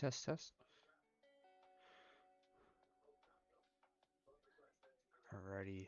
test, test. Alrighty.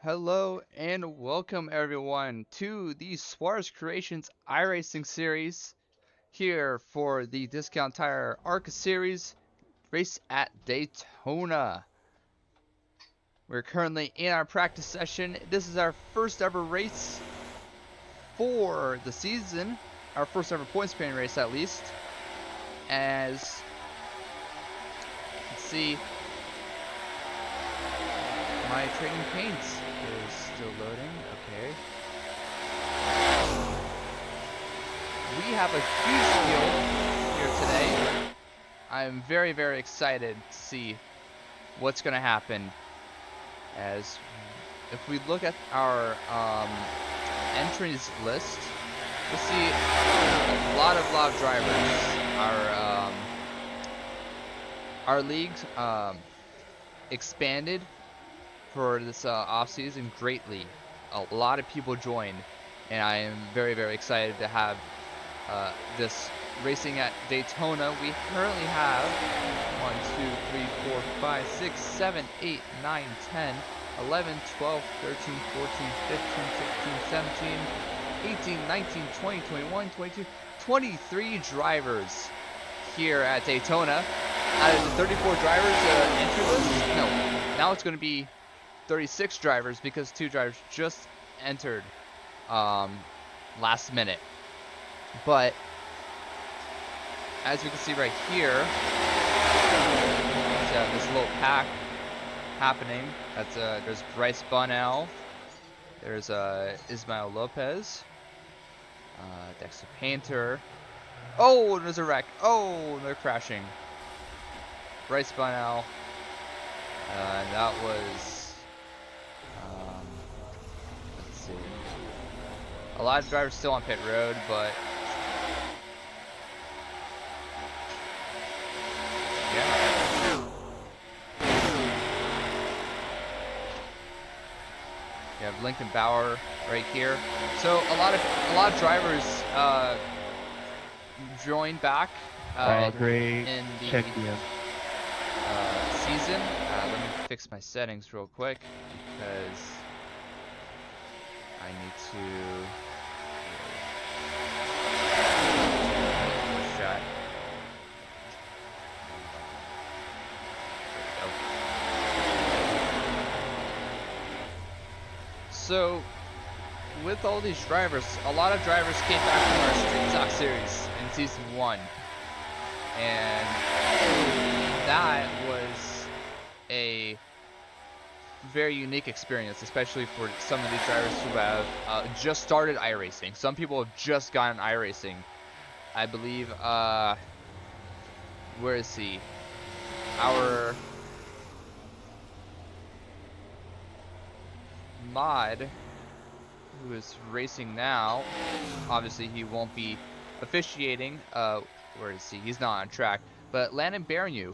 Hello and welcome everyone to the Suarez Creations iRacing series here for the Discount Tire ARCA series race at Daytona. We're currently in our practice session. This is our first ever race for the season, our first ever points paying race at least. As you can see, my trading paints is still loading. Okay. We have a huge field here today. I'm very, very excited to see what's going to happen. As if we look at our entries list, we'll see a lot of drivers. Our league expanded for this off season greatly. A lot of people joined, and I am very, very excited to have this racing at Daytona. We currently have 1, 2, 3, 4, 5, 6, 7, 8, 9, 10, 11, 12, 13, 14, 15, 16, 17, 18, 19, 20, 21, 22, 23 drivers here at Daytona. Out of the 34 drivers entry list, no, now it's going to be 36 drivers because 2 drivers just entered last minute. But as you can see right here, this little pack happening. That's there's Bryce Bunnell, there's Ismael Lopez, Dexter Painter. Oh, there's a wreck. Oh, they're crashing. Bryce Bunnell. That was let's see. A lot of drivers still on pit road, but yeah. You have Lincoln Bauer right here. So a lot of drivers joined back in the season. Let me fix my settings real quick because I need to shot. So with all these drivers, a lot of drivers came back from our Street Stock series in season 1, and that was a very unique experience, especially for some of these drivers who have just started iRacing. Some people have just gotten iRacing. I believe, where is he? Our mod, who is racing now, obviously he won't be officiating. Where is he? He's not on track. But Landon Bernew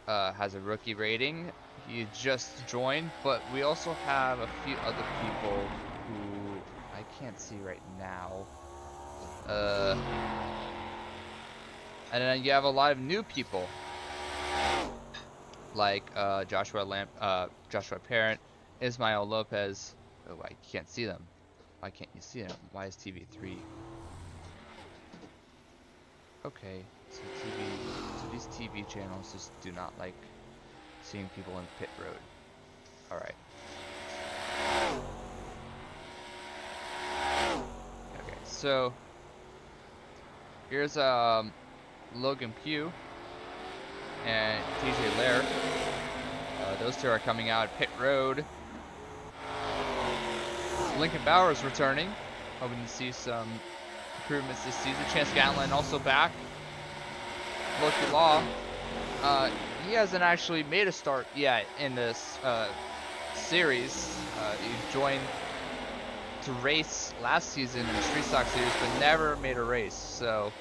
has a rookie rating. He just joined, but we also have a few other people who I can't see right now. Uh, and then you have a lot of new people, like Joshua Parent, Ismael Lopez. Oh, I can't see them. Why can't you see them? Why is TV3? Okay, so these TV channels just do not like seeing people in pit road. All right. Okay, so here's Logan Pugh and TJ Lair. Those two are coming out at pit road. Lincoln Bauer's returning. Hoping to see some improvements this season. Chance Gatlin also back. Loki Law. He hasn't actually made a start yet in this series. He joined to race last season in the Street Stock Series, but never made a race. So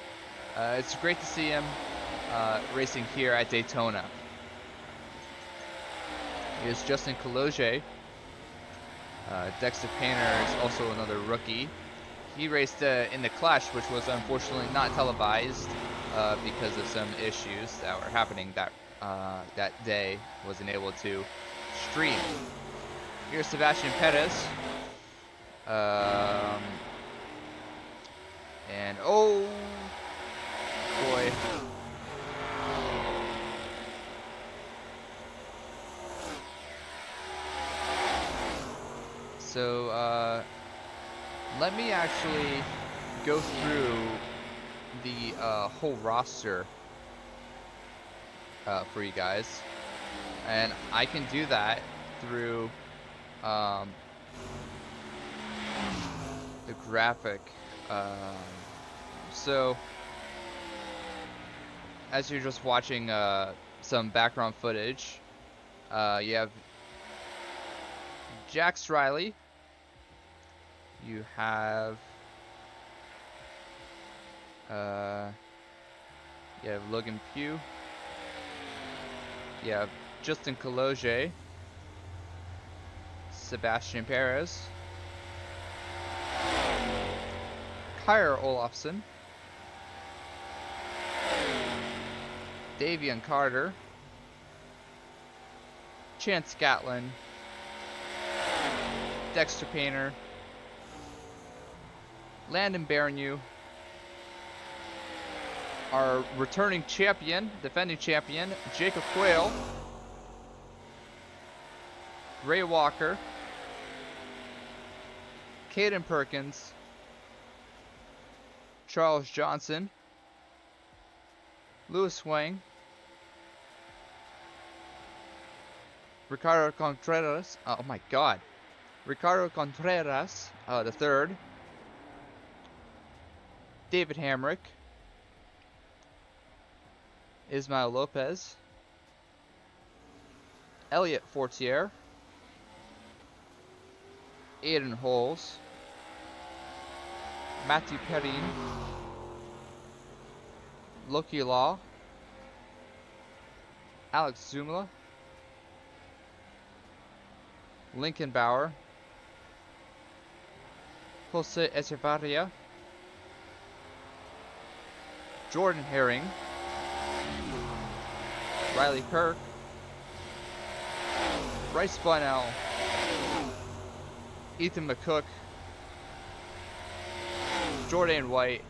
it's great to see him racing here at Daytona. Here's Justin Kaloje. Dexter Painter is also another rookie. He raced in the Clash, which was unfortunately not televised because of some issues that were happening that day. Wasn't able to stream. Here's Sebastian Perez. And oh boy. So let me actually go through the whole roster for you guys, and I can do that through the graphic. So as you're just watching some background footage, you have Jax Riley. You have Logan Pugh. You have Justin Kaloje, Sebastian Perez, Kyra Olofsson, Davian Carter, Chance Gatlin, Dexter Painter, Landon Barrenew, our returning champion, defending champion, Jacob Quayle, Ray Walker, Caden Perkins, Charles Johnson, Lewis Wang, Ricardo Contreras, oh my god, Ricardo Contreras, the third, David Hamrick, Ismael Lopez, Elliot Fortier, Aiden Holes, Matthew Perrine, Loki Law, Alex Zumla, Lincoln Bauer, Jose Echevarria, Jordan Herring, Riley Kirk, Bryce Bunnell, Ethan McCook, Jordan White,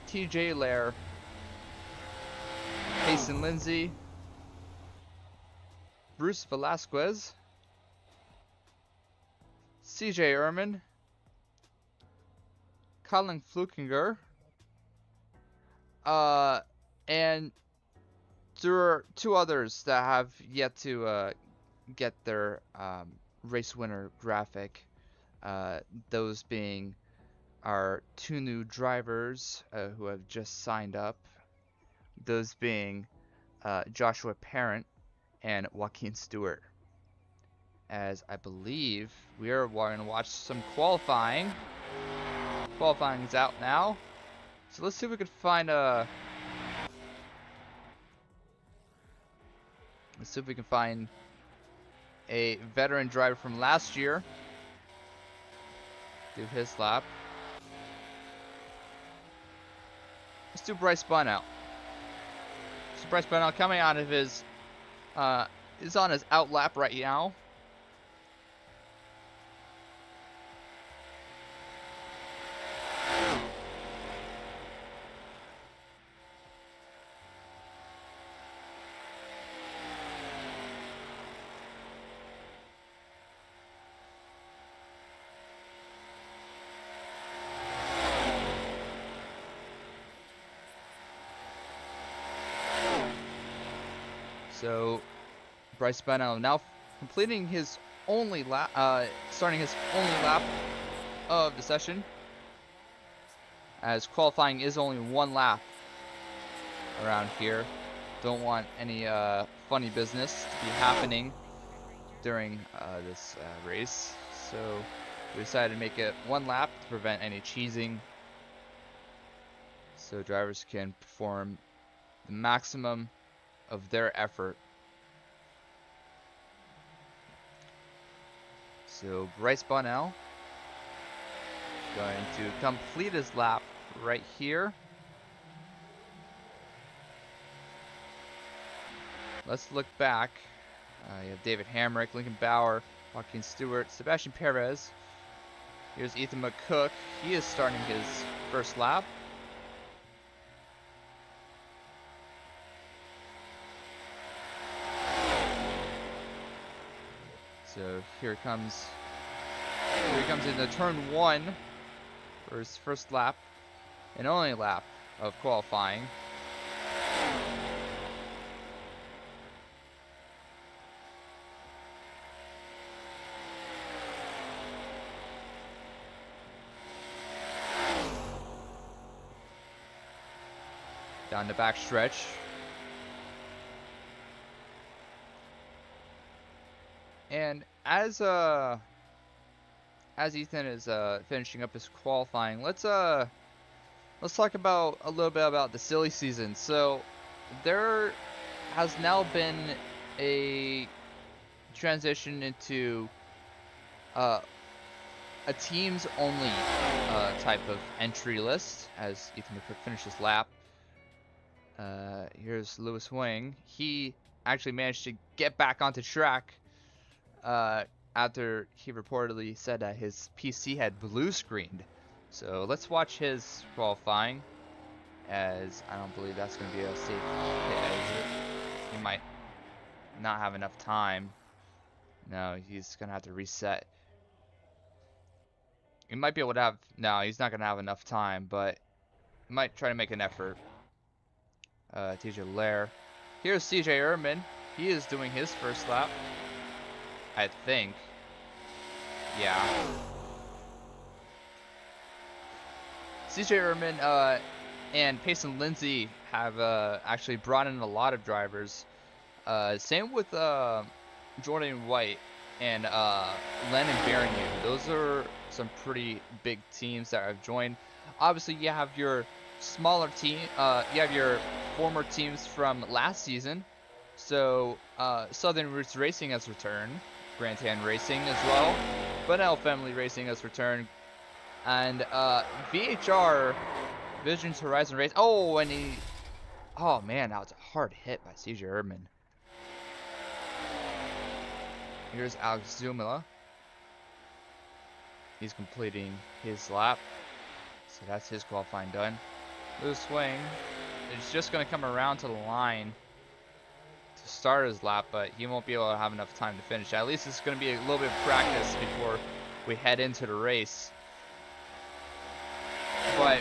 TJ Lair, Payson Lindsay, Bruce Velasquez, CJ Ehrman, Colin Flukinger, and there are two others that have yet to get their race winner graphic. Those being our two new drivers who have just signed up. Those being Joshua Parent and Joaquin Stewart. As I believe we are going to watch some qualifying. Qualifying is out now. So let's see if we can find a... Let's see if we can find a veteran driver from last year. do his lap. Let's do Bryce Bunnout. So Bryce Bunnout coming out of his, is on his out lap right now. So Bryce Bunnout now completing his only lap, starting his only lap of the session, as qualifying is only one lap around here. Don't want any funny business to be happening during this race, so we decided to make it one lap to prevent any cheesing, so drivers can perform the maximum of their effort. So Bryce Bunnout going to complete his lap right here. Let's look back. You have David Hamrick, Lincoln Bauer, Joaquin Stewart, Sebastian Perez. Here's Ethan McCook. He is starting his first lap. So here he comes into turn 1 for his first lap and only lap of qualifying. Down the back stretch. And as Ethan is finishing up his qualifying, let's talk about a little bit about the silly season. So there has now been a transition into a teams only type of entry list as Ethan McCook finishes lap. Here's Lewis Wing. He actually managed to get back onto track after he reportedly said that his PC had blue screened. So let's watch his qualifying, as I don't believe that's going to be a safe pit exit. He might not have enough time. No, he's going to have to reset. He might be able to have... No, he's not going to have enough time, but he might try to make an effort. TJ Lair. Here's CJ Ehrman. He is doing his first lap, I think. Yeah. CJ Ehrman and Payson Lindsay have actually brought in a lot of drivers. Same with Jordan White and Lennon Bernier. Those are some pretty big teams that have joined. Obviously, you have your smaller team. You have your former teams from last season. So Southern Roots Racing has returned. Grand Tan Racing as well. Bunnell Family Racing has returned. And VHR, Visions Horizon Race. Oh, and he... Oh, man, that was a hard hit by CJ Ehrman. Here's Alex Zumila. He's completing his lap. So that's his qualifying done. Lewis Swing is just going to come around to the line to start his lap, but he won't be able to have enough time to finish. At least it's going to be a little bit of practice before we head into the race. But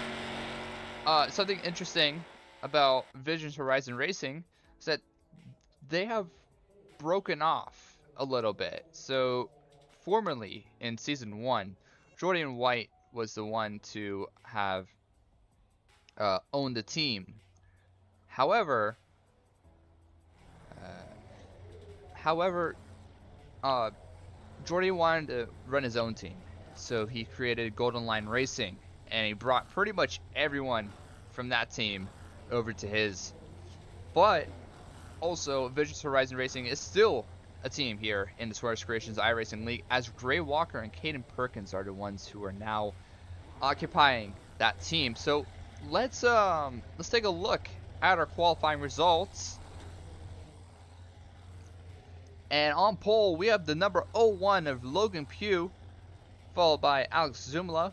something interesting about Visions Horizon Racing is that they have broken off a little bit. So formerly in season 1, Jordan White was the one to have owned the team. However, Jordan wanted to run his own team, so he created Golden Line Racing, and he brought pretty much everyone from that team over to his. But also, Visions Horizon Racing is still a team here in the Suarez Creations iRacing League, as Gray Walker and Caden Perkins are the ones who are now occupying that team. So let's take a look at our qualifying results. And on pole, we have the number 01 of Logan Pugh, followed by Alex Zumla,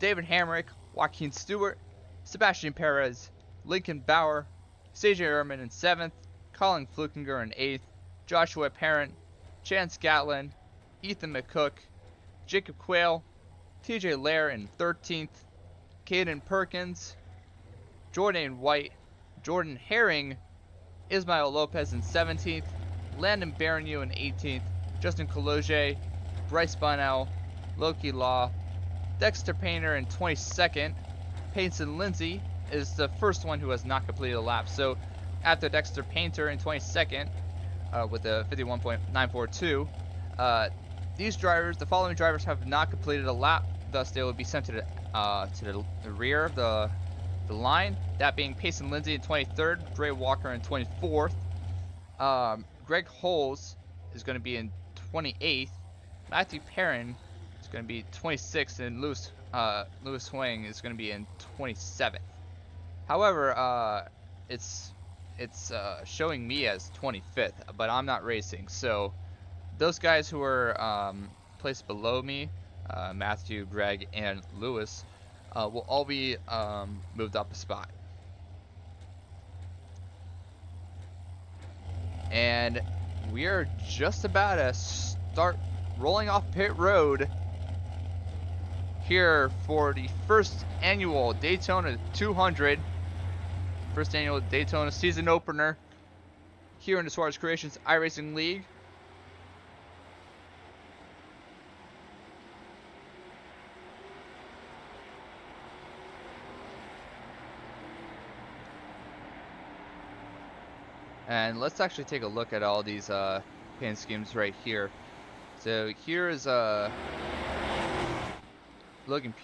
David Hamrick, Joaquin Stewart, Sebastian Perez, Lincoln Bauer, CJ Ehrman in 7th, Colin Flukinger in 8th, Joshua Parent, Chance Gatlin, Ethan McCook, Jacob Quayle, TJ Lair in 13th, Caden Perkins, Jordan White, Jordan Herring, Ismael Lopez in 17th, Landon Baronu in 18th, Justin Cologe, Bryce Bunnell, Loki Law, Dexter Painter in 22nd. Payson Lindsay is the first one who has not completed a lap. So after Dexter Painter in 22nd with a 51.942, these drivers, the following drivers, have not completed a lap. Thus, they will be sent to the rear of the line. That being Payson Lindsay in 23rd, Dre Walker in 24th. Greg Holes is going to be in 28th. Matthew Perrin is going to be 26th, and Lewis Huang is going to be in 27th. However, it's showing me as 25th, but I'm not racing. So those guys who are placed below me, Matthew, Greg, and Lewis, will all be moved up a spot. And we are just about to start rolling off pit road here for the first annual Daytona 200. First annual Daytona season opener here in the Suarez Creations iRacing League. And let's actually take a look at all these paint schemes right here. So here is Logan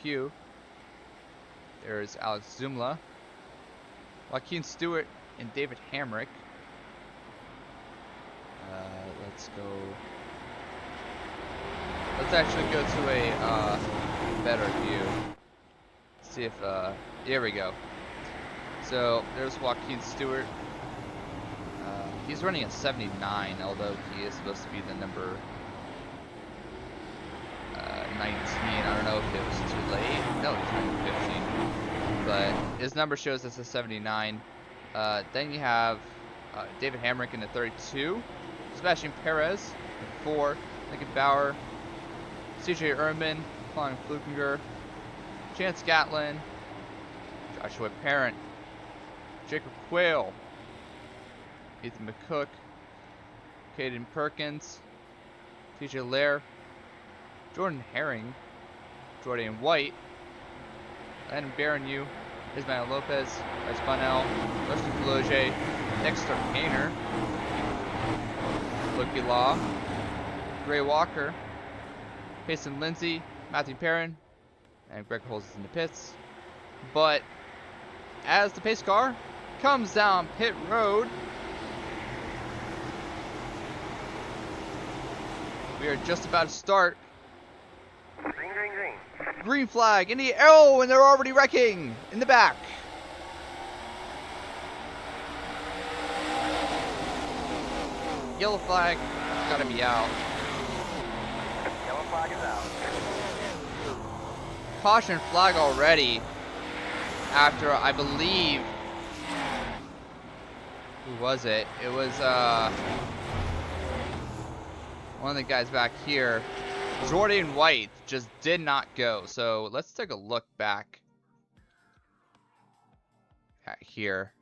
Pugh. There's Alex Zumla, Joaquin Stewart, and David Hamrick. Let's actually go to a better view. See if there we go. So there's Joaquin Stewart. He's running a 79, although he is supposed to be the number 19. I don't know if it was too late. No, he's running 15. But his number shows as a 79. Then you have David Hamrick in the 32. Sebastian Perez in 4. Lincoln Bauer. CJ Ehrman. Colin Flukinger. Chance Gatlin. Joshua Parent. Jacob Quayle. Ethan McCook, Caden Perkins, TJ Lair, Jordan Herring, Jordan White, Landon Baronu, Ismael Lopez, Bryce Bunnell, Justin Cologe, Dexter Painter, Loki Law, Gray Walker, Payson Lindsay, Matthew Perrin, and Greg Holes is in the pits. But as the pace car comes down pit road, we are just about to start. Green, green, green. Green flag in the arrow, and they're already wrecking in the back. Yellow flag, gotta be out. Yellow flag is out. Caution flag already. After, I believe, who was it? It was one of the guys back here. Jordan White just did not go. So let's take a look back at here.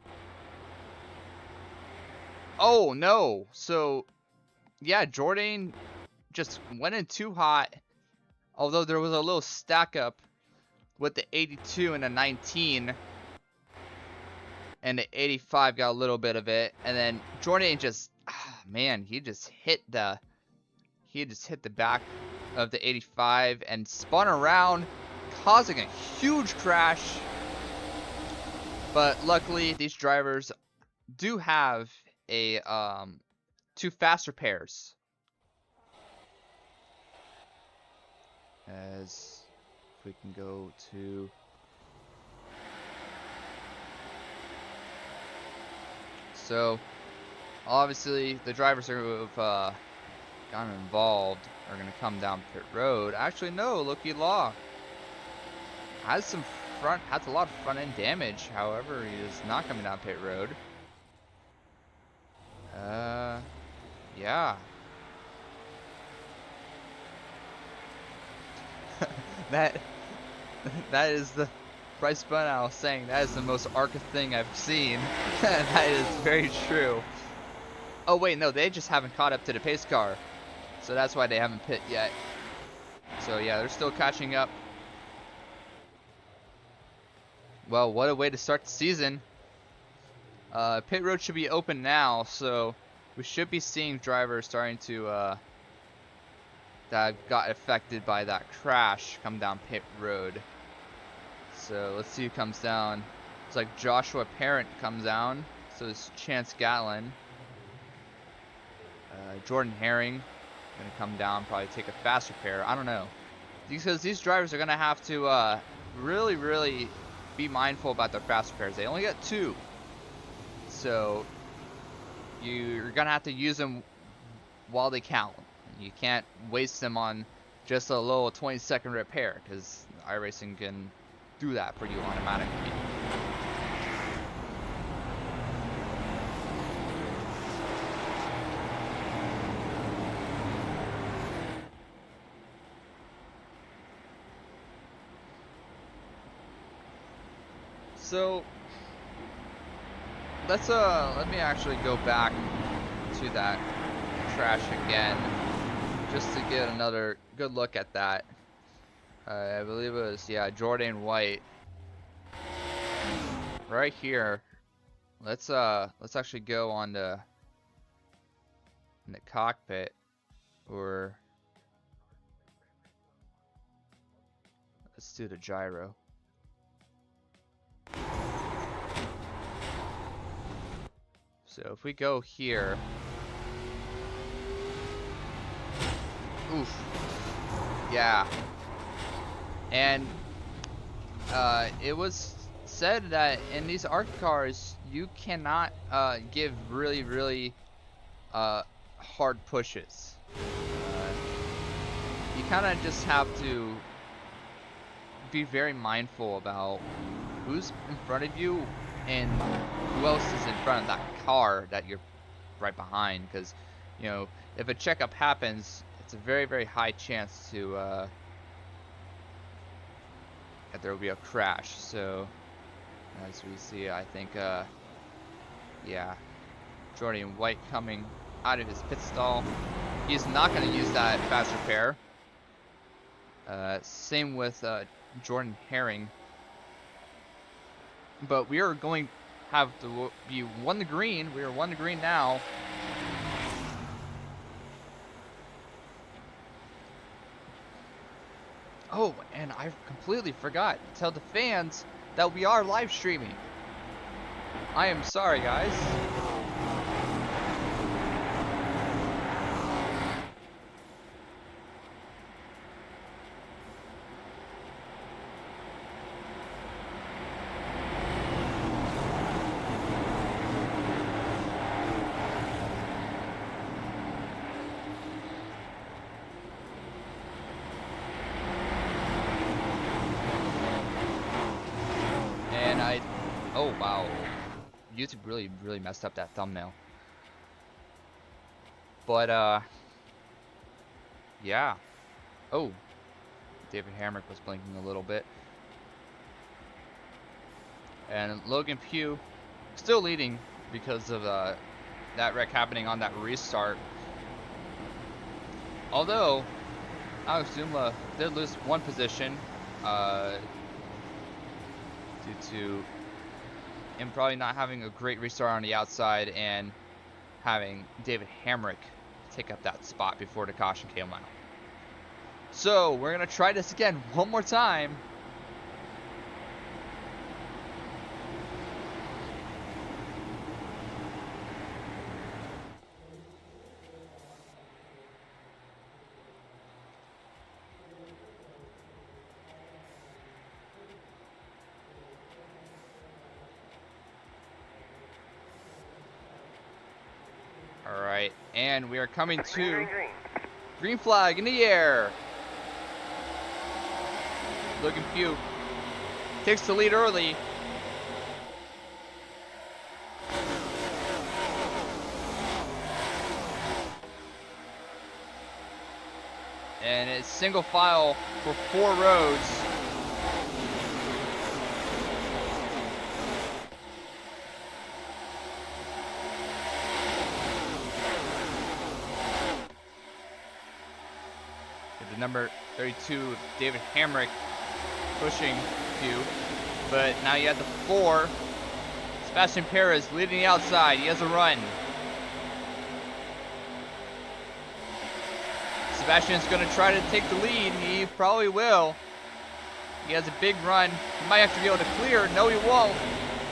Oh no. So yeah, Jordan just went in too hot. Although there was a little stack up with the 82 and the 19. And the 85 got a little bit of it. And then Jordan just, man, he just hit the back of the 85 and spun around, causing a huge crash. But luckily, these drivers do have a two faster pairs As if we can go to so obviously the drivers who have gotten involved are gonna come down pit road. Actually, no, Loki Law has a lot of front end damage. However, he is not coming down pit road. Yeah. that that is the Bryce Bunau saying that is the most ARCA thing I've seen. That is very true. Oh wait, no, they just haven't caught up to the pace car, so that's why they haven't pit yet. So yeah, they're still catching up. Well, what a way to start the season. Pit road should be open now, so we should be seeing drivers starting to that got affected by that crash come down pit road. So let's see who comes down. It's like Joshua Parent comes down. So it's Chance Gatlin. Jordan Herring gonna come down, probably take a fast repair. I don't know, because these drivers are gonna have to really be mindful about their fast repairs. They only get 2, so you're gonna have to use them while they count. You can't waste them on just a little 20-second repair, because iRacing can do that for you automatically. So let me actually go back to that crash again, just to get another good look at that. I believe it was, yeah, Jordan White right here. Let's actually go on in the cockpit, or let's do the gyro. So if we go here, oof, yeah, and it was said that in these ARCA cars you cannot give really hard pushes. You kind of just have to be very mindful about who's in front of you and who else is in front of that car that you're right behind, because you know, if a checkup happens, it's a very high chance to that there will be a crash. So as we see, I think yeah, Jordan White coming out of his pit stall. He's not going to use that fast repair. Same with Jordan Herring. But we are going to have to be 1 to green. We are 1 to green now. Oh, and I completely forgot to tell the fans that we are live streaming. I am sorry, guys. Oh wow, YouTube really messed up that thumbnail. But yeah. Oh, David Hamrick was blinking a little bit. And Logan Pugh still leading because of that wreck happening on that restart. Although Alex Zumla did lose 1 position due to him probably not having a great restart on the outside and having David Hamrick take up that spot before the caution came out. So we're gonna try this again one more time. right, and we are coming Green, to green, green. green flag in the air. Logan Pugh takes the lead early. And it's single file for 4 rows. The number 32, David Hamrick, pushing Pugh. But now you have the 4. Sebastian Perez leading the outside. He has a run. Sebastian's going to try to take the lead. He probably will. He has a big run. He might have to be able to clear. No, he won't.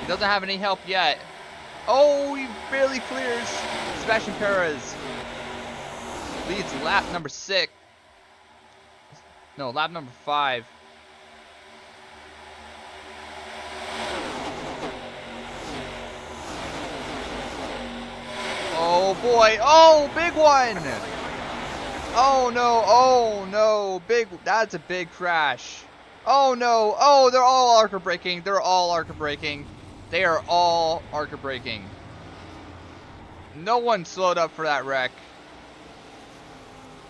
He doesn't have any help yet. Oh, he barely clears. Sebastian Perez leads lap number 6. No, lap number 5. Oh boy. Oh, big one. Oh no. Oh no. That's a big crash. Oh no. Oh, they're all ARCA braking. They're all ARCA braking. They are all ARCA braking. No one slowed up for that wreck.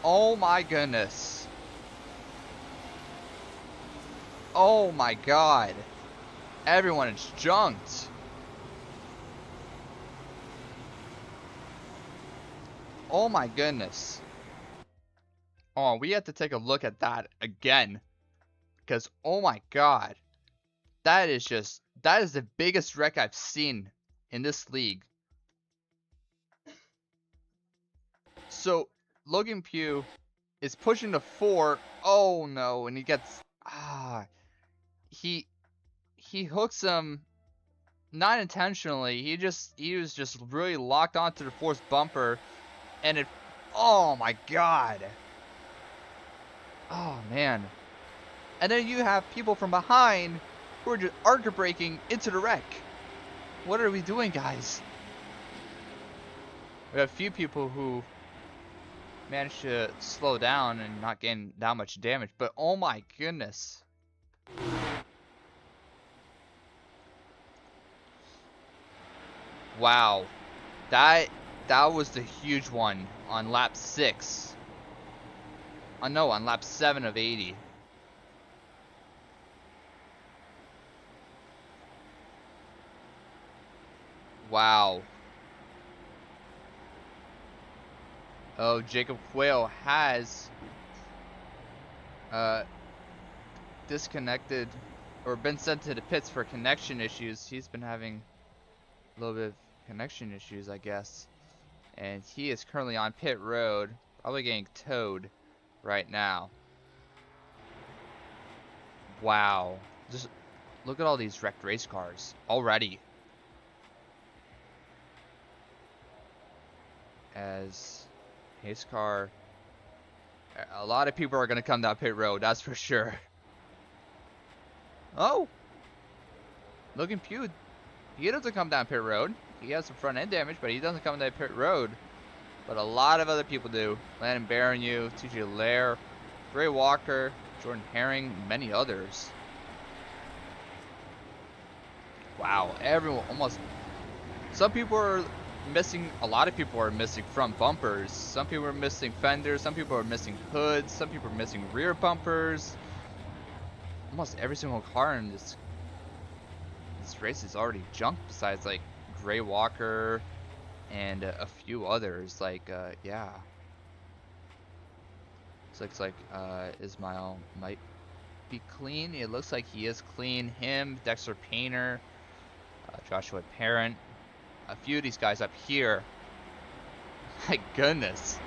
Oh my goodness. Oh my god. Everyone is junked. Oh my goodness. Oh, we have to take a look at that again. Because, oh my god. That is the biggest wreck I've seen in this league. So, Logan Pugh is pushing the 4. Oh no, and he gets, he hooks him, not intentionally. He was just really locked onto the 4's bumper, and it, oh my god. Oh man. And then you have people from behind who are just ARCA braking into the wreck. What are we doing, guys? We have a few people who managed to slow down and not gain that much damage, but oh my goodness. Wow. That was the huge one on lap 6. Oh no, on lap 7 of 80. Wow. Oh, Jacob Quayle has disconnected or been sent to the pits for connection issues. He's been having a little bit of connection issues, I guess. And he is currently on pit road, probably getting towed right now. Wow. Just look at all these wrecked race cars already. As his car, a lot of people are going to come down pit road, that's for sure. Oh, Logan Pugh, he doesn't come down pit road. He has some front end damage, but he doesn't come down pit road. But a lot of other people do. Landon Baronu, TJ Lair, Gray Walker, Jordan Herring, many others. Wow, everyone, almost, some people are missing, a lot of people are missing front bumpers. Some people are missing fenders, some people are missing hoods, some people are missing rear bumpers. Almost every single car in this race is already junked, besides like Gray Walker and a few others. Like yeah, looks like Ismail might be clean. It looks like he is clean. Him, Dexter Painter, Joshua Parent, a few of these guys up here. My goodness.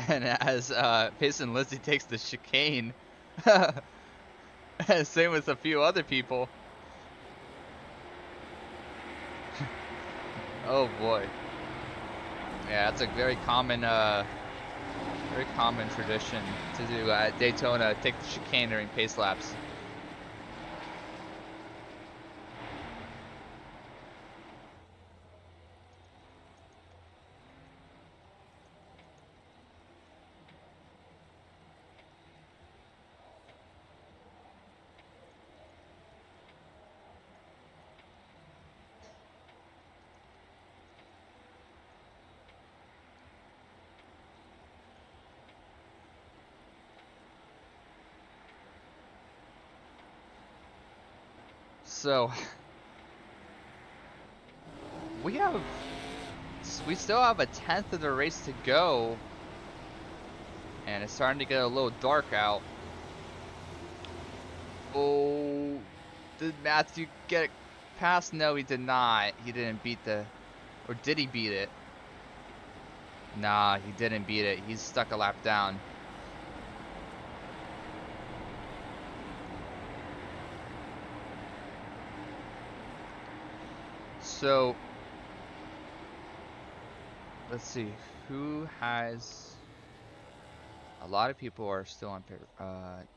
And as Payson Lindsay takes the chicane, same with a few other people. Oh boy. Yeah, that's a very common tradition to do at Daytona, take the chicane during pace laps. So we still have a tenth of the race to go, and it's starting to get a little dark out. Oh, did Matthew get it past? No, he did not. He didn't beat the, or did he beat it? Nah, he didn't beat it. He's stuck a lap down. So, let's see, who has, a lot of people are still on pit,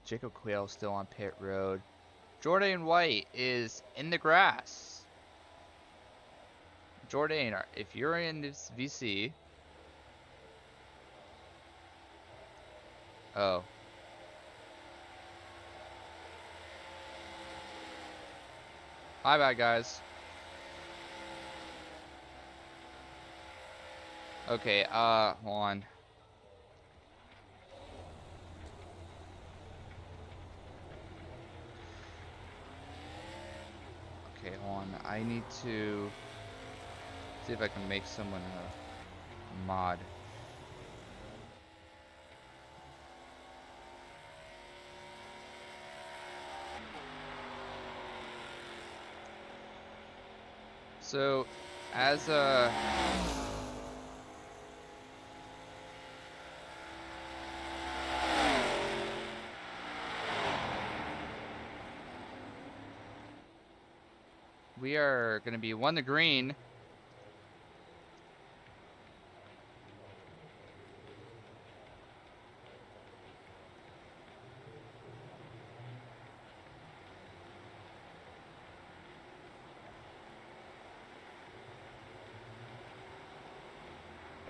Jacob Quayle still on pit road. Jordan White is in the grass. Jordan, if you're in this VC, oh. My bad, guys. Okay, hold on. Okay, hold on. I need to see if I can make someone a mod. So, as we are going to be one the green.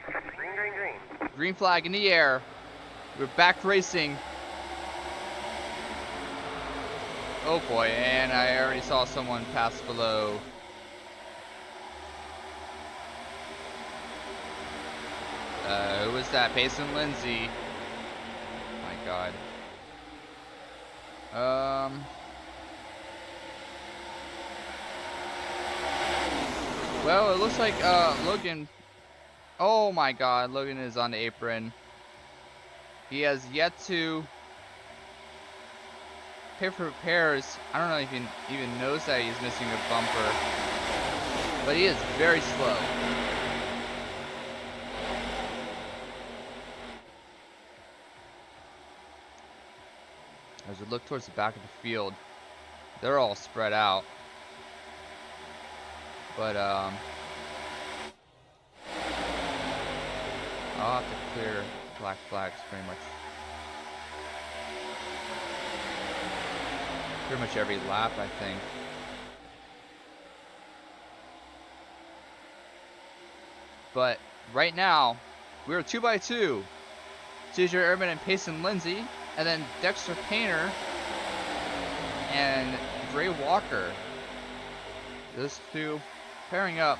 Green, green, green. Green flag in the air. We're back racing. Oh boy, and I already saw someone pass below. Who was that? Payson Lindsay. My god. Well, it looks like Logan. Oh my god, Logan is on the apron. He has yet to pay for repairs. I don't know if he even knows that he's missing a bumper, but he is very slow. As we look towards the back of the field, they're all spread out. But I'll have to clear black flags pretty much every lap, I think. But right now, we're 2x2. Cesar Urban and Payson Lindsay, and then Dexter Painter and Dre Walker. Those two pairing up.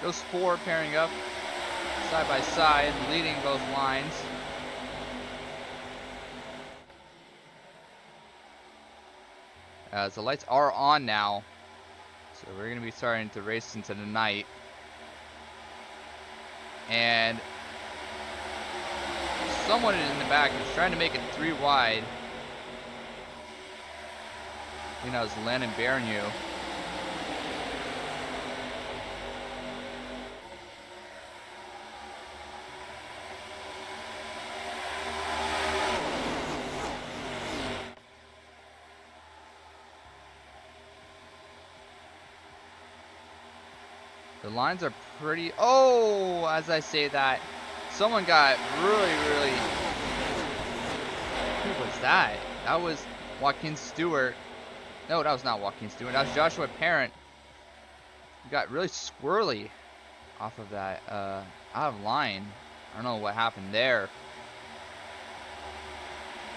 Those four pairing up side by side, leading both lines. As the lights are on now, so we're going to be starting to race into the night. And someone in the back is trying to make it 3 wide. I think that was Landon Bernew. The lines are pretty. Oh, as I say that, someone got really. Who was that? That was Joaquin Stewart. No, that was not Joaquin Stewart. That was Joshua Parent. He got really squirrely off of that. Out of line. I don't know what happened there.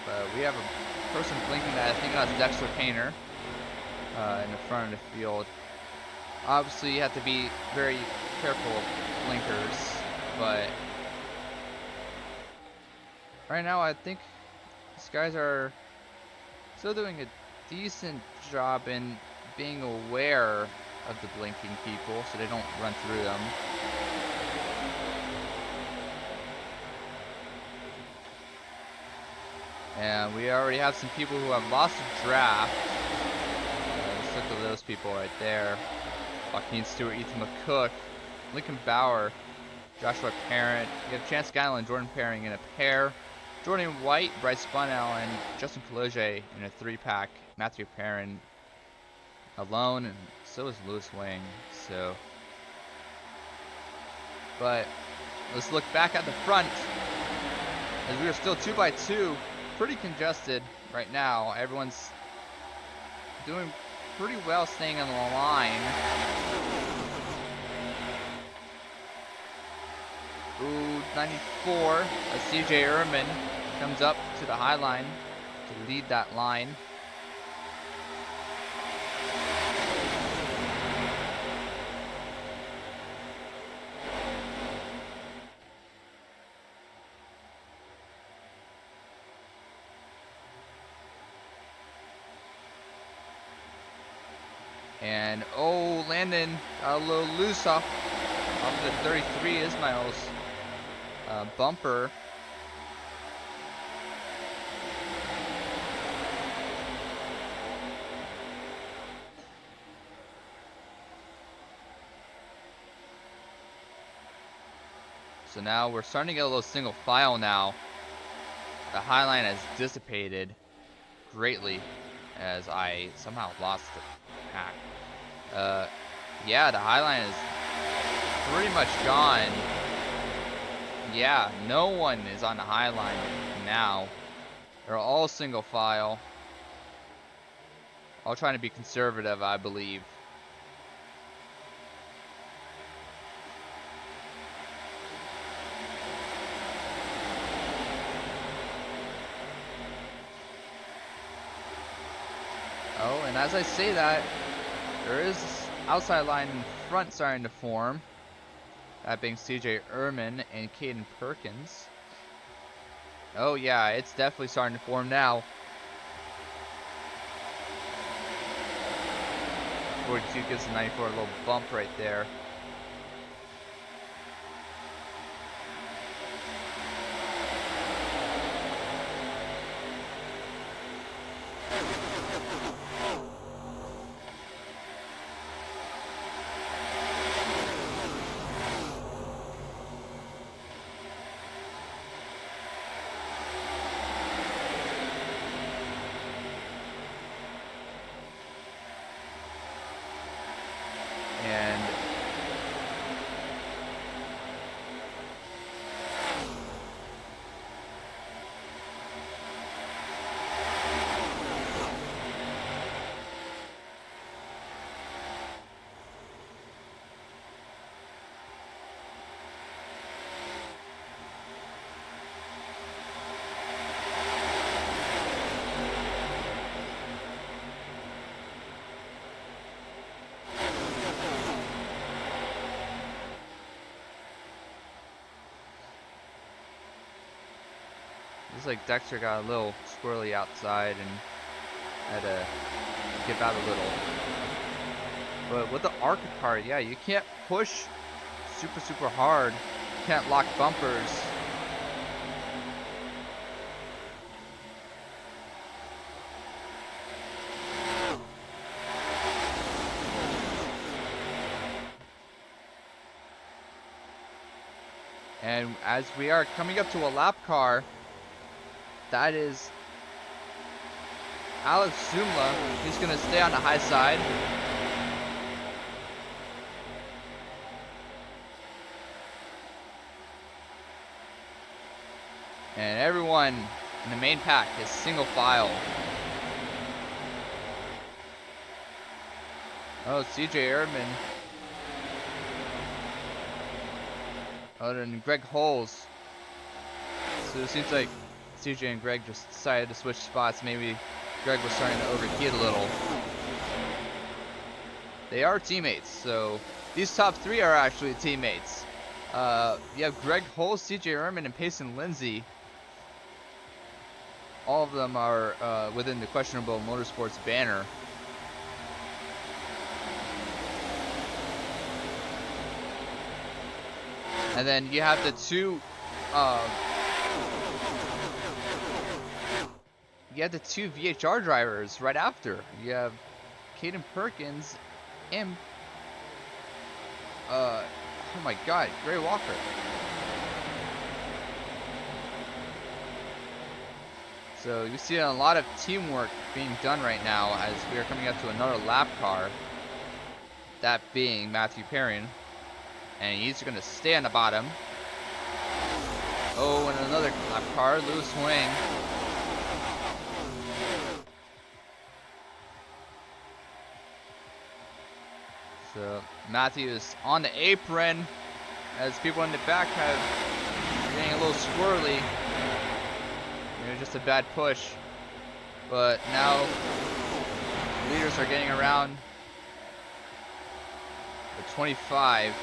But we have a person blinking that. I think that's Dexter Painter in the front of the field. Obviously, you have to be very careful of blinkers, but right now I think these guys are still doing a decent job in being aware of the blinking people so they don't run through them. And we already have some people who have lost a draft. Let's look at those people right there. Joaquin Stewart, Ethan McCook, Lincoln Bauer, Joshua Parent. You have Chance Scanlon, Jordan Pairing in a pair. Jordan White, Bryce Bunnell, and Justin Cologe in a 3-pack. Matthew Perrin alone, and so is Lewis Wang. So, but let's look back at the front as we are still 2x2, pretty congested right now. Everyone's doing pretty well staying on the line. Ooh, 94. CJ Ehrman comes up to the high line to lead that line. And oh, Landon got a little loose off the 33 Ismail's bumper. So now we're starting to get a little single file now. The high line has dissipated greatly as I somehow lost the pack. Yeah, the high line is pretty much gone. Yeah, no one is on the high line now. They're all single file. All trying to be conservative, I believe. Oh, and as I say that, there is this outside line in front starting to form. That being CJ Ehrman and Caden Perkins. Oh yeah, it's definitely starting to form now. 42 gives the 94 a little bump right there. Looks like Dexter got a little squirrely outside and had to give out a little. But with the ARCA card, yeah, you can't push super hard. You can't lock bumpers. And as we are coming up to a lap car, that is Alex Zumla. He's going to stay on the high side. And everyone in the main pack is single file. Oh, CJ Erdman. Oh, and Greg Holes. So it seems like CJ and Greg just decided to switch spots. Maybe Greg was starting to overheat a little. They are teammates, so these top three are actually teammates. You have Greg Holes, CJ Erdman, and Payson Lindsay. All of them are within the Questionable Motorsports banner. And then you have the two VHR drivers right after. You have Caden Perkins and oh my God, Gray Walker. So you see a lot of teamwork being done right now as we are coming up to another lap car. That being Matthew Perrin. And he's going to stay on the bottom. Oh, and another lap car, Lewis Wang. So Matthew is on the apron as people in the back are getting a little squirrely. Just a bad push. But now leaders are getting around the 25.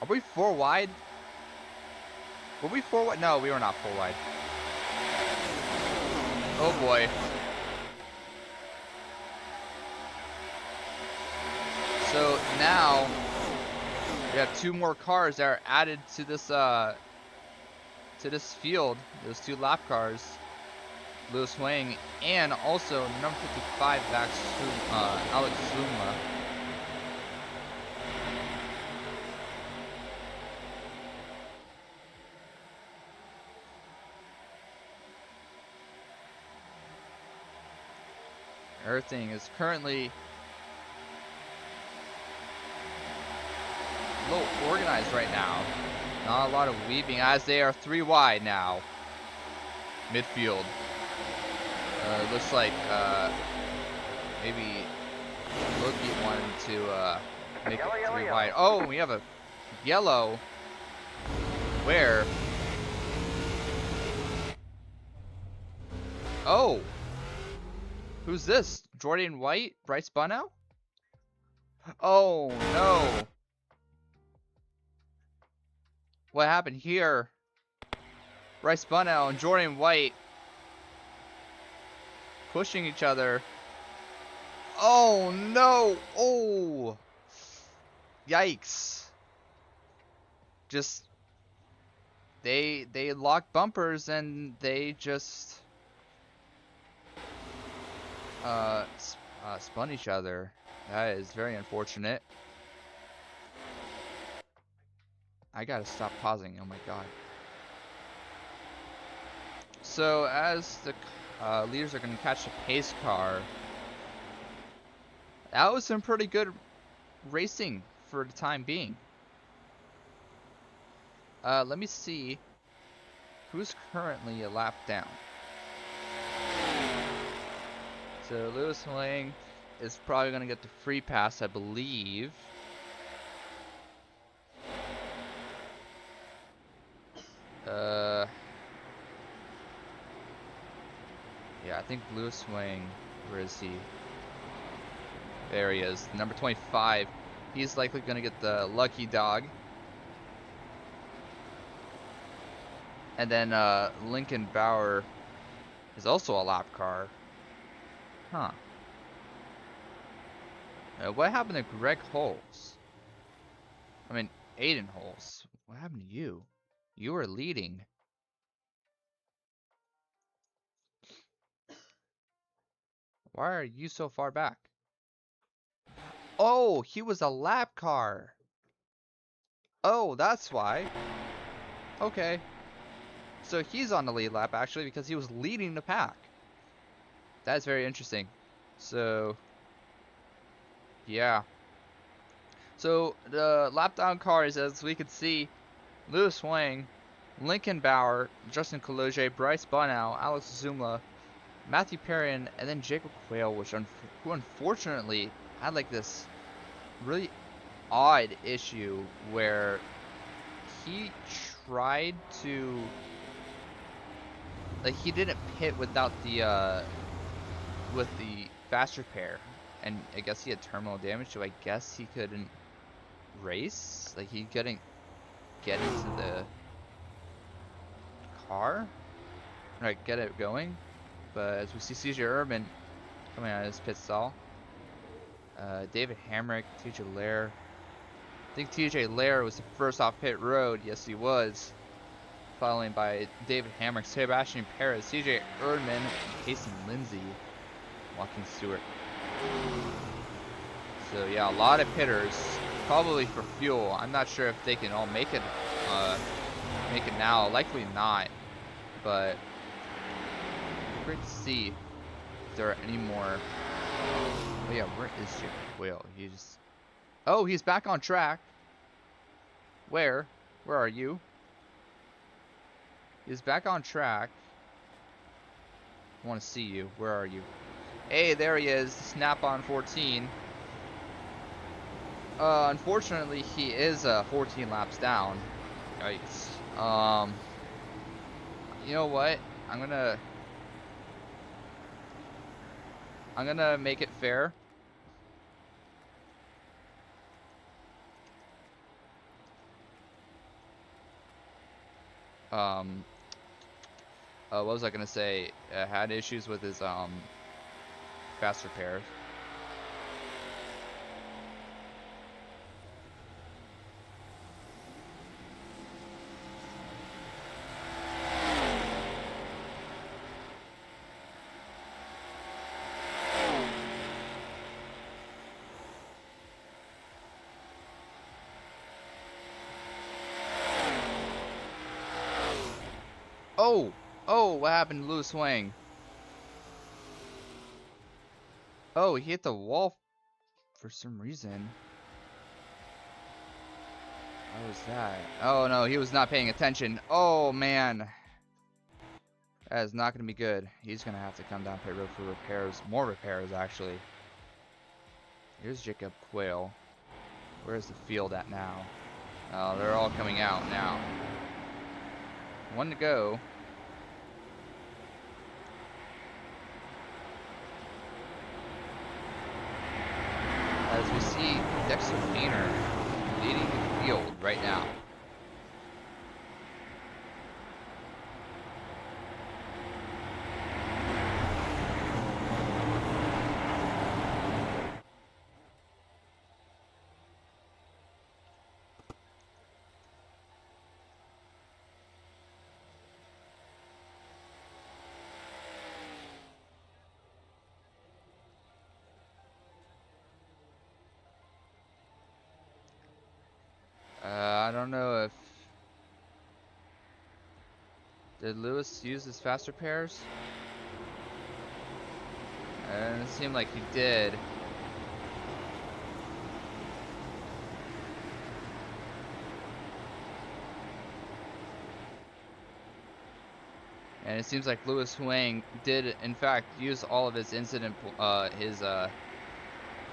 Are we 4 wide? Were we 4 wide? No, we were not 4 wide. Oh boy. So now we have 2 more cars that are added to this field. Those 2 lap cars, Lewis Wang and also number 55 Alex Zuma. Everything is currently a little organized right now. Not a lot of weaving as they are 3 wide now. Midfield. Looks like maybe Loki wanted to make it 3 wide. Oh, we have a yellow. Where? Oh. Who's this? Jordan White? Bryce Bunnow? Oh no. What happened here? Bryce Bunnow and Jordan White pushing each other. Oh no. Oh. Yikes. Just they locked bumpers and they just spun each other. That is very unfortunate. I gotta stop pausing. Oh my God. So as the leaders are gonna catch a pace car, that was some pretty good racing for the time being. Let me see who's currently a lap down. So Lewis Wang is probably gonna get the free pass, I believe. Yeah, I think Lewis Wang, where is he? There he is, number 25. He's likely gonna get the lucky dog. And then Lincoln Bauer is also a lap car. Huh. What happened to Greg Holes? I mean, Aiden Holes. What happened to you? You were leading. Why are you so far back? Oh, he was a lap car. Oh, that's why. Okay. So he's on the lead lap actually because he was leading the pack. That's very interesting. So, yeah. So, the lap down cars, as we could see, Lewis Wang, Lincoln Bauer, Justin Koloje, Bryce Bunau, Alex Zumla, Matthew Perrin, and then Jacob Quayle, who unfortunately had like this really odd issue where he tried to, like, he didn't pit without the with the faster pair, and I guess he had terminal damage, so I guess he couldn't race. Like, he couldn't get into the car, like get it going. But as we see CJ Urban coming out of his pit stall, David Hamrick, TJ Lair. I think TJ Lair was the first off pit road. Yes, he was. Following by David Hamrick, Sebastian Perez, CJ Erdman, and Casey Lindsay, Joaquin Stewart. So yeah, a lot of pitters, probably for fuel. I'm not sure if they can all make it now. Likely not, but great to see if there are any more. Oh yeah, where is Jacob Quayle? Oh, he's back on track. Where are you? He's back on track. I want to see you. Where are you? Hey, there he is. Snap on 14. Unfortunately, he is 14 laps down. Yikes. You know what? I'm gonna make it fair. What was I gonna say? Had issues with his fast repairs. Oh, what happened to Lewis Wang? Oh, he hit the wall for some reason. What was that? Oh no, he was not paying attention. Oh man. That is not going to be good. He's going to have to come down pit road for repairs. More repairs, actually. Here's Jacob Quayle. Where's the field at now? Oh, they're all coming out now. One to go. As we see Dexter Painter leading the field right now. I don't know if... Did Lewis use his faster pairs? It seemed like he did. And it seems like Lewis Wang did, in fact, use all of his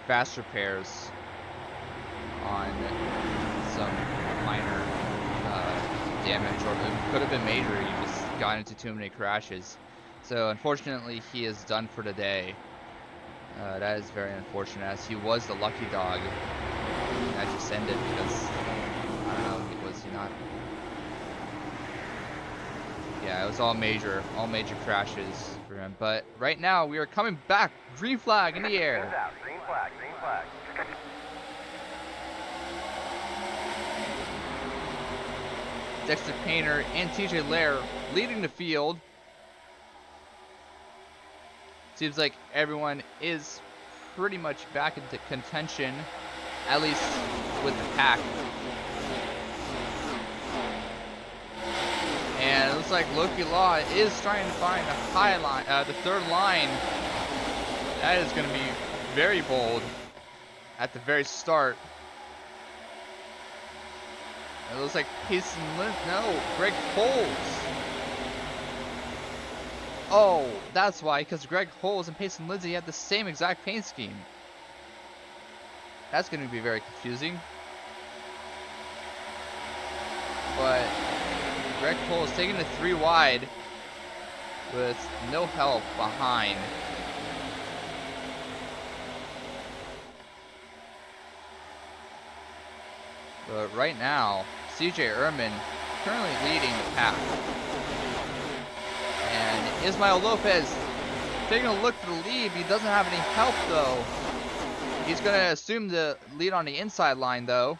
faster pairs on some minor damage, or it could have been major. He just got into too many crashes. So unfortunately, he is done for today. That is very unfortunate, as he was the lucky dog. That just ended because, I don't know, was he not? Yeah, it was all major crashes for him. But right now, we are coming back. Green flag in the air. Green flag, green flag. Dexter Painter and TJ Lair leading the field. Seems like everyone is pretty much back into contention, at least with the pack. And it looks like Loki Law is trying to find the third line That is going to be very bold at the very start. It looks like Payson Lynch. No, Greg Holes. Oh, that's why, because Greg Holes and Payson Lindsay had the same exact paint scheme. That's going to be very confusing. But Greg Holes taking it 3 wide with no help behind. But right now, CJ Ehrman currently leading the pack. And Ismael Lopez taking a look for the lead. He doesn't have any help though. He's going to assume the lead on the inside line though.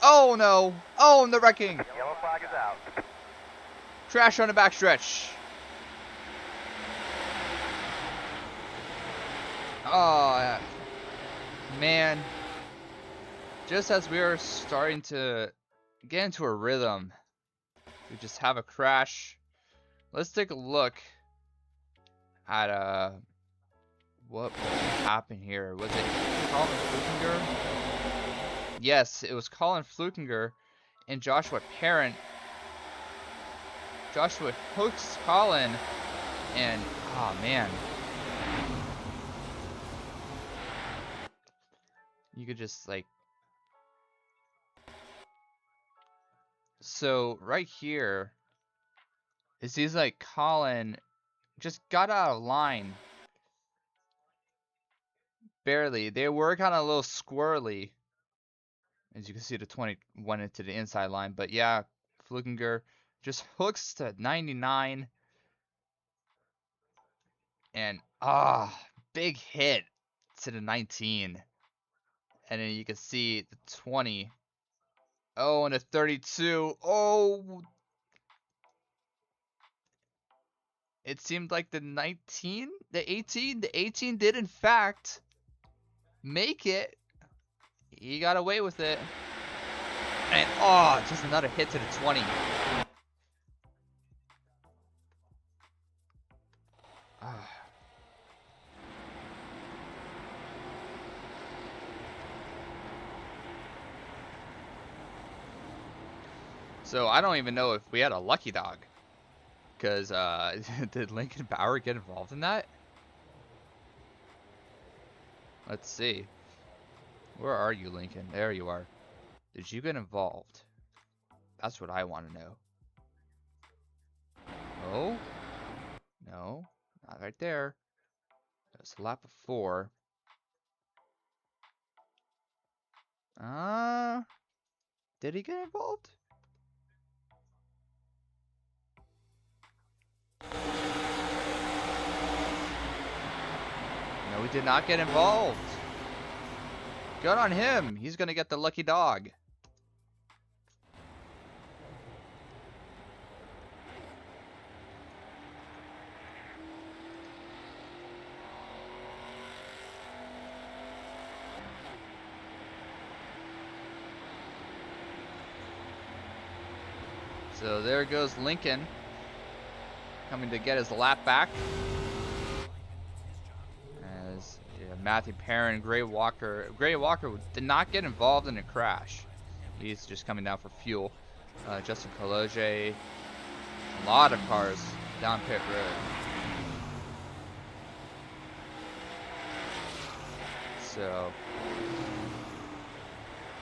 Oh no! Oh, and the wrecking! Yellow flag is out. Crash on the backstretch. Oh, man. Just as we are starting to get into a rhythm, we just have a crash. Let's take a look at what happened here. Was it Colin Flukinger? Yes, it was Colin Flukinger and Joshua Parent. Joshua hooks Colin, and oh man, you could just like, so right here it seems like Colin just got out of line barely. They were kind of a little squirrely, as you can see. The 20 went into the inside line, but yeah, Flukinger just hooks to 99, and big hit to the 19, and then you can see the 20. Oh, and a 32. Oh, it seemed like the 19, the 18 did in fact make it. He got away with it. And oh, just another hit to the 20. So I don't even know if we had a lucky dog. Because did Lincoln Bauer get involved in that? Let's see. Where are you, Lincoln? There you are. Did you get involved? That's what I want to know. Oh? No, not right there. That's a lap of 4. Did he get involved? No, he did not get involved. Good on him. He's going to get the lucky dog. So there goes Lincoln, coming to get his lap back. As Matthew Perrin, Gray Walker did not get involved in a crash. He's just coming down for fuel. Justin Kaloje, a lot of cars down pit road. So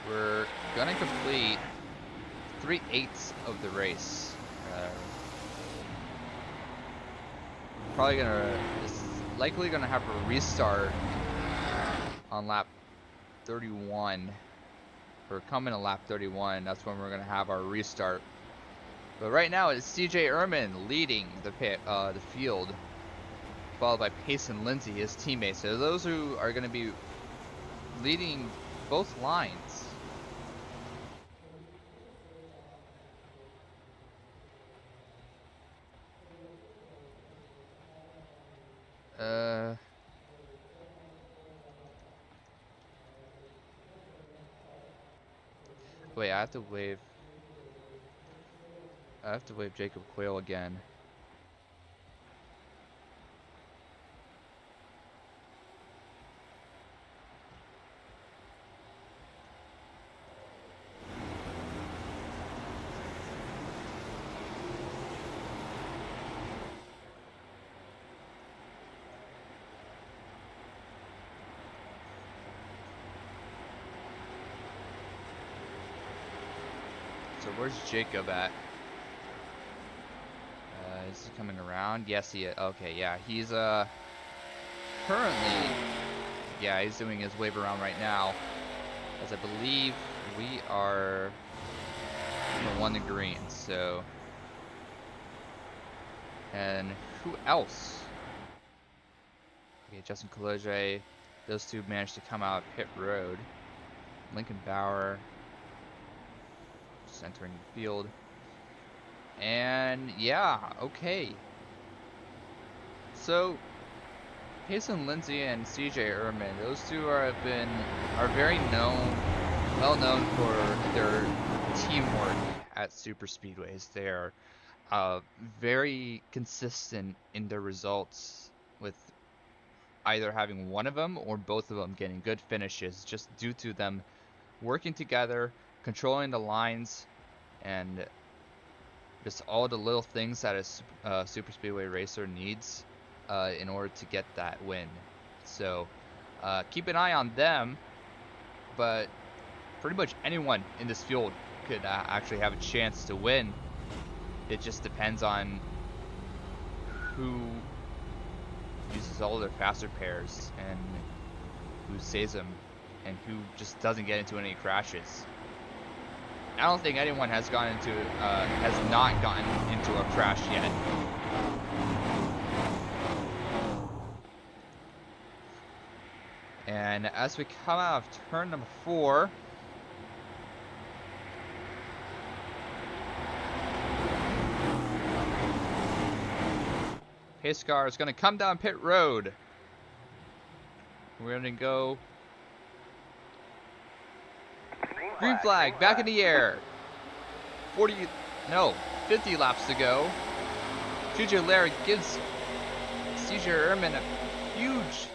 we're gonna complete 3/8 of the race. It's likely gonna have a restart on lap 31. We're coming to lap 31. That's when we're gonna have our restart. But right now it's CJ Ehrman leading the field, followed by Payson Lindsay, his teammate. So those who are gonna be leading both lines. Wait, I have to wave Jacob Quayle again. So where's Jacob at? Is he coming around? Yes, he is. Okay, yeah, he's currently, yeah, he's doing his wave around right now, as I believe we are number 1 to green. So, and who else? Okay, Justin Collegier, those two managed to come out of pit road. Lincoln Bauer just entering the field. And yeah, okay. So Payson Lindsay and CJ Ehrman, those two are very well known for their teamwork at super speedways. They are very consistent in their results, with either having one of them or both of them getting good finishes, just due to them working together, controlling the lines, and just all the little things that a super speedway racer needs in order to get that win. So keep an eye on them, but pretty much anyone in this field could actually have a chance to win. It just depends on who uses all their faster pairs and who saves them and who just doesn't get into any crashes. I don't think anyone has not gotten into a crash yet. And as we come out of turn number 4, pace car is going to come down pit road. We're going to go green flag, back in the air. 50 laps to go. JJ Larry gives CJ Ehrman a huge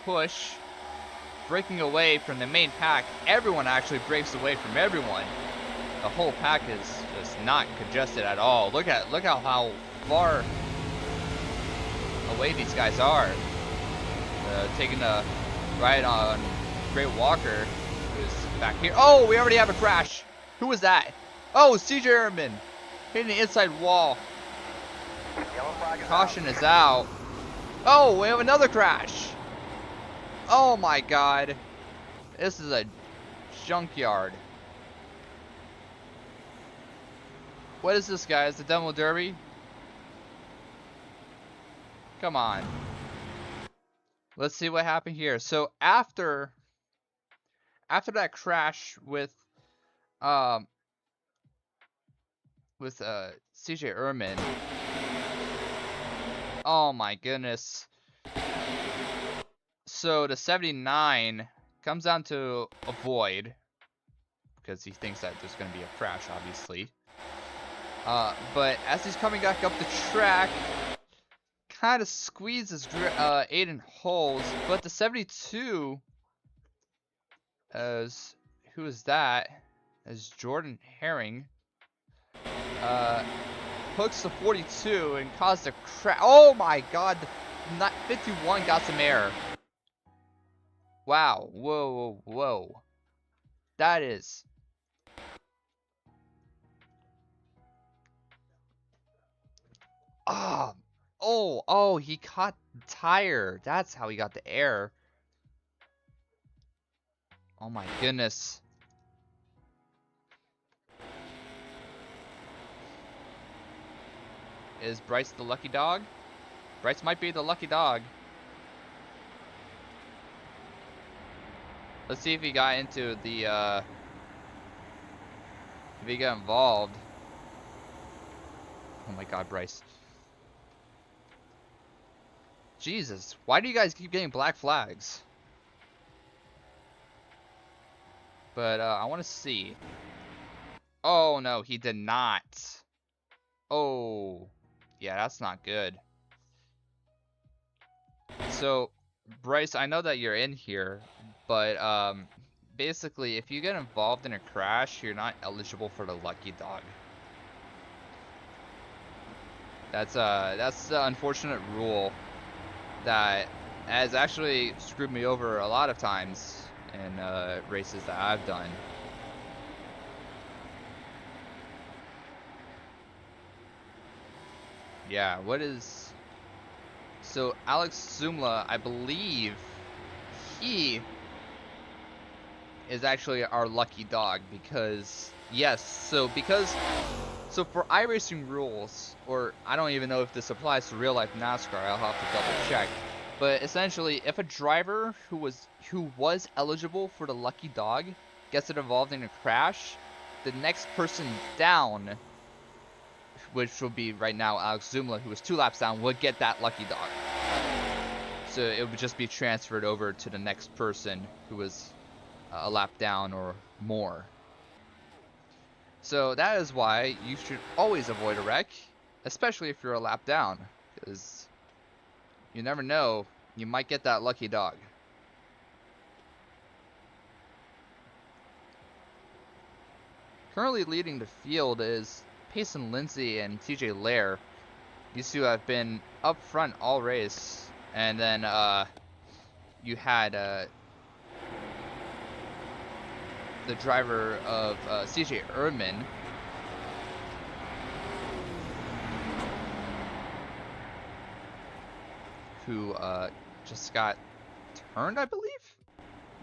push, breaking away from the main pack. Everyone actually breaks away from everyone. The whole pack is just not congested at all. Look how far away these guys are. Taking a ride on Great Walker, who's back here. Oh, we already have a crash. Who was that? Oh, CJ Ehrman hitting the inside wall. Caution is out. Oh, we have another crash. Oh my god. This is a junkyard. What is this, guys? The Demo Derby? Come on. Let's see what happened here. So after that crash with CJ Ehrman. Oh my goodness. So the 79 comes down to avoid, because he thinks that there's going to be a crash, obviously. But as he's coming back up the track, kind of squeezes Aiden Holes, but the 72, who is that? As Jordan Herring, hooks the 42 and caused a crash. Oh my god, the 51 got some air. Wow, whoa, whoa, whoa. That is... Oh, he caught the tire. That's how he got the air. Oh my goodness. Is Bryce the lucky dog? Bryce might be the lucky dog. Let's see if he got into the, if he got involved. Oh my god, Bryce. Jesus, why do you guys keep getting black flags? But, I want to see. Oh, no, he did not. Oh, yeah, that's not good. So, Bryce, I know that you're in here, but, basically, if you get involved in a crash, you're not eligible for the lucky dog. That's the unfortunate rule that has actually screwed me over a lot of times in races that I've done. Yeah, what is... So, Alex Zumla, I believe he is actually our lucky dog because, yes, so for iRacing rules, or I don't even know if this applies to real life NASCAR, I'll have to double check. But essentially, if a driver who was eligible for the lucky dog gets it involved in a crash, the next person down, which will be right now Alex Zumla, who is 2 laps down, would get that lucky dog. So it would just be transferred over to the next person who was a lap down or more. So that is why you should always avoid a wreck, especially if you're a lap down, because you never know, you might get that lucky dog. Currently leading the field is Payson Lindsay and TJ Lair. These two have been up front all race, and then you had the driver of CJ Erdman, who just got turned, I believe.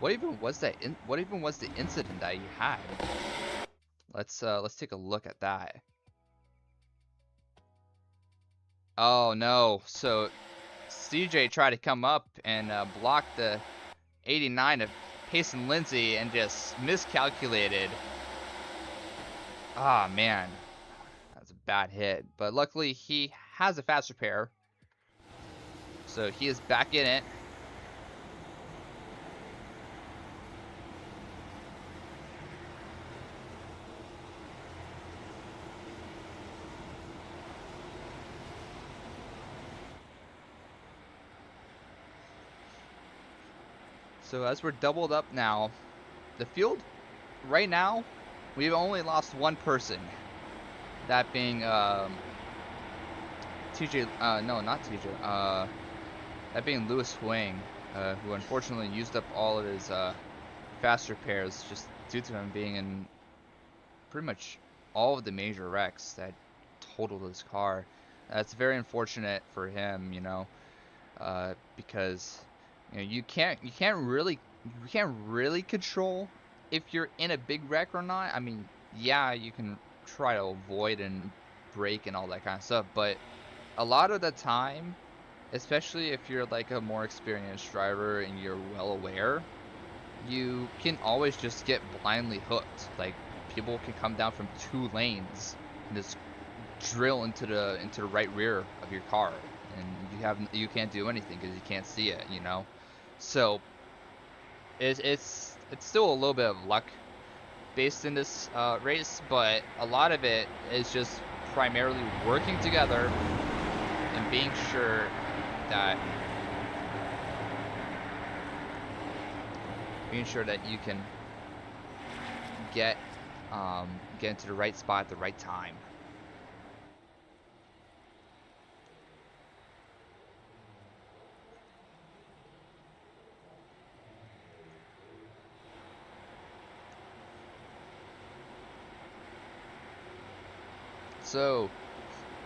What even was that? What even was the incident that you had? Let's take a look at that. Oh no! So CJ tried to come up and block the 89 of Payson Lindsay and just miscalculated. Ah, man. That's a bad hit. But luckily, he has a fast repair. So he is back in it. So as we're doubled up now, the field, right now, we've only lost one person. That being TJ, no, not TJ, that being Lewis Wang, who unfortunately used up all of his fast repairs just due to him being in pretty much all of the major wrecks that totaled his car. That's very unfortunate for him, you know, because you know you can't really control if you're in a big wreck or not. I mean, yeah, you can try to avoid and brake and all that kind of stuff, but a lot of the time, especially if you're like a more experienced driver and you're well aware, you can always just get blindly hooked. Like, people can come down from 2 lanes and just drill into the right rear of your car, and you can't do anything because you can't see it, you know. So it's still a little bit of luck based in this race, but a lot of it is just primarily working together and being sure that you can get into the right spot at the right time. So,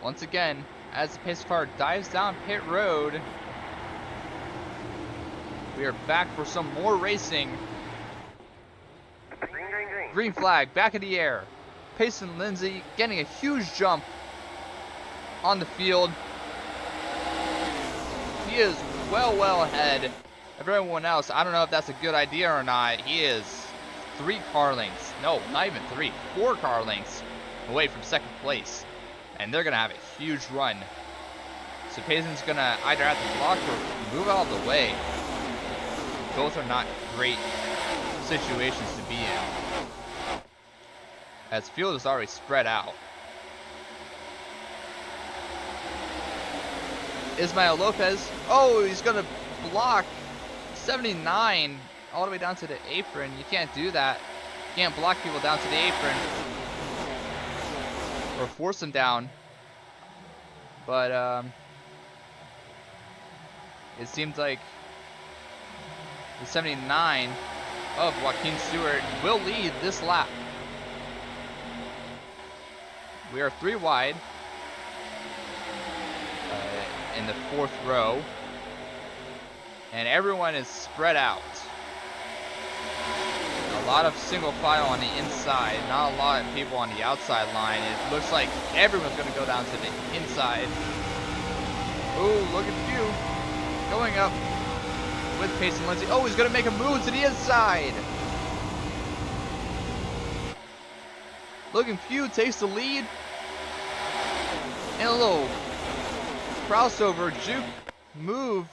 once again, as the pace car dives down pit road, we are back for some more racing. Green, green, green. Green flag, back in the air. Payson Lindsay getting a huge jump on the field. He is well ahead of everyone else. I don't know if that's a good idea or not. He is 3 car lengths. No, not even 3. 4 car lengths away from second place. And they're going to have a huge run. So Payson's going to either have to block or move out of the way. Both are not great situations to be in, as field is already spread out. Ismael Lopez, oh, he's going to block 79 all the way down to the apron. You can't do that. You can't block people down to the apron or force them down. But it seems like the 79 of Joaquin Stewart will lead this lap. We are 3 wide. in the 4th row. And everyone is spread out. A lot of single file on the inside, not a lot of people on the outside line. It looks like everyone's going to go down to the inside. Ooh, look at you going up with Payson Lindsay. Oh, he's going to make a move to the inside. Logan Few takes the lead. And a little crossover juke move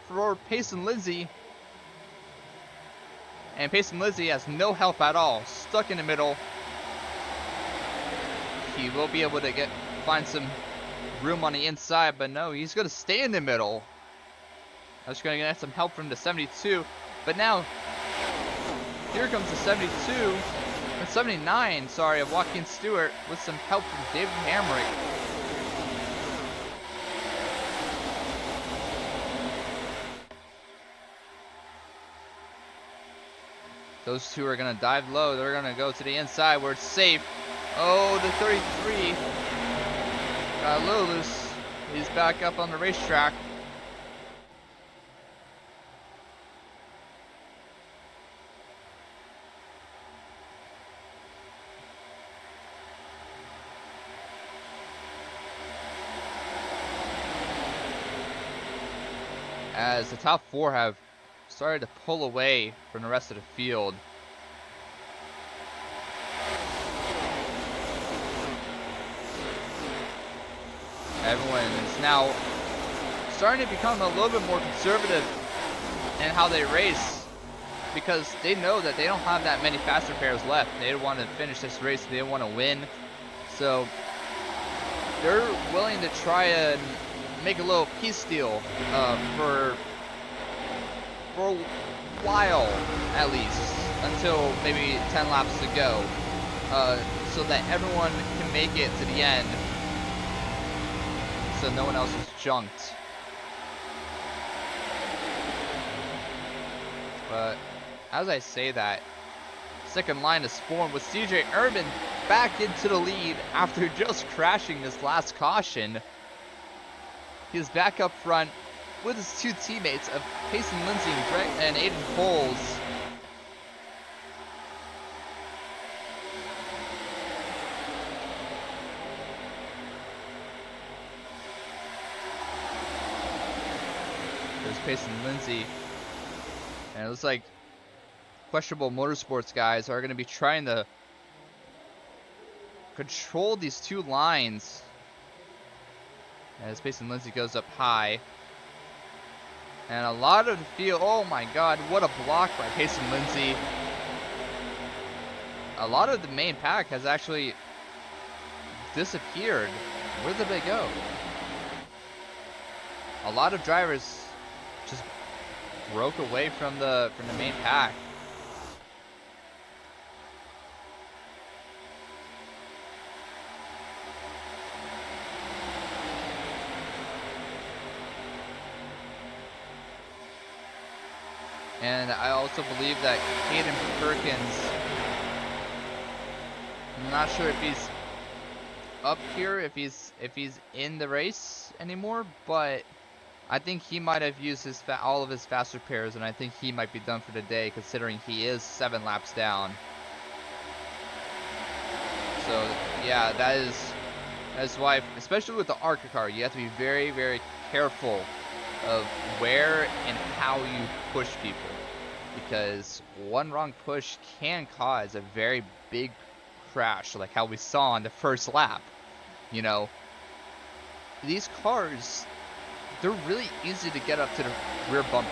for Payson Lindsay. And Payson Lindsay has no help at all. Stuck in the middle. He will be able to find some room on the inside, but no, he's going to stay in the middle. I was going to get some help from the 72, but now here comes the 72, and 79, sorry, of Joaquin Stewart with some help from David Hamrick. Those two are going to dive low. They're going to go to the inside where it's safe. Oh, the 33 got a little loose. He's back up on the racetrack. As the top 4 have started to pull away from the rest of the field. Everyone is now starting to become a little bit more conservative in how they race, because they know that they don't have that many faster pairs left. They want to finish this race. They want to win. So they're willing to try and make a little peace deal for a while, at least, until maybe 10 laps to go, so that everyone can make it to the end, so no one else is junked. But as I say that, second line is formed with CJ Urban back into the lead after just crashing this last caution. He's back up front with his 2 teammates of Payson Lindsay and Aiden Coles. There's Payson Lindsay. And it looks like Questionable Motorsports guys are going to be trying to control these 2 lines. As Payson Lindsay goes up high. And a lot of the field, oh my god, what a block by Payson Lindsay. A lot of the main pack has actually disappeared. Where did they go? A lot of drivers just broke away from the main pack. And I also believe that Caden Perkins, I'm not sure if he's up here, if he's in the race anymore, but I think he might have used all of his faster pairs, and I think he might be done for the day, considering he is 7 laps down. So yeah, that's why, especially with the ARCA car, you have to be very, very careful of where and how you push people, because one wrong push can cause a very big crash, like how we saw on the first lap. You know, these cars, they're really easy to get up to the rear bumper,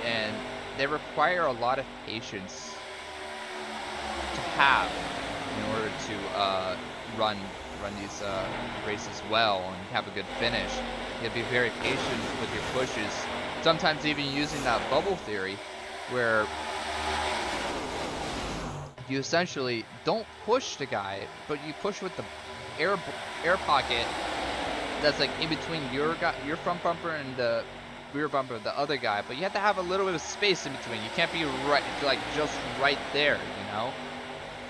and they require a lot of patience to have in order to run these races well and have a good finish. You have to be very patient with your pushes, sometimes even using that bubble theory, where you essentially don't push the guy, but you push with the air pocket that's like in between your front bumper and the rear bumper of the other guy. But you have to have a little bit of space in between. You can't be just right there, you know.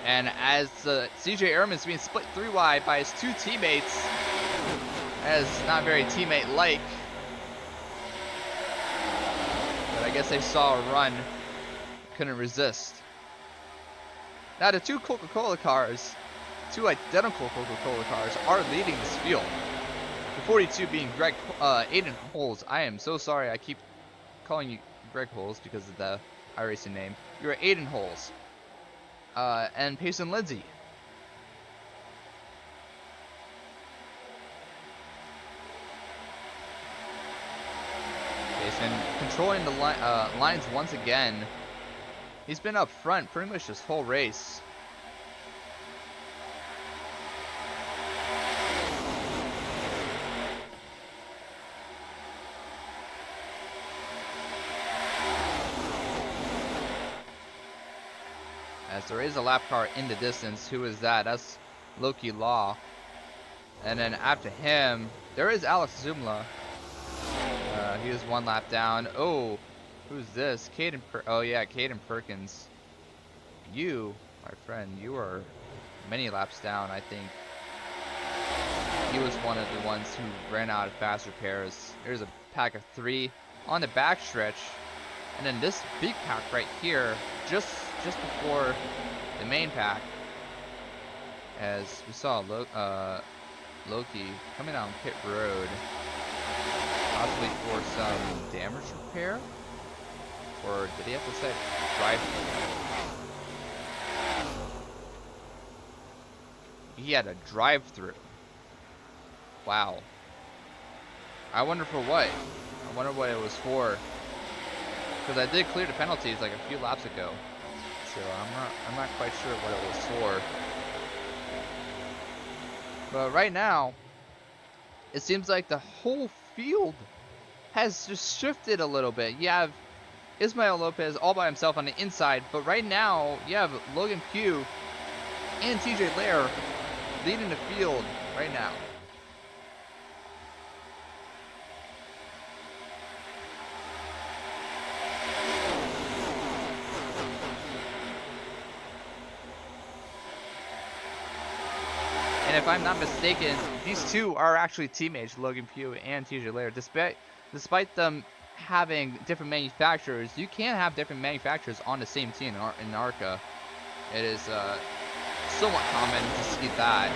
And as CJ Ehrman's being split 3 wide by his 2 teammates, As not very teammate-like. But I guess they saw a run. Couldn't resist. Now the two Coca-Cola cars, two identical Coca-Cola cars, are leading this field. The 42 being Aiden Holes. I am so sorry I keep calling you Greg Holes because of the iRacing name. You're Aiden Holes. And Payson Lindsay. Payson controlling the lines once again. He's been up front pretty much this whole race. As there is a lap car in the distance. Who is that? That's Loki Law. And then after him, there is Alex Zumla. He was one lap down. Oh, who's this? Oh yeah, Caden Perkins. You, my friend, you are many laps down, I think. He was one of the ones who ran out of fast repairs. There's a pack of 3 on the backstretch. And then this big pack right here, just before the main pack, as we saw Loki coming down pit road, possibly for some damage repair, or did he have to set drive? He had a drive-through. Wow. I wonder for what. I wonder what it was for. Because I did clear the penalties like a few laps ago, so I'm not quite sure what it was for. But right now, it seems like the whole field has just shifted a little bit. You have Ismael Lopez all by himself on the inside, but right now you have Logan Pugh and TJ Lair leading the field right now. And if I'm not mistaken, these two are actually teammates, Logan Pugh and TJ Lair. Despite them having different manufacturers, you can have different manufacturers on the same team in ARCA. It is somewhat common to see that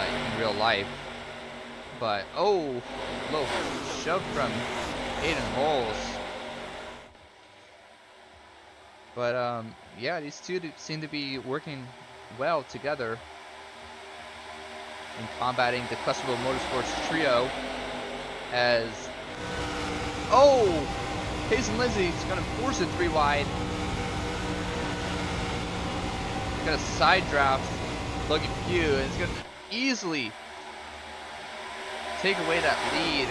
in real life. But, oh, low shove from Aiden Holes. But, yeah, these two seem to be working well together in combating the Clusterville Motorsports trio. As, oh, Payson Lindsay is going to force it 3 wide. He's going to side draft Logan Pugh, and he's going to easily take away that lead.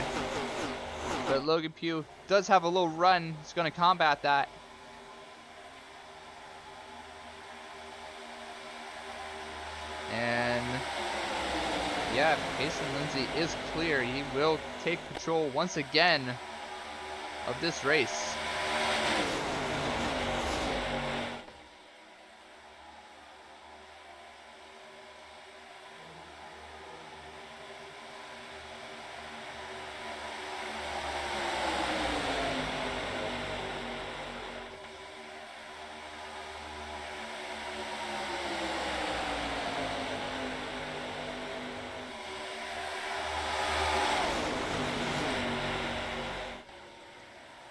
But Logan Pugh does have a low run. He's going to combat that. And yeah, Payson Lindsay is clear. He will take control once again of this race.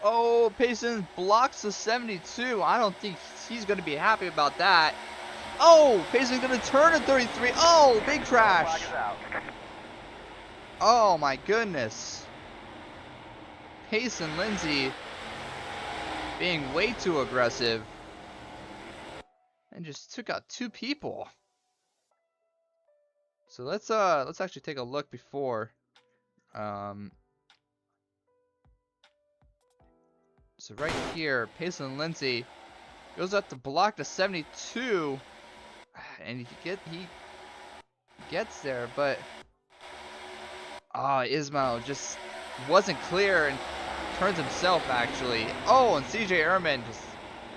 Oh, Payson blocks the 72. I don't think he's going to be happy about that. Oh, Payson's going to turn at 33. Oh, big crash. Oh, my goodness. Payson Lindsay being way too aggressive and just took out 2 people. So let's actually take a look before. So right here, Payson Lindsay goes up to block the 72, and he gets there, but Ismail just wasn't clear and turns himself actually. Oh, and CJ Ehrman just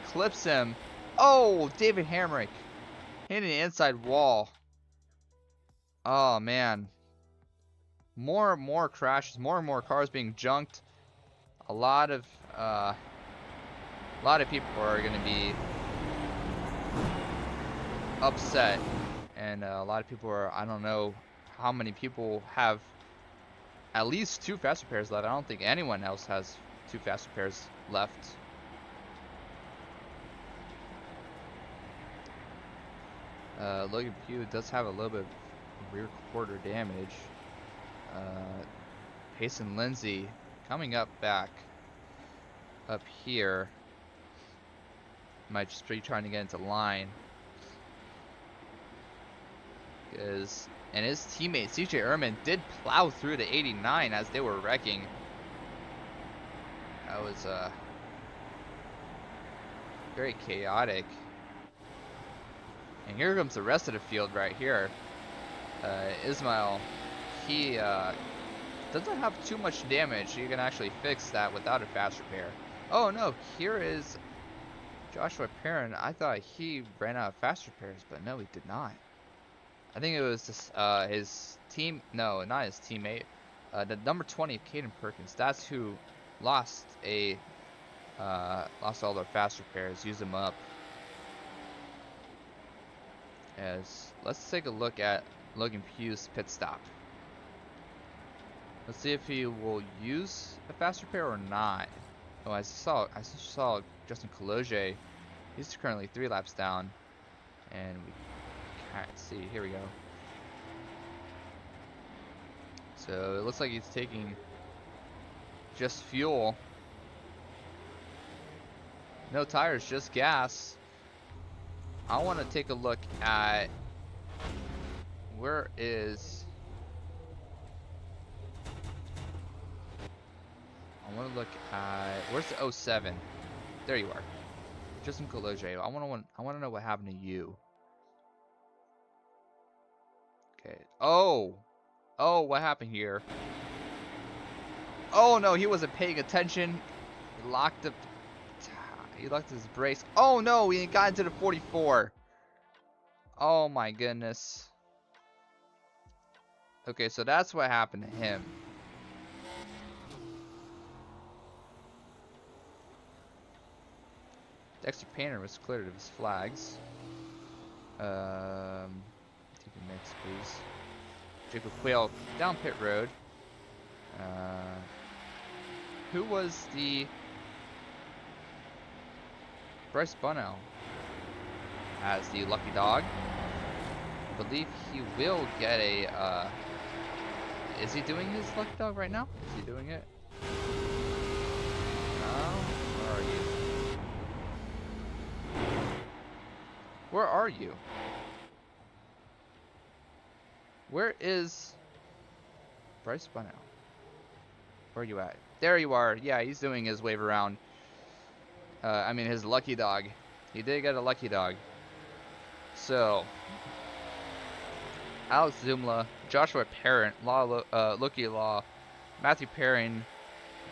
clips him. Oh, David Hamrick hitting the inside wall. Oh man. more and more crashes, more and more cars being junked. A lot of people are going to be upset, and a lot of people are, I don't know how many people have at least 2 fast repairs left. I don't think anyone else has 2 fast repairs left. Logan Pugh does have a little bit of rear quarter damage. Payson Lindsay coming up back up here. Might just be trying to get into line. And his teammate CJ Ehrman did plow through to 89 as they were wrecking. That was very chaotic. And here comes the rest of the field right here. Ismail, he doesn't have too much damage. You can actually fix that without a fast repair. Oh no, here is Joshua Perrin. I thought he ran out of fast repairs, but no, he did not. I think it was this, his team. No, not his teammate. The number 20, Caden Perkins. That's who lost all their fast repairs. Used them up. Let's take a look at Logan Pugh's pit stop. Let's see if he will use a fast repair or not. Oh, I saw Justin Cologe. He's currently 3 laps down, and we can't see. Here we go. So it looks like he's taking just fuel. No tires, just gas. I want to take a look at where's the 07. There you are. Justin Cologe. I want to know what happened to you. Okay. Oh, what happened here? Oh no, he wasn't paying attention. He locked his brakes. Oh no, he got into the 44. Oh my goodness. Okay, so that's what happened to him. Dexter Painter was cleared of his flags. TV mix, please. Jacob Quayle down pit road. Who was the Bryce Bunnell as the lucky dog? I believe he will get a. Is he doing his lucky dog right now? Is he doing it? No. Where are you? Where are you? Where is Bryce Bunnell? Where are you at? There you are. Yeah, he's doing his wave around. I mean his lucky dog. He did get a lucky dog. So Alex Zumla, Joshua Parent, Lucky Law, Matthew Perrin,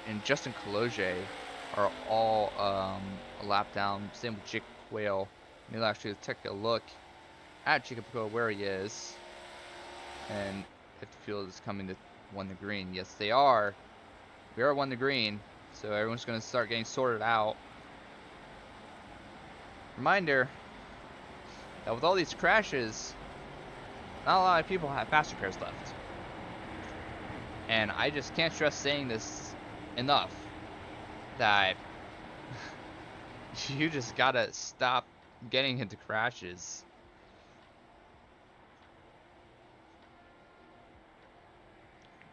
and Justin Cologe are all a lap down. Same with Jake Quayle. We'll actually take a look at Jacob Quayle where he is, and if the field is coming to 1 to green. Yes, they are. We are 1 to green, so everyone's going to start getting sorted out. Reminder that with all these crashes, not a lot of people have fast repairs left. And I just can't stress saying this enough, that you just gotta stop getting into crashes.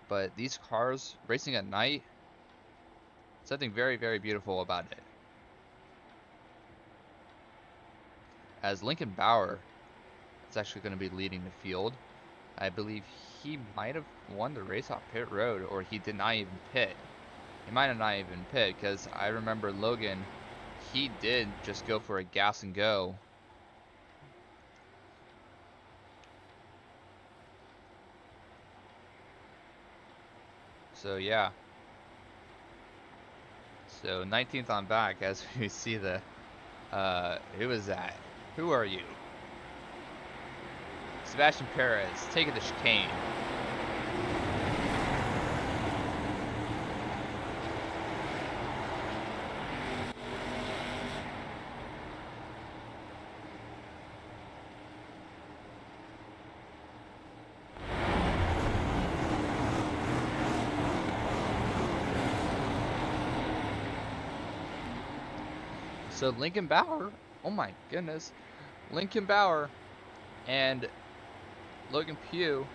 But these cars racing at night, something very, very beautiful about it. As Lincoln Bauer is actually going to be leading the field. I believe he might have won the race off pit road, or he did not even pit. He might have not even pit, because I remember Logan, he did just go for a gas and go. So yeah. So 19th on back as we see the who is that? Who are you? Sebastian Perez taking the chicane. So Lincoln Bauer, oh my goodness, Lincoln Bauer and Logan Pugh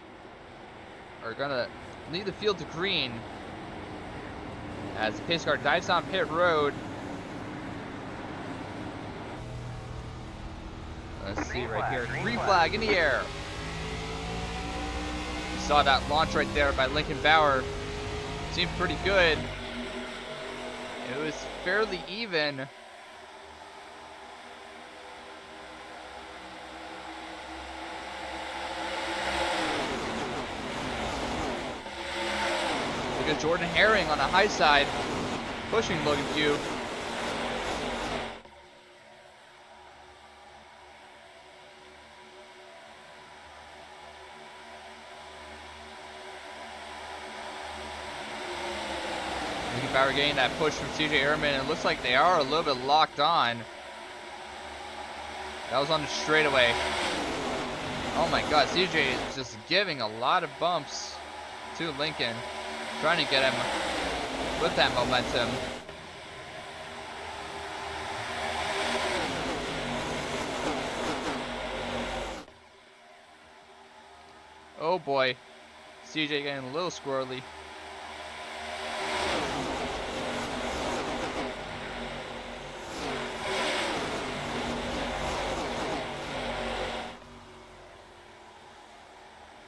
are gonna lead the field to green as the pace car dives on pit road. Let's see right here, green flag in the air. You saw that launch right there by Lincoln Bauer. Seemed pretty good. It was fairly even. Look at Jordan Herring on the high side, pushing Logan Pugh. Lincoln Bauer getting that push from CJ Ehrman, and it looks like they are a little bit locked on. That was on the straightaway. Oh my god, CJ is just giving a lot of bumps to Lincoln, trying to get him with that momentum. Oh boy, CJ getting a little squirrely.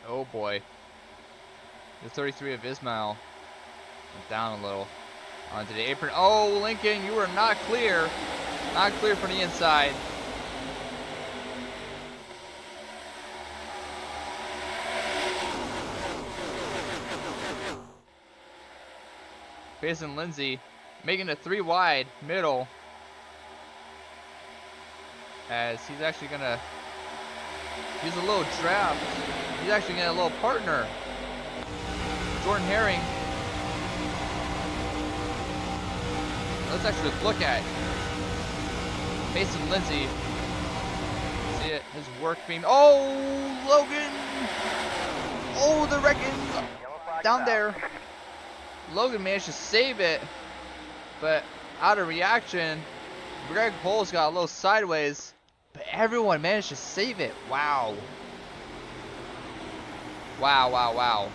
Oh boy. The 33 of Ismail went down a little onto the apron. Oh, Lincoln, you are not clear. Not clear for the inside. Payson Lindsay making a 3 wide middle as he's actually gonna use a little draft. He's actually getting a little partner. Jordan Herring. Let's actually look at Mason Lindsay. See it, his work beam. Oh, Logan! Oh, the wrecking down there. Logan managed to save it, but out of reaction, Greg Poles got a little sideways, but everyone managed to save it. Wow. Wow, wow, wow.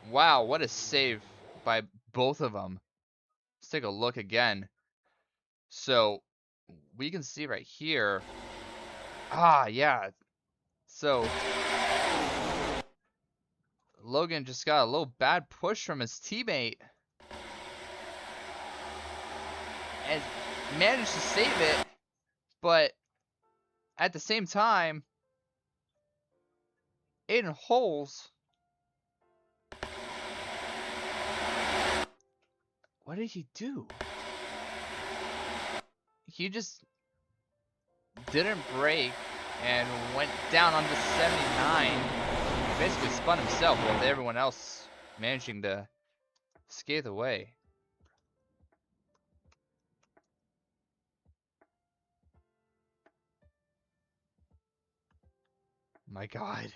Wow, what a save by both of them. Let's take a look again. So, we can see right here. Ah, yeah. So, Logan just got a little bad push from his teammate. And managed to save it. But, at the same time, Aiden Holes. What did he do? He just didn't brake and went down onto 79. Basically spun himself with everyone else managing to skate away. My god.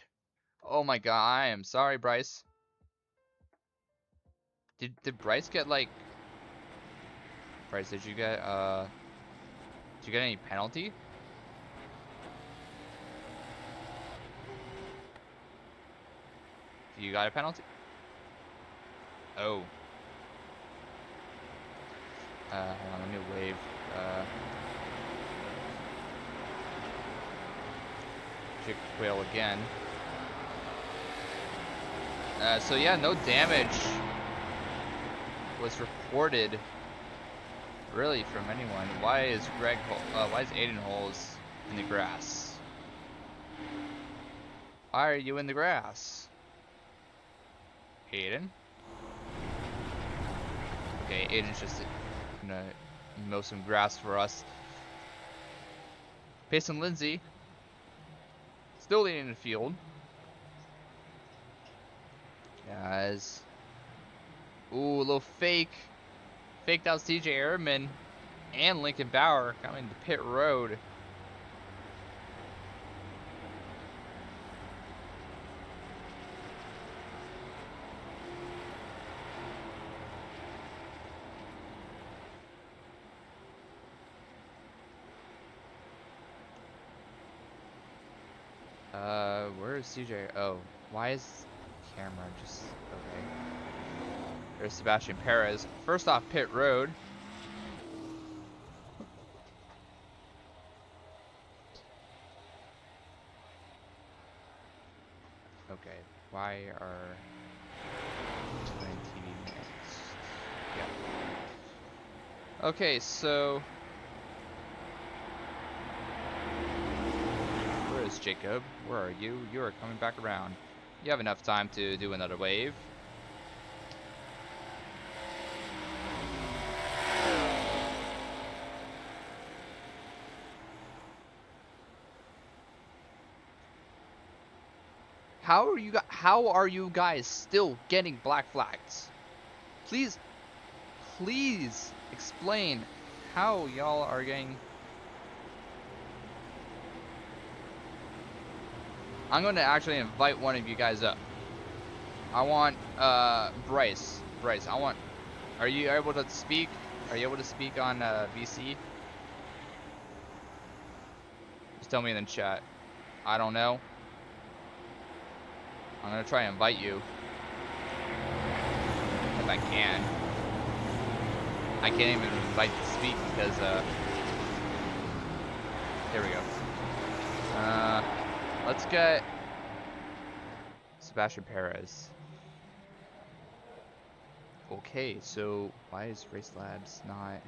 Oh my god, I am sorry, Bryce. Did Bryce get like Bryce, did you get any penalty? You got a penalty? Oh. Hold on, let me wave. Chick whale again. So yeah, no damage was reported really from anyone. Why is why is Aiden Holes in the grass? Why are you in the grass? Aiden? Okay, Aiden's just gonna mow some grass for us. Payson Lindsay still leading the field. Guys. Ooh, a little fake. Faked out CJ Ehrman and Lincoln Bauer coming to pit road. is CJ? Oh, why is camera just okay? There's Sebastian Perez. First off pit road. Okay, why are playing TV next? Yeah. Okay, so where is Jacob? Where are you? You are coming back around. You have enough time to do another wave. How are you guys still getting black flags? Please explain how y'all are getting. I'm going to actually invite one of you guys up. I want Bryce. I want. Are you able to speak? Are you able to speak on VC? Just tell me in the chat. I don't know. I'm gonna try and invite you. If I can. I can't even invite to speak because here we go. Let's get Sebastian Perez. Okay, so why is Race Labs not?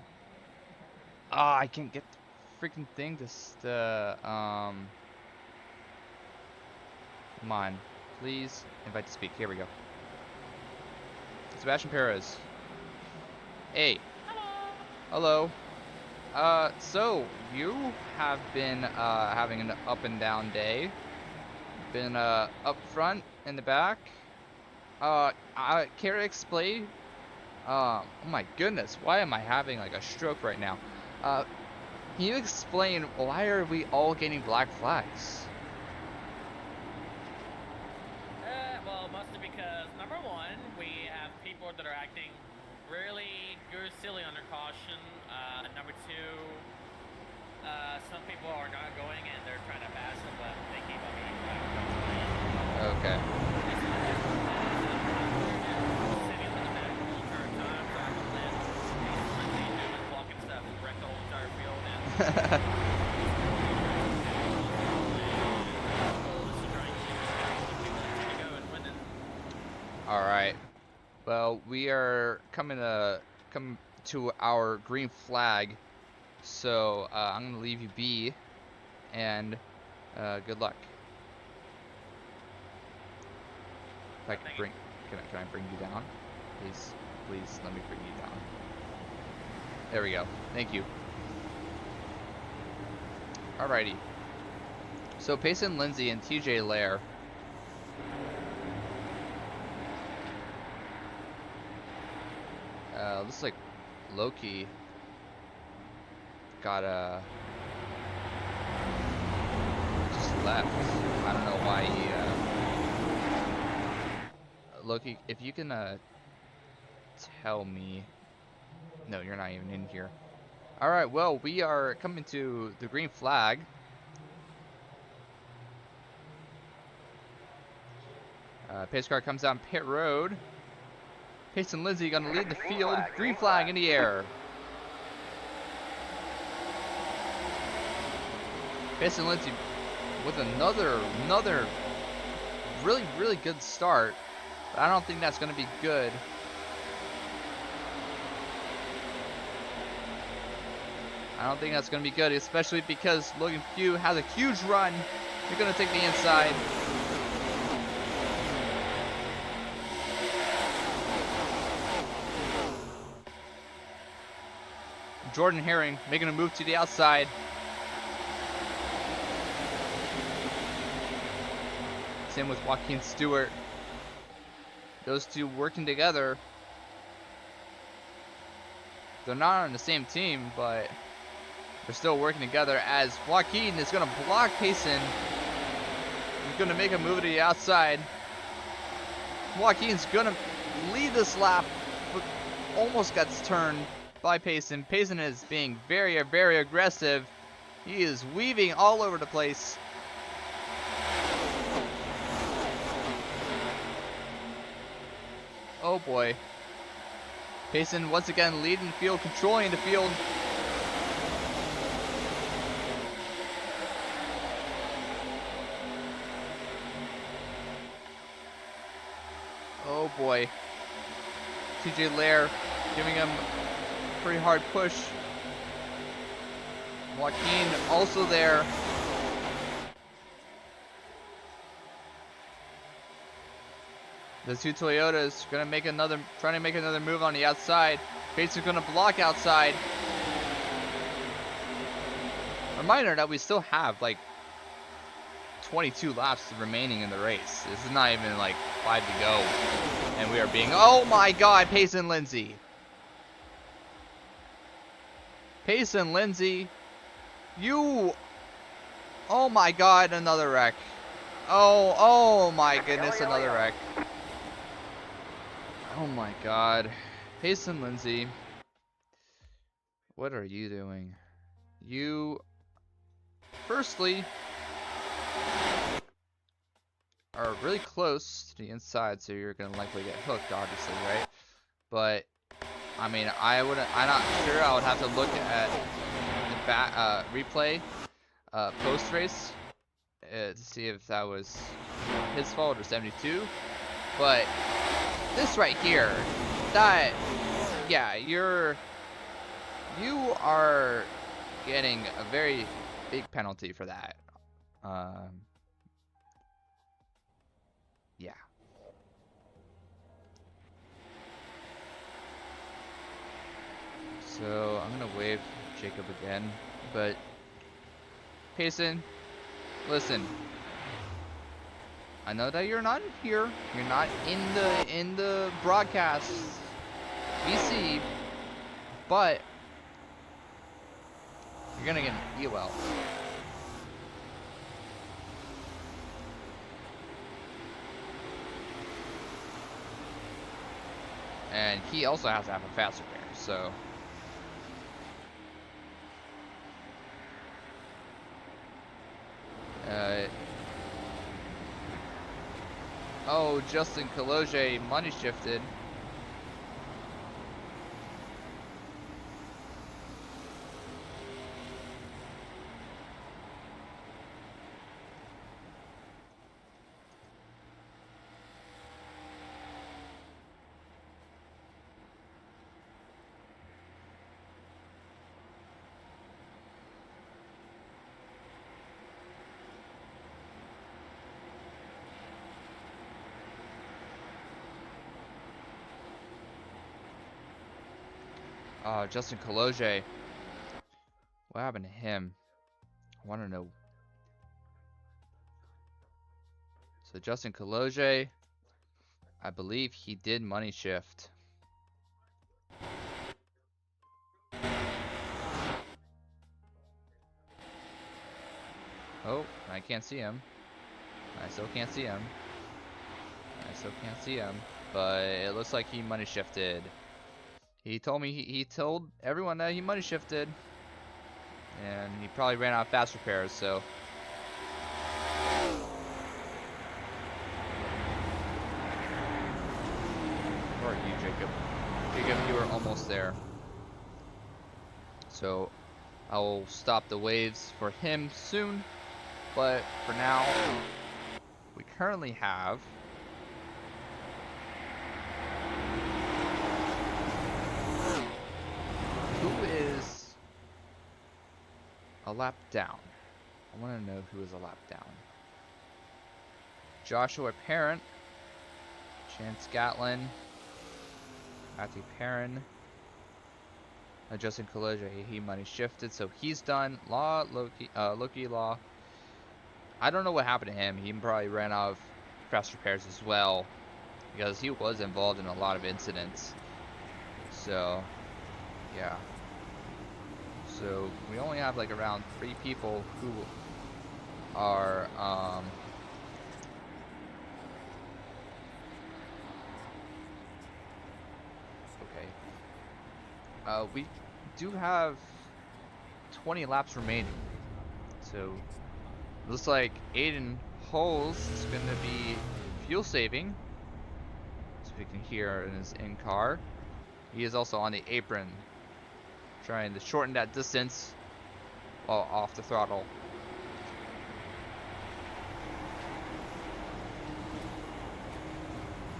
Ah, I can't get the freaking thing to come on. Please invite to speak. Here we go. Sebastian Perez. Hey. Hello. So you have been having an up and down day. Been up front, in the back. Care to explain? Oh my goodness, why am I having like a stroke right now? Can you explain why are we all getting black flags? Well, mostly because number one, we have people that are acting really good, silly under caution. Number two, some people are not going and they're trying to pass them, but they keep on being flagged. Okay. Sitting in the back the whole entire time, trying to live. Doing blocking stuff and wreck the whole entire field. All right. Well, we are coming to our green flag, so I'm gonna leave you be, and good luck. If I can bring, can I bring you down? Please let me bring you down. There we go. Thank you. Alrighty. So Payson Lindsay and TJ Lair. Looks like Loki got just left. I don't know why he Loki, if you can tell me. No, you're not even in here. Alright, well, we are coming to the green flag. Pace car comes down pit road. Payson Lindsay gonna lead the field. Green flag in the air. Payson Lindsay with another really good start. But I don't think that's gonna be good. I don't think that's gonna be good, especially because Logan Pugh has a huge run. They're gonna take the inside. Jordan Herring making a move to the outside. Same with Joaquin Stewart. Those two working together. They're not on the same team, but they're still working together as Joaquin is going to block Payson. He's going to make a move to the outside. Joaquin's going to lead this lap, but almost gets turned by Payson. Payson is being very aggressive. He is weaving all over the place. Oh boy. Payson once again leading the field, controlling the field. Oh boy. TJ Lair giving him a pretty hard push. Joaquin also there. The two Toyotas trying to make another move on the outside. Payson's gonna block outside. Reminder that we still have like 22 laps remaining in the race. This is not even like 5 to go. And we are being, oh my god, Payson Lindsay. Payson Lindsay, you, oh my god, another wreck. Oh my goodness, another wreck. Oh my god. Payson Lindsay, what are you doing? You, firstly, are really close to the inside, so you're gonna likely get hooked, obviously, right? But I mean, I'm not sure. I would have to look at the back replay post race to see if that was his fault or 72. But this right here, that, yeah, you are getting a very big penalty for that. Yeah. So I'm gonna wave Jacob again, but Payson, listen. I know that you're not here. You're not in the broadcast VC, but you're gonna get an EOL. And he also has to have a fast repair, so. Oh, Justin Kaloje money shifted. Justin Kaloje. What happened to him? I want to know. So Justin Kaloje, I believe he did money shift. Oh, I can't see him. I still can't see him. But it looks like he money shifted. He told me, he told everyone that he money shifted. And he probably ran out of fast repairs, so. Where are you, Jacob? Jacob, you were almost there. So, I will stop the waves for him soon. But for now, we currently have who is a lap down. I want to know who is a lap down. Joshua Parent, Chance Gatlin, Matthew Perrin, Justin Kaloje, he money shifted, so he's done. Loki Law. I don't know what happened to him. He probably ran out of fast repairs as well, because he was involved in a lot of incidents. So, yeah. So we only have like around 3 people who are okay. We do have 20 laps remaining. So looks like Aiden Holes is going to be fuel saving. So you can hear in his in-car. He is also on the apron, trying to shorten that distance while off the throttle.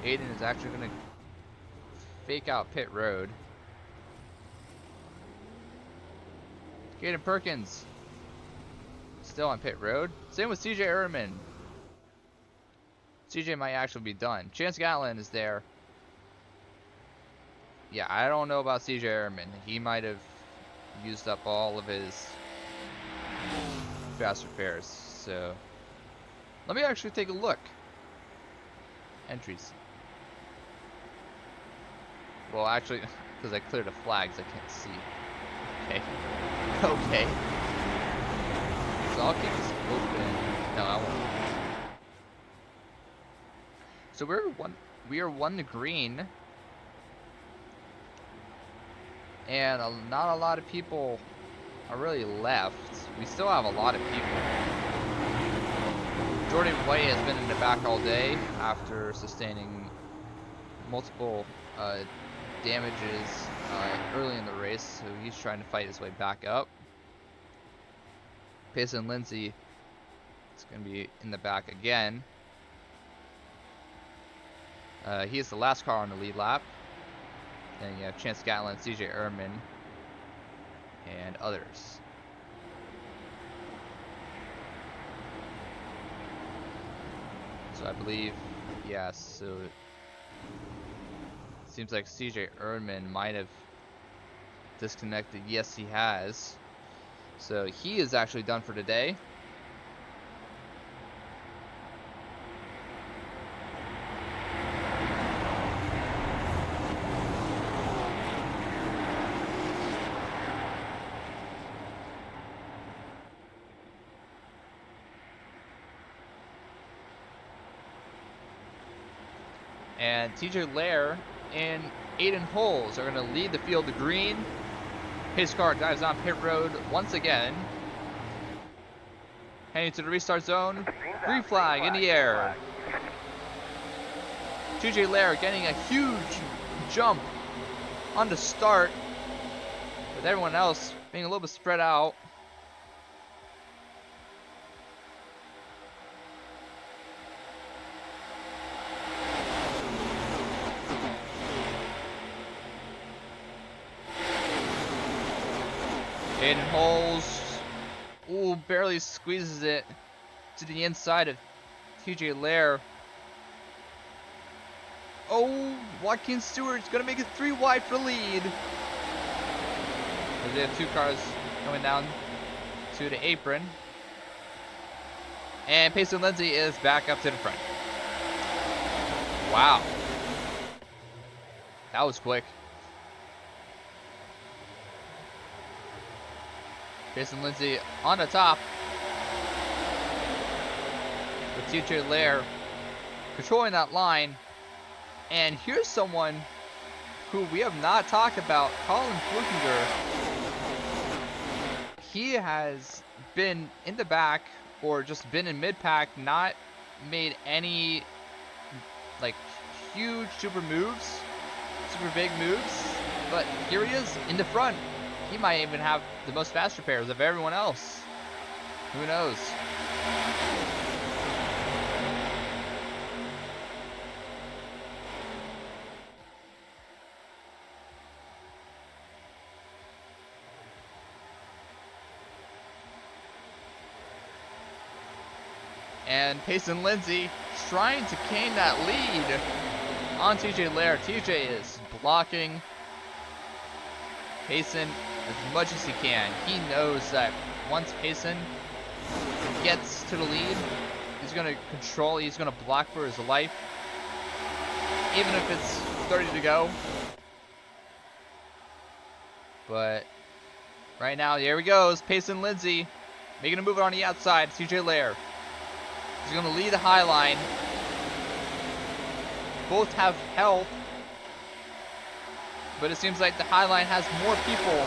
Aiden is actually going to fake out pit road. Caden Perkins still on pit road. Same with CJ Ehrman. CJ might actually be done. Chance Gatlin is there. Yeah, I don't know about CJ Ehrman. He might have used up all of his fast repairs. So let me actually take a look. Entries. Well, actually, because I cleared the flags, I can't see. Okay. Okay. So I'll keep this open. No, I won't. So we are one to green. And not a lot of people are really left. We still have a lot of people. Jordan White has been in the back all day after sustaining multiple damages early in the race, so he's trying to fight his way back up. Payson Lindsay is going to be in the back again. He is the last car on the lead lap. Then you have Chance Gatlin, CJ Ehrman, and others. So I believe, yes, so it seems like CJ Ehrman might have disconnected. Yes, he has. So he is actually done for today. And TJ Lair and Aiden Holes are going to lead the field to green. His car dives on pit road once again. Heading to the restart zone. Green flag in the air. TJ Lair getting a huge jump on the start, with everyone else being a little bit spread out. Aiden Holes, ooh, barely squeezes it to the inside of TJ Lair. Oh, Joaquin Stewart's gonna make it 3 wide for the lead. They have 2 cars going down to the apron. And Payson Lindsay is back up to the front. Wow. That was quick. Payson Lindsay on the top, with TJ Lair controlling that line. And here's someone who we have not talked about, Colin Flukinger. He has been in the back or just been in mid-pack, not made any like huge super moves, super big moves, but here he is in the front. He might even have the most fast repairs of everyone else. Who knows? And Payson Lindsay trying to gain that lead on TJ Lair. TJ is blocking Payson as much as he can. He knows that once Payson gets to the lead, he's going to control, he's going to block for his life, even if it's 30 to go. But right now, here he goes, Payson Lindsay making a move on the outside. TJ Lair, he's going to lead the high line. Both have health, but it seems like the high line has more people.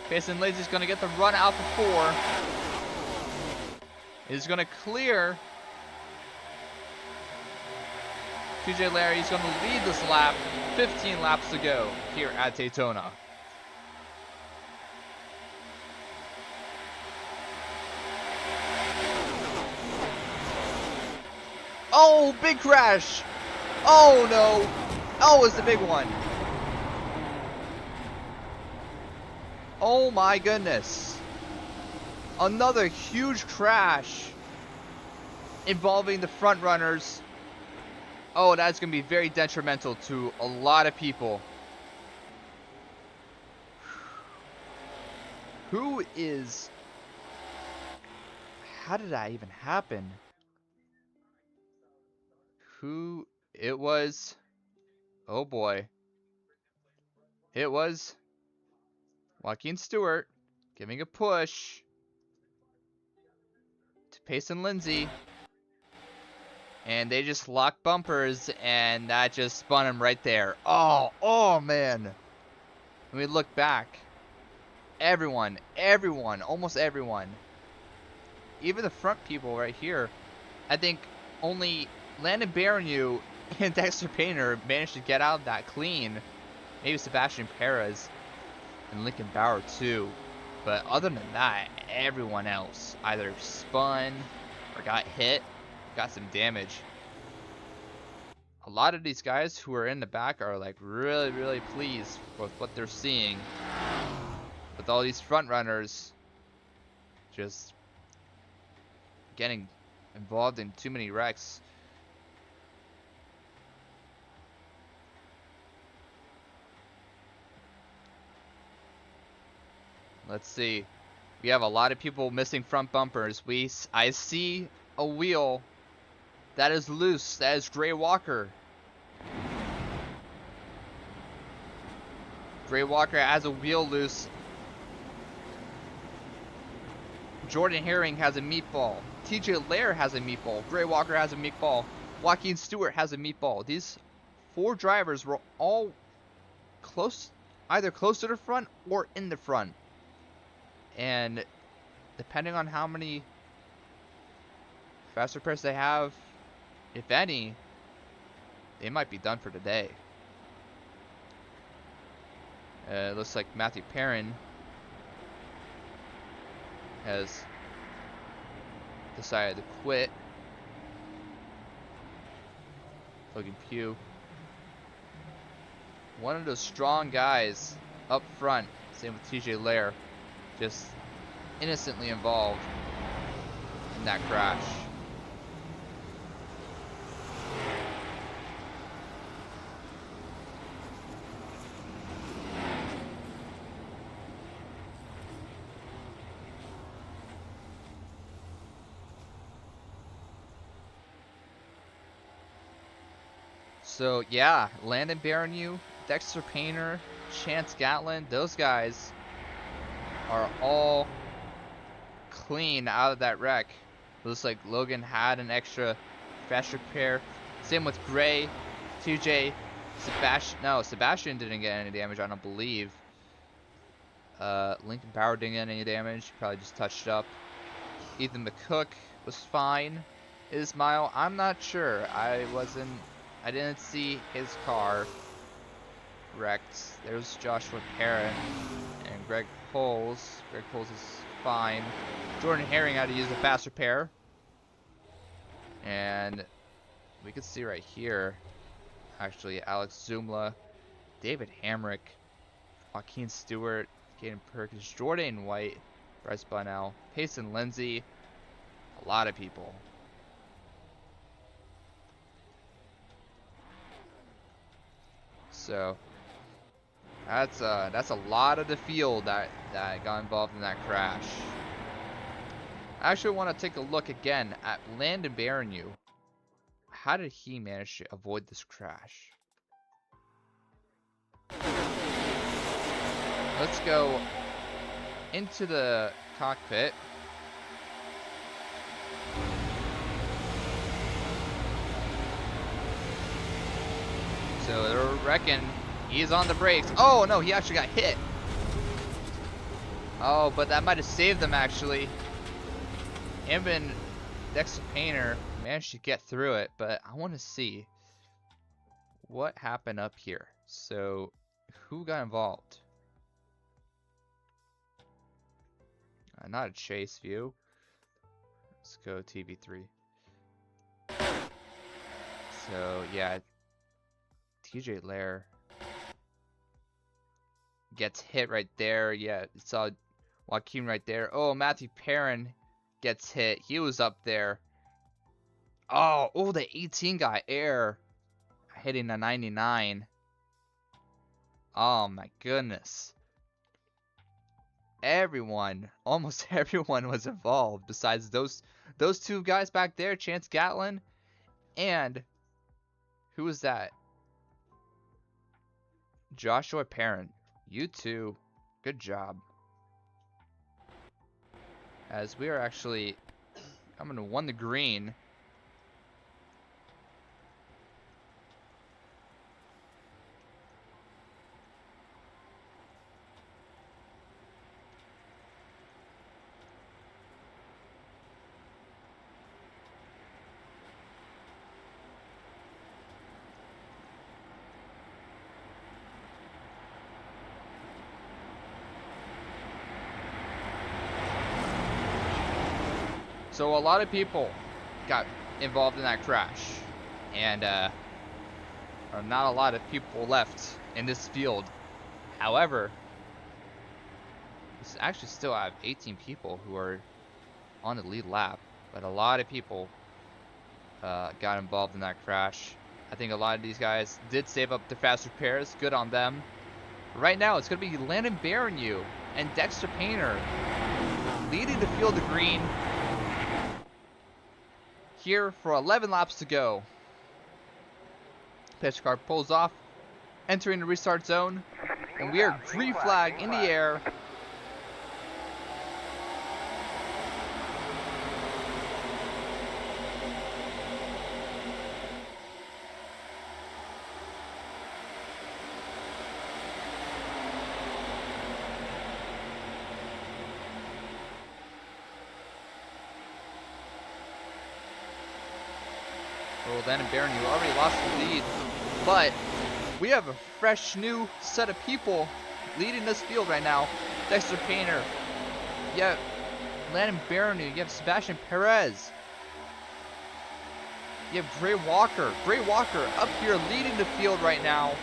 Payson Lindsay's going to get the run out for 4. He's going to clear TJ Larry's going to lead this lap. 15 laps to go here at Daytona. Oh, big crash. Oh, no. Oh, it's the big one. Oh, my goodness. Another huge crash involving the front runners. Oh, that's going to be very detrimental to a lot of people. Who is... How did that even happen? Who... It was... Oh boy. It was Joaquin Stewart giving a push to Payson Lindsay. And they just locked bumpers, and that just spun him right there. Oh man. When we look back, everyone, almost everyone, even the front people right here, I think only Landon Baronu and Dexter Painter managed to get out of that clean. Maybe Sebastian Perez and Lincoln Bauer too. But other than that, everyone else either spun or got hit, got some damage. A lot of these guys who are in the back are like really pleased with what they're seeing. With all these front runners just getting involved in too many wrecks. Let's see. We have a lot of people missing front bumpers. I see a wheel that is loose. That is Gray Walker. Gray Walker has a wheel loose. Jordan Herring has a meatball. TJ Lair has a meatball. Gray Walker has a meatball. Joaquin Stewart has a meatball. These 4 drivers were all close, either close to the front or in the front. And depending on how many faster pairs they have, if any, they might be done for today. It looks like Matthew Perrin has decided to quit. Logan Pugh, one of those strong guys up front, same with TJ Lair, just innocently involved in that crash. So yeah, Landon Baronu, Dexter Painter, Chance Gatlin, those guys are all clean out of that wreck. Looks like Logan had an extra faster pair. Same with Gray, TJ, Sebastian. No, Sebastian didn't get any damage, I don't believe. Lincoln Bauer didn't get any damage, probably just touched up. Ethan McCook was fine. Ismail, I'm not sure. I didn't see his car wrecked. There's Joshua Perrin and Greg Poles. Greg Poles is fine. Jordan Herring had to use the faster pair. And we can see right here, actually, Alex Zumla, David Hamrick, Joaquin Stewart, Caden Perkins, Jordan White, Bryce Bunnell, Payson Lindsay, a lot of people. So that's a lot of the field that got involved in that crash. I actually want to take a look again at Landon Baronu. How did he manage to avoid this crash? Let's go into the cockpit. So they're wrecking. He's on the brakes. Oh no, he actually got hit. Oh, but that might have saved them actually. Him and Dexter Painter managed to get through it, but I want to see. what happened up here? So, who got involved? Not a chase view. Let's go TV3. So, yeah, TJ Lair gets hit right there. Yeah, saw Joaquin right there. Oh, Matthew Perrin gets hit. He was up there. Oh, the 18 guy, Air, hitting a 99. Oh my goodness. Everyone, almost everyone was involved besides those two guys back there, Chance Gatlin, and who was that? Joshua Perrin. You two, good job. As we are actually coming to 1 the green. So a lot of people got involved in that crash, and not a lot of people left in this field. However, we actually still have 18 people who are on the lead lap, but a lot of people got involved in that crash. I think a lot of these guys did save up their fast repairs. Good on them. Right now, it's going to be Landon Baronu and Dexter Painter leading the field of green here for 11 laps to go. Pitch car pulls off, entering the restart zone, and we are green flag in the air. Well, Landon Baronu already lost the lead, but we have a fresh new set of people leading this field right now. Dexter Painter, you have Landon Baronu, you have Sebastian Perez, you have Gray Walker. Gray Walker up here leading the field right now.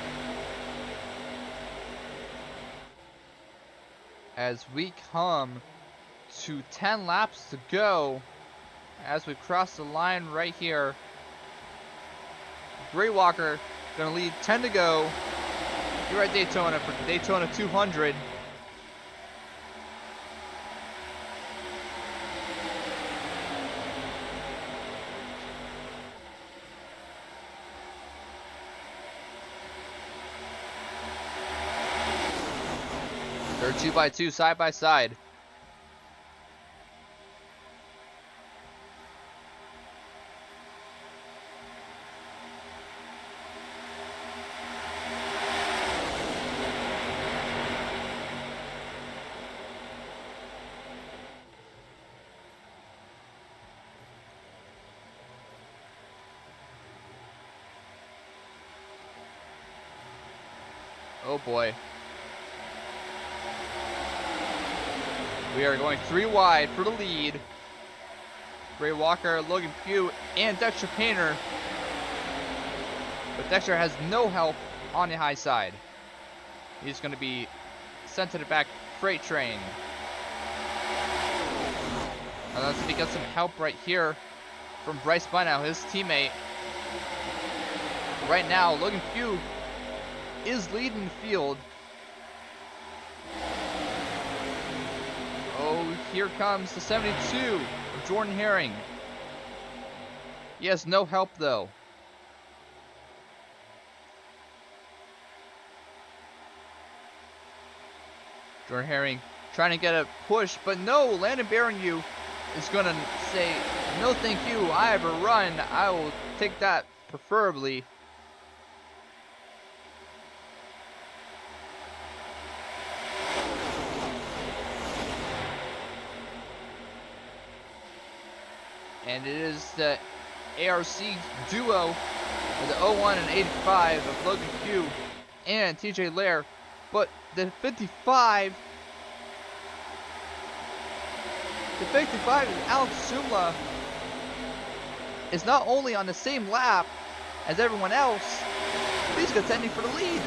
As we come to 10 laps to go, as we cross the line right here. Gray Walker gonna lead 10 to go. You're at Daytona for Daytona 200. They're 2x2 side by side. Oh boy. We are going 3 wide for the lead. Gray Walker, Logan Pugh, and Dexter Painter. But Dexter has no help on the high side. He's going to be sent to the back freight train. Unless we get some help right here from Bryce Bunow, his teammate. Right now, Logan Pugh is leading the field. Oh, here comes the 72 of Jordan Herring. He has no help though. Jordan Herring trying to get a push, but no, Landon Baronu is going to say, no thank you, I have a run, I will take that preferably. And it is the ARC duo the 01 and 85 of Logan Q and TJ Lair, but the 55 is Alex Zumla is not only on the same lap as everyone else, but he's contending for the lead.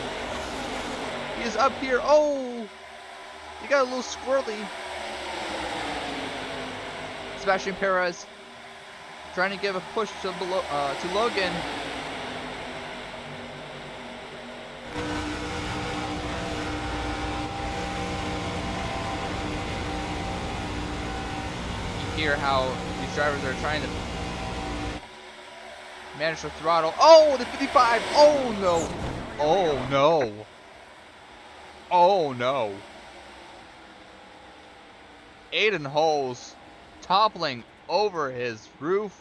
He is up here. Oh, he got a little squirrely. Sebastian Perez trying to give a push to Logan. You hear how these drivers are trying to manage to throttle. Oh, the 55. Oh no. Oh no. Oh no. Aiden Holes toppling over his roof,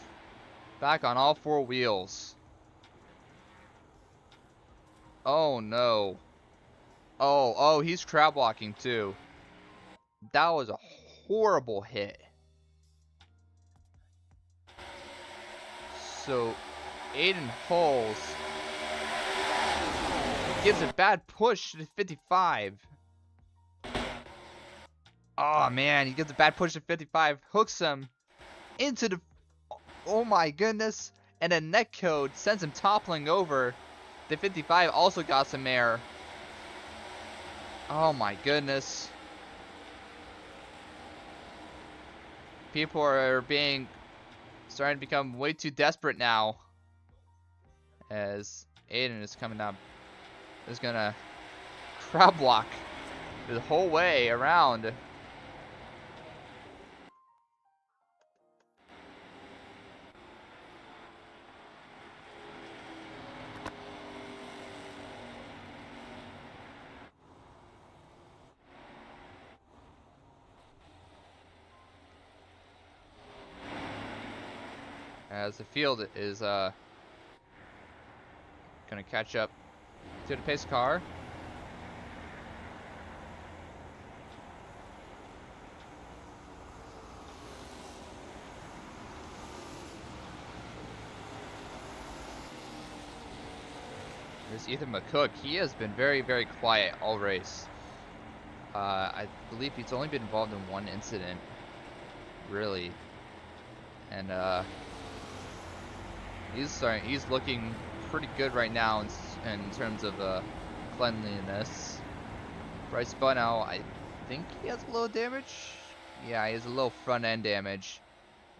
back on all four wheels. Oh no. Oh, he's crab walking too. That was a horrible hit. So Aiden Holes gives a bad push to 55. Oh man, he gives a bad push to 55, hooks him into the, oh my goodness, and a net code sends him toppling over. The 55 also got some air. Oh my goodness. People are starting to become way too desperate now, as Aiden is coming up. Is gonna crab walk the whole way around. As the field is gonna catch up to the pace car. There's Ethan McCook. He has been very, very quiet all race. I believe he's only been involved in one incident, really, and he's looking pretty good right now in terms of cleanliness. Bryce Bunnell, I think he has a little damage. Yeah, he has a little front end damage,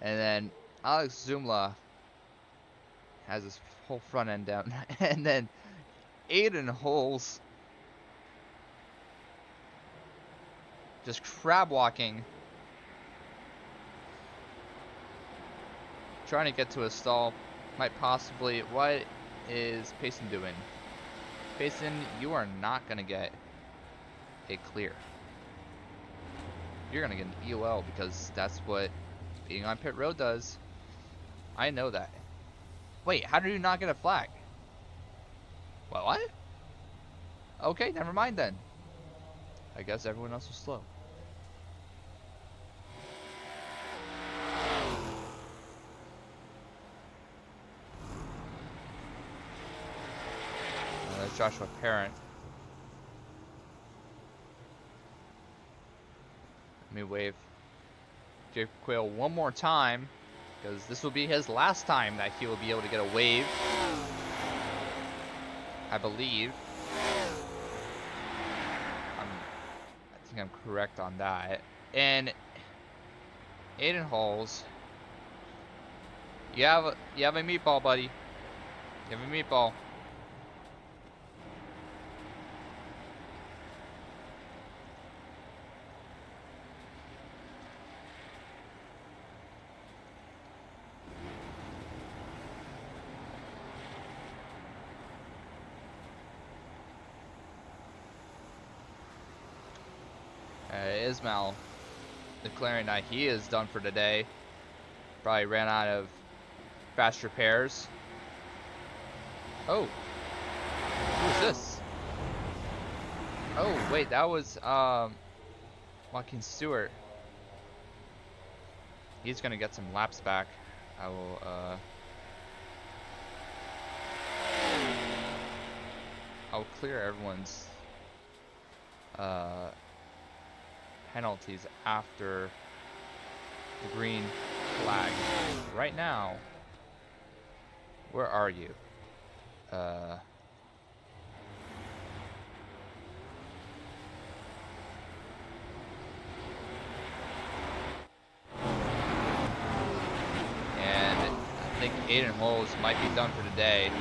and then Alex Zumla has his whole front end down, and then Aiden Holes just crab walking, trying to get to a stall. Might possibly. What is Payson doing? Payson, you are not gonna get a clear. You're gonna get an EOL because that's what being on pit road does. I know that. Wait, how did you not get a flag? What? Okay, never mind then. I guess everyone else was slow. That's Joshua Parent. Let me wave Jake Quayle one more time, because this will be his last time that he will be able to get a wave, I believe. I think I'm correct on that. And Aiden Halls, you have a meatball, buddy. You have a meatball. Ismail declaring that he is done for today. Probably ran out of fast repairs. Oh, who's this? Oh wait, that was Joaquin Stewart. He's gonna get some laps back. I will I'll clear everyone's penalties after the green flag. Right now, where are you? And I think Aiden Holes might be done for today.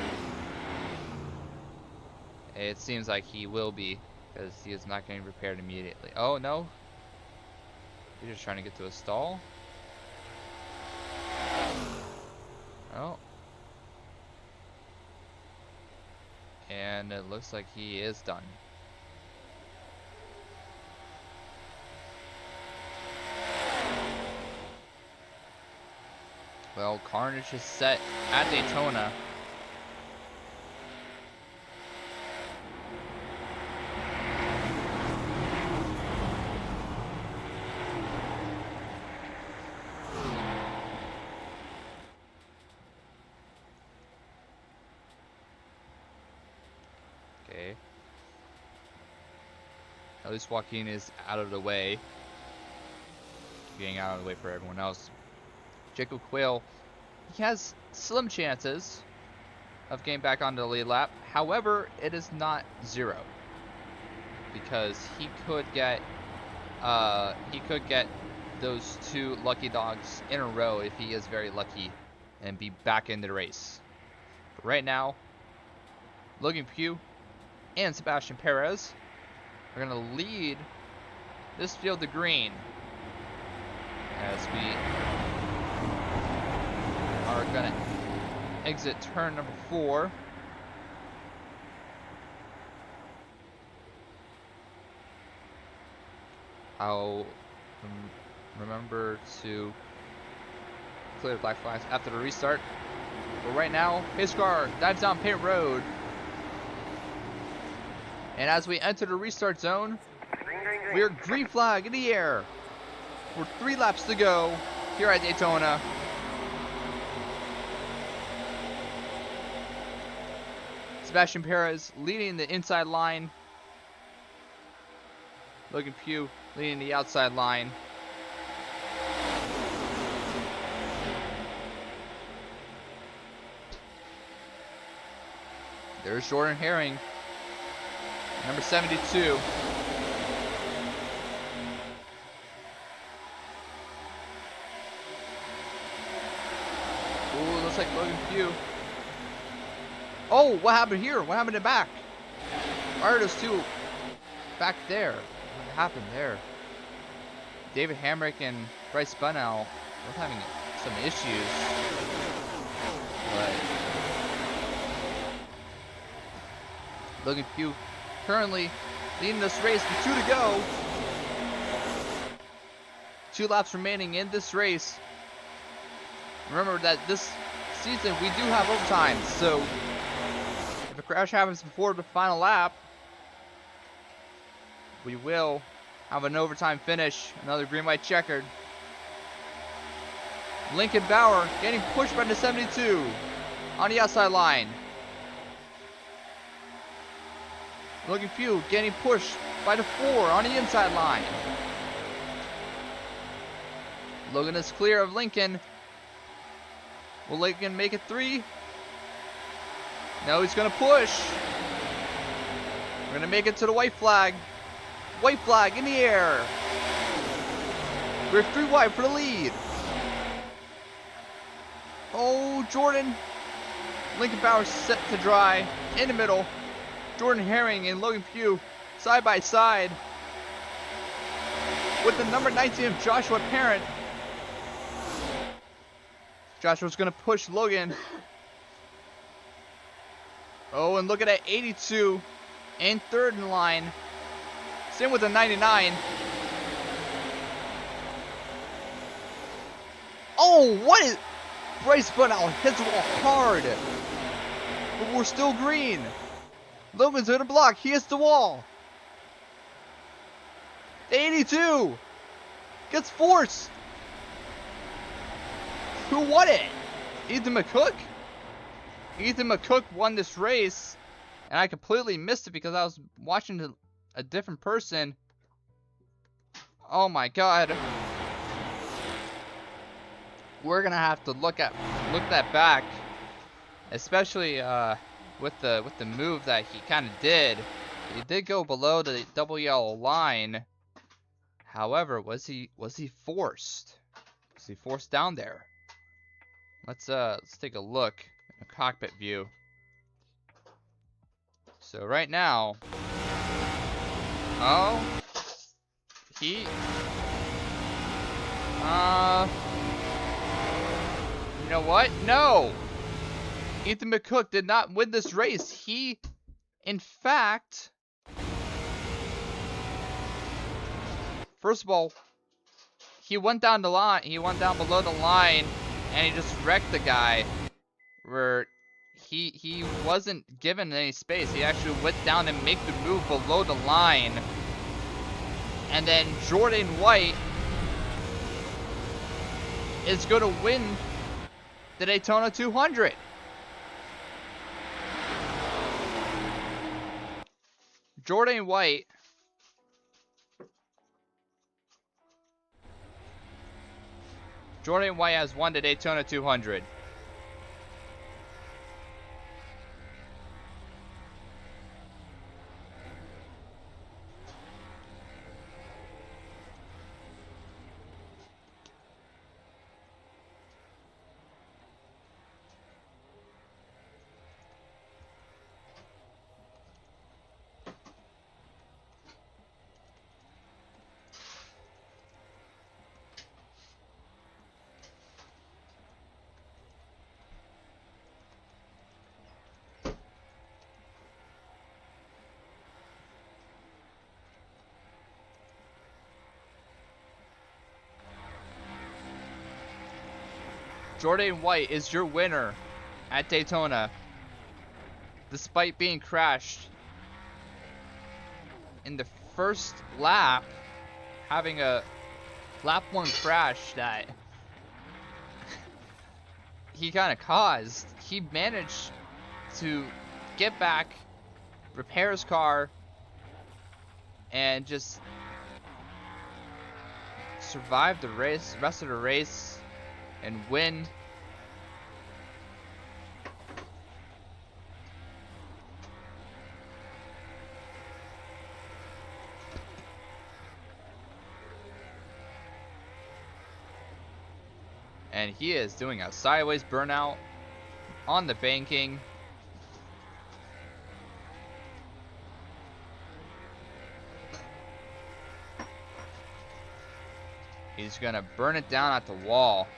It seems like he will be, because he is not getting repaired immediately. Oh no, he's just trying to get to a stall. Oh. And it looks like he is done. Well, Carnage is set at Daytona. Okay. At least Joaquin is out of the way. Getting out of the way for everyone else. Jacob Quayle, he has slim chances of getting back onto the lead lap. However, it is not zero, because he could get those two lucky dogs in a row if he is very lucky and be back in the race. But right now, Logan Pugh and Sebastian Perez are going to lead this field to green as we are going to exit turn number 4. I'll remember to clear the black flags after the restart. But right now, his car dives down pit road. And as we enter the restart zone, we are green flag in the air. With 3 laps to go here at Daytona. Sebastian Perez leading the inside line. Logan Pugh leading the outside line. There's Jordan Herring, number 72. Ooh, looks like Logan Pugh. Oh, what happened here? What happened to back? Why are those two back there? What happened there? David Hamrick and Bryce Bunnell both having some issues. But Logan Pugh currently leading this race with 2 to go. 2 laps remaining in this race. Remember that this season we do have overtime, so if a crash happens before the final lap, we will have an overtime finish. Another green-white checkered. Lincoln Bauer getting pushed by the 72 on the outside line. Logan Pugh getting pushed by the 4 on the inside line. Logan is clear of Lincoln. Will Lincoln make it 3? No, he's going to push. We're going to make it to the white flag. White flag in the air. We're 3 wide for the lead. Oh, Jordan. Lincoln Bauer set to dry in the middle. Jordan Herring and Logan Pugh side by side. With the number 19 of Joshua Parent. Joshua's going to push Logan. Oh, and look at that 82 in 3rd in line. Same with the 99. Oh, what is... Bryce Bunnell hits the wall hard. But we're still green. Logan's in a block. He hits the wall. The 82 gets forced. Who won it? Ethan McCook? Ethan McCook won this race and I completely missed it because I was watching a different person. Oh my god. We're gonna have to look that back, especially with the move that he kind of did. He did go below the double yellow line. However, was he forced? Was he forced down there? Let's take a look in a cockpit view. So right now, oh, he you know what? No! Ethan McCook did not win this race. He, in fact, first of all, he went down the line. He went down below the line, and he just wrecked the guy. Where he wasn't given any space. He actually went down and make the move below the line. And then Jordan White is going to win the Daytona 200. Jordan White has won the Daytona 200. Jordan White is your winner at Daytona, despite being crashed in the first lap, having a lap 1 crash that he kind of caused. He managed to get back, repair his car, and just survive the rest of the race, and win. And he is doing a sideways burnout on the banking. He's gonna burn it down at the wall.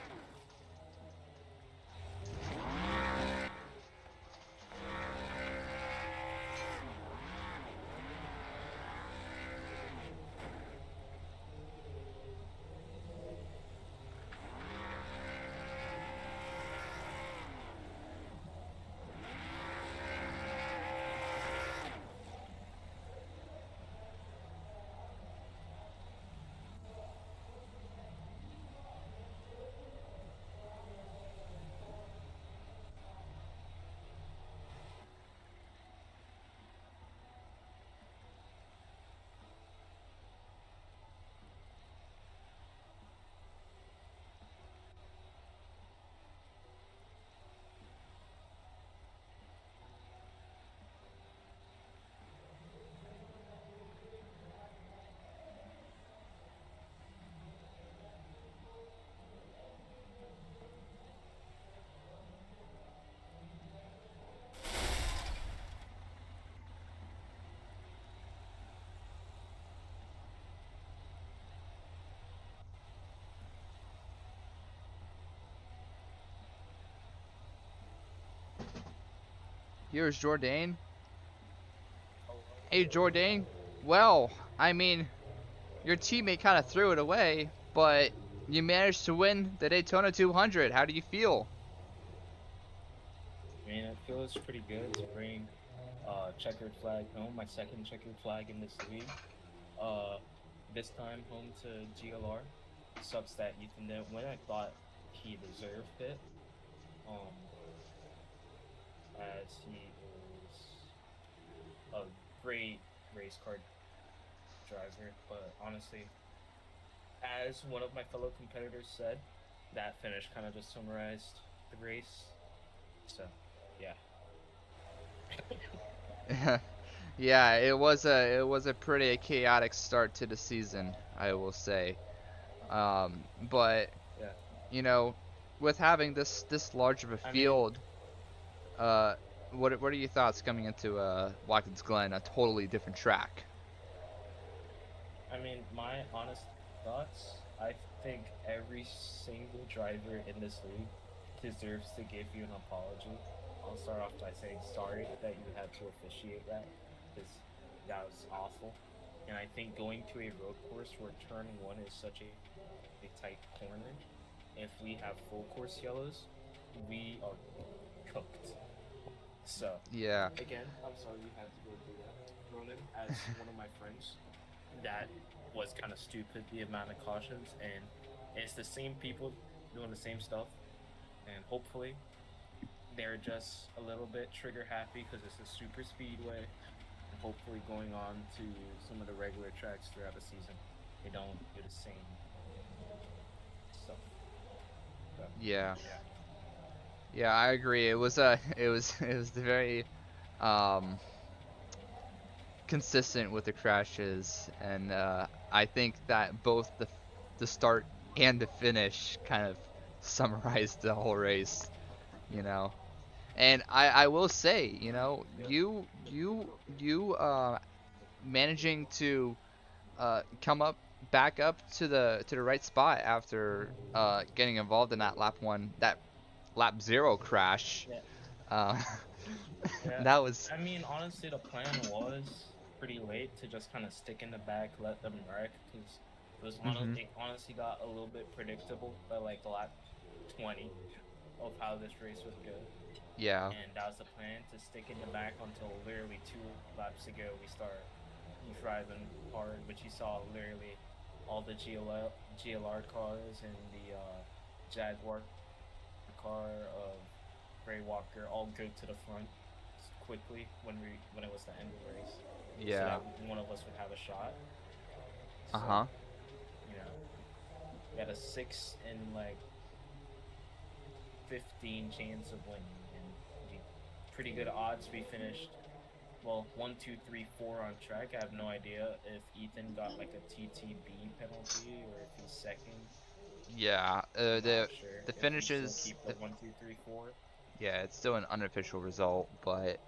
Here's Jordan. Hey, Jordan. Well, I mean, your teammate kind of threw it away, but you managed to win the Daytona 200. How do you feel? I mean, it feels pretty good to bring checkered flag home, my second checkered flag in this league. This time home to GLR. Sucks that Ethan didn't win. I thought he deserved it. As he is great race car driver, but honestly, as one of my fellow competitors said, that finish kind of just summarized the race. So, yeah. Yeah, it was a pretty chaotic start to the season, I will say. But Yeah. you know, with having this large of a I mean, field, uh, what are your thoughts coming into Watkins Glen, a totally different track? my honest thoughts, I think every single driver in this league deserves to give you an apology. I'll start off by saying sorry that you had to officiate that, because that was awful. And I think going to a road course where turn one is such a tight corner, if we have full course yellows, we are cooked. So, Yeah, again, I'm sorry you had to go through that, Ronan, as one of my friends. That was kind of stupid, the amount of cautions, and it's the same people doing the same stuff, and hopefully they're just a little bit trigger happy because it's a super speedway, and hopefully going on to some of the regular tracks throughout the season, they don't do the same stuff. So, yeah, yeah. yeah. I agree. It was it was very um consistent with the crashes, and I think that both the start and the finish kind of summarized the whole race. You know. And I will say, you know, Yeah. you managing to come up back up to the right spot after getting involved in that lap zero crash. Yeah. Uh, Yeah. that was Honestly, the plan was pretty late to just kind of stick in the back, let them wreck, because hmm it honestly got a little bit predictable by like lap 20 of how this race would go. yeah, And that was the plan, to stick in the back until literally 2 laps ago we start driving hard, which you saw literally all the GLR cars and the Jaguar car of Gray Walker all go to the front quickly when it was the end of the race, so yeah, that one of us would have a shot. So, uh-huh, you know, we had a 6 in like 15 chance of winning, and we, pretty good odds. We finished well 1, 2, 3, 4 on track. I have no idea if Ethan got like a TTB penalty or if he's second. yeah. I'm not sure The if we still finishes, keep the 1, 2, 3, 4. yeah, it's still an unofficial result, but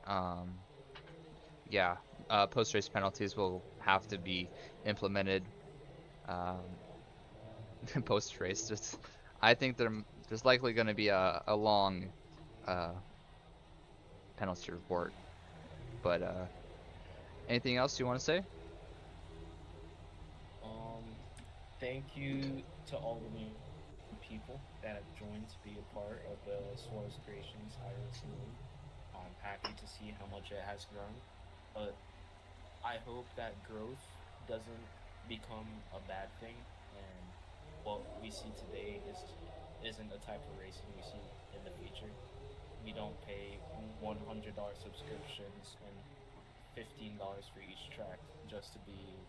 yeah, post race penalties will have to be implemented um, post race. Just, I think there's likely going to be a long uh, penalty report. But anything else you want to say? Um, Thank you to all the new people that have joined to be a part of the Suarez Creations IRC League. I'm happy to see how much it has grown, but I hope that growth doesn't become a bad thing, and what we see today isn't the type of racing we see in the future. We don't pay $100 subscriptions and $15 for each track just to be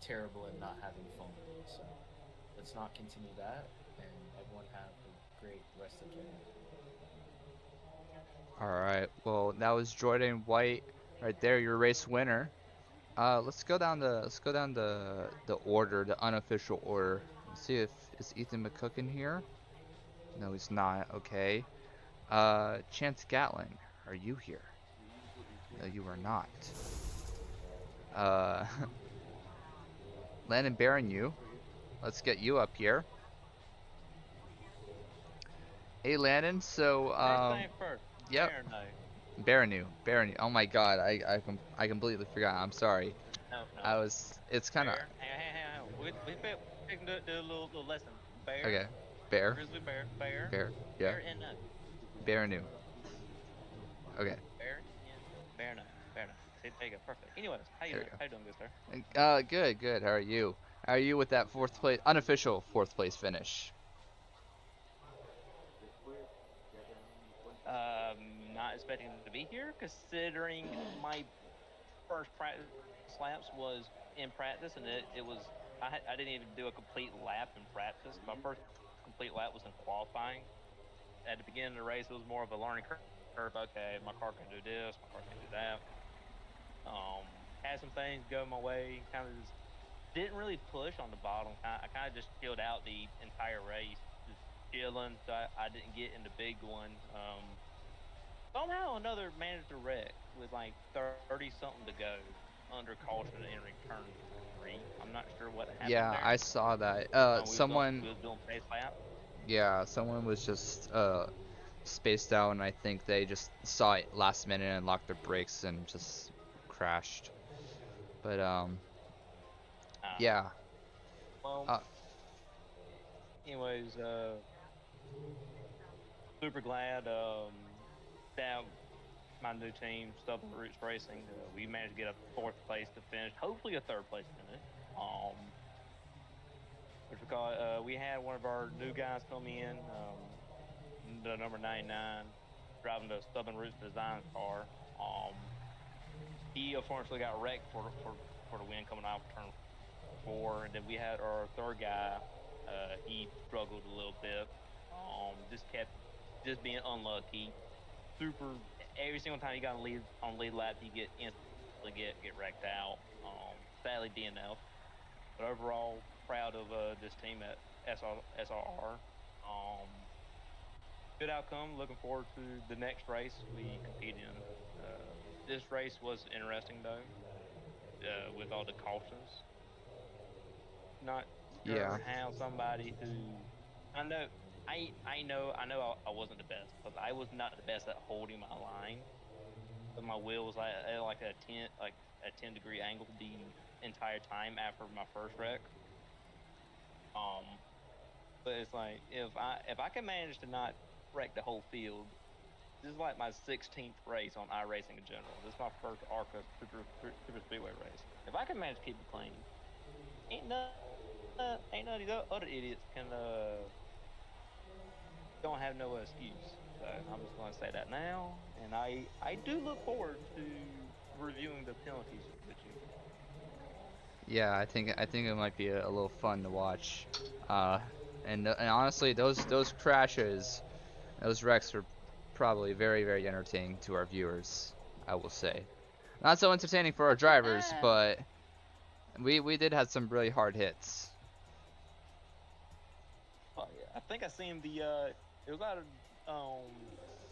terrible and not having fun. So let's not continue that, and everyone have a great rest of their night. All right. Well, that was Jordan White right there, your race winner. Let's go down the order, the unofficial order. Let's see if is Ethan McCook in here. No, he's not. Okay. Chance Gatling, are you here? No, you are not. Uh, Landon Barron, you. Let's get you up here. Hey, Landon. So, First thing first, yep. fair no. Baronu. Oh my God, I completely forgot. I'm sorry. No, no. I was. It's kind of Bear. Hang on. We can do a little lesson. Bear, okay. Bear, grizzly bear, bear, bear, yeah. bear and no. Baronu. Okay. Bear and bear no. Bear no. See, there you go. Perfect. Anyways, There how we you doing, good sir? go. Good, good. How are you? How are you with that fourth place, unofficial fourth place finish? Not expecting to be here, considering my first practice laps was in practice, and it was I didn't even do a complete lap in practice. My first complete lap was in qualifying. At the beginning of the race, it was more of a learning curve. Okay, my car can do this, my car can do that. Had some things go my way. Kind of just didn't really push on the bottom. I kind of just chilled out the entire race, just chilling. So I didn't get in the big one. Somehow another managed to wreck with like 30 something to go under caution entering turn three. I'm not sure what happened Yeah, there. I saw that. We was doing pace lap. Yeah, someone was just spaced out, and I think they just saw it last minute and locked their brakes and just crashed. But Uh, yeah. well, Uh, anyways, super glad that my new team, Stubborn Roots Racing, we managed to get a fourth place to finish, hopefully a third place finish. Which because we had one of our new guys come in, the number 99, driving the Stubborn Roots Design car. Um, he unfortunately got wrecked for the win coming out of turn four, and then we had our third guy. He struggled a little bit. Just kept just being unlucky. Super every single time you got on lead lap, you get instantly get wrecked out. Sadly DNF, but overall proud of this team at SRR. Um, Good outcome. Looking forward to the next race we compete in. This race was interesting though, with all the cautions. Not yeah. sure how somebody who I know I wasn't the best because I was not the best at holding my line. But my wheel was like at like a 10-degree angle the entire time after my first wreck. Um, but it's like if I can manage to not wreck the whole field, this is like my 16th race on iRacing in general. This is my first ARCA Super Speedway race. If I can manage to keep it clean, ain't none ain't none of the other idiots can don't have no excuse. So I'm just going to say that now, and I do look forward to reviewing the penalties with you. Yeah, I think it might be a little fun to watch. Uh, and honestly, those crashes, those wrecks were probably very very entertaining to our viewers. I will say, not so entertaining for our drivers, Eh, but we did have some really hard hits. Oh yeah, I think I seen it was out of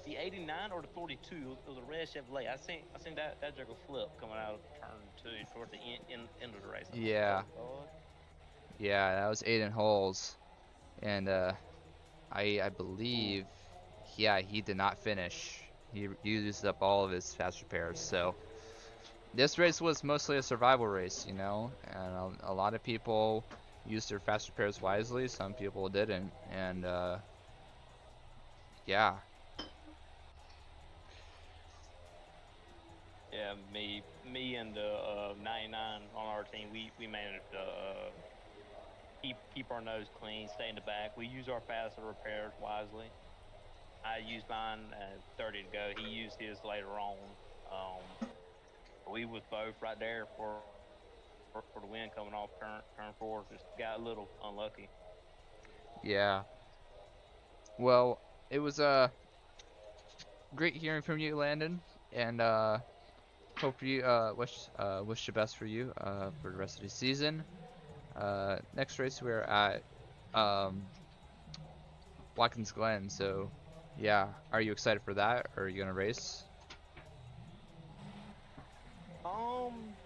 the 89 or the 42. It was a red Chevrolet. I seen that Jaguar flip coming out of turn two toward the end of the race. I'm like, Yeah, oh god. yeah, that was Aiden Holes, and I Ooh. believe, yeah, he did not finish. He used up all of his fast repairs. So this race was mostly a survival race, and a lot of people used their fast repairs wisely. Some people didn't, and yeah, Yeah, me and the 99 on our team, we managed to keep our nose clean, stay in the back. We use our faster repairs wisely. I used mine at 30 to go. He used his later on. We was both right there for the win coming off turn four. Just got a little unlucky. yeah. Well, it was great hearing from you, Landon, and hope you wish the best for you for the rest of the season. Next race we're at um, Watkins Glen, so yeah. Are you excited for that, or are you gonna race?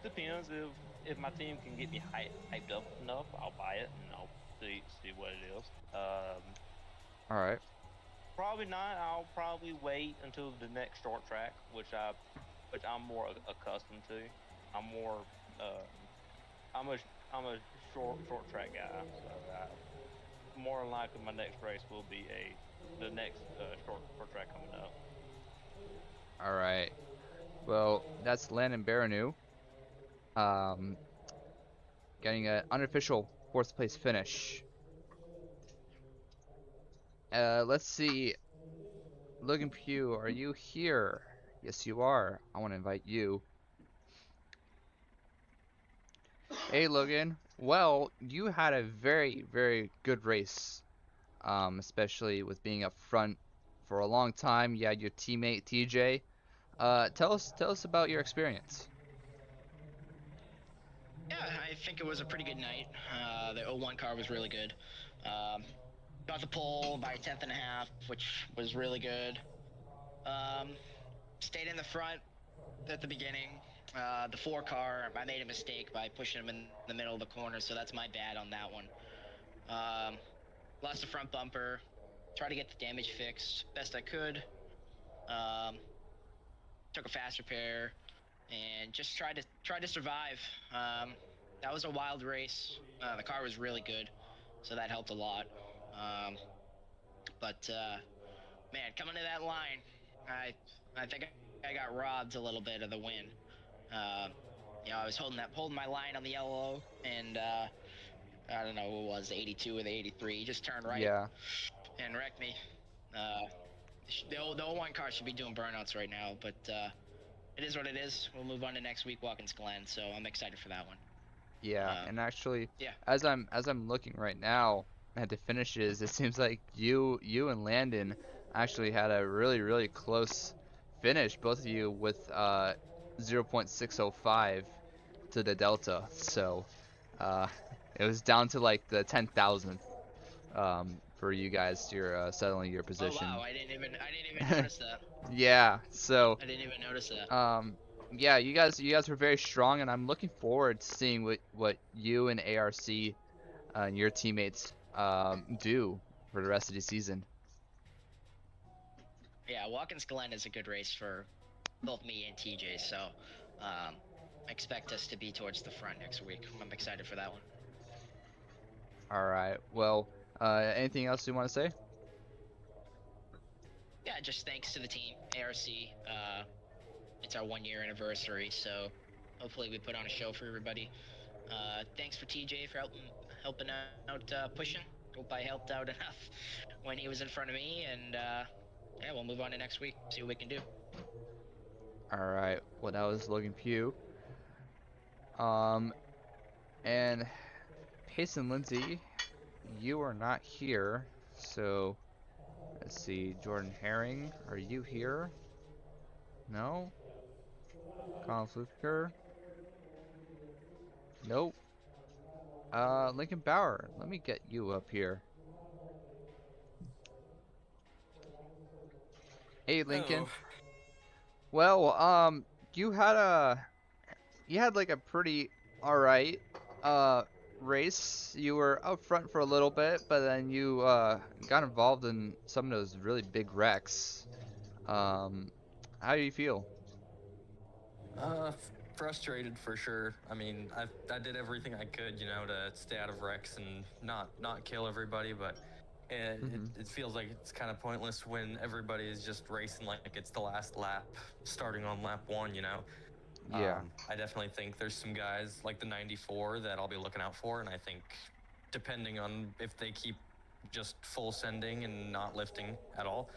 Depends if my team can get me hyped up enough, I'll buy it and I'll see what it is. All right. Probably not. I'll probably wait until the next short track, which I'm more accustomed to. I'm more uh, I'm a short track guy, so more than likely my next race will be the next short track coming up. All right. Well, that's Landon Baranu, um, getting an unofficial fourth place finish. Let's see. Logan Pugh, are you here? Yes, you are. I want to invite you. Hey Logan. Well, you had a very, very good race, especially with being up front for a long time. You had your teammate TJ. Tell us about your experience. Yeah, I think it was a pretty good night. The O1 car was really good. Um, got the pole by a tenth and a half, which was really good. Um, stayed in the front at the beginning. The four car, I made a mistake by pushing him in the middle of the corner, so that's my bad on that one. Um, lost the front bumper. Tried to get the damage fixed best I could. Um, took a fast repair and just tried to survive. Um, that was a wild race. The car was really good, so that helped a lot. Um, but man, coming to that line, I think I got robbed a little bit of the win. Uh, I was holding my line on the yellow, and I don't know who it was, the 82 or the 83. He just turned right Yeah. and wrecked me. Uh, the 01 car should be doing burnouts right now, but it is what it is. We'll move on to next week, Watkins Glen. So I'm excited for that one. Yeah, Um, and actually, yeah. as I'm looking right now at the finishes, it seems like you and Landon actually had a really really close finish, both of you with 0.605 to the delta. So uh, it was down to like the 10,000th for you guys. You're settling your Oh wow, position. I didn't even notice that. Yeah. So I didn't even notice that. um, yeah, you guys were very strong, and I'm looking forward to seeing what you and ARC and your teammates do for the rest of the season. Yeah, Watkins Glen is a good race for both me and TJ. So um, expect us to be towards the front next week. I'm excited for that one. All right. Well, anything else you want to say? Yeah, just thanks to the team, ARC. It's our 1 year anniversary, so hopefully we put on a show for everybody. Thanks for TJ for helping out pushing. Hope I helped out enough when he was in front of me, and yeah, we'll move on to next week. See what we can do. All right. Well, that was Logan Pugh. Um, and Payson Lindsay, you are not here. So let's see. Jordan Herring, are you here? No. Colin Fluker, nope. Lincoln Bauer, let me get you up here. Hey, Lincoln. Oh, Well, you had a you had like a pretty alright uh race. You were up front for a little bit, but then you got involved in some of those really big wrecks. Um, how do you feel? frustrated for sure. I mean, I did everything I could, to stay out of wrecks and not kill everybody, but Hmm. it feels like it's kind of pointless when everybody is just racing like it's the last lap, starting on lap one. Yeah. I definitely think there's some guys like the 94 that I'll be looking out for, and I think depending on if they keep just full sending and not lifting at all,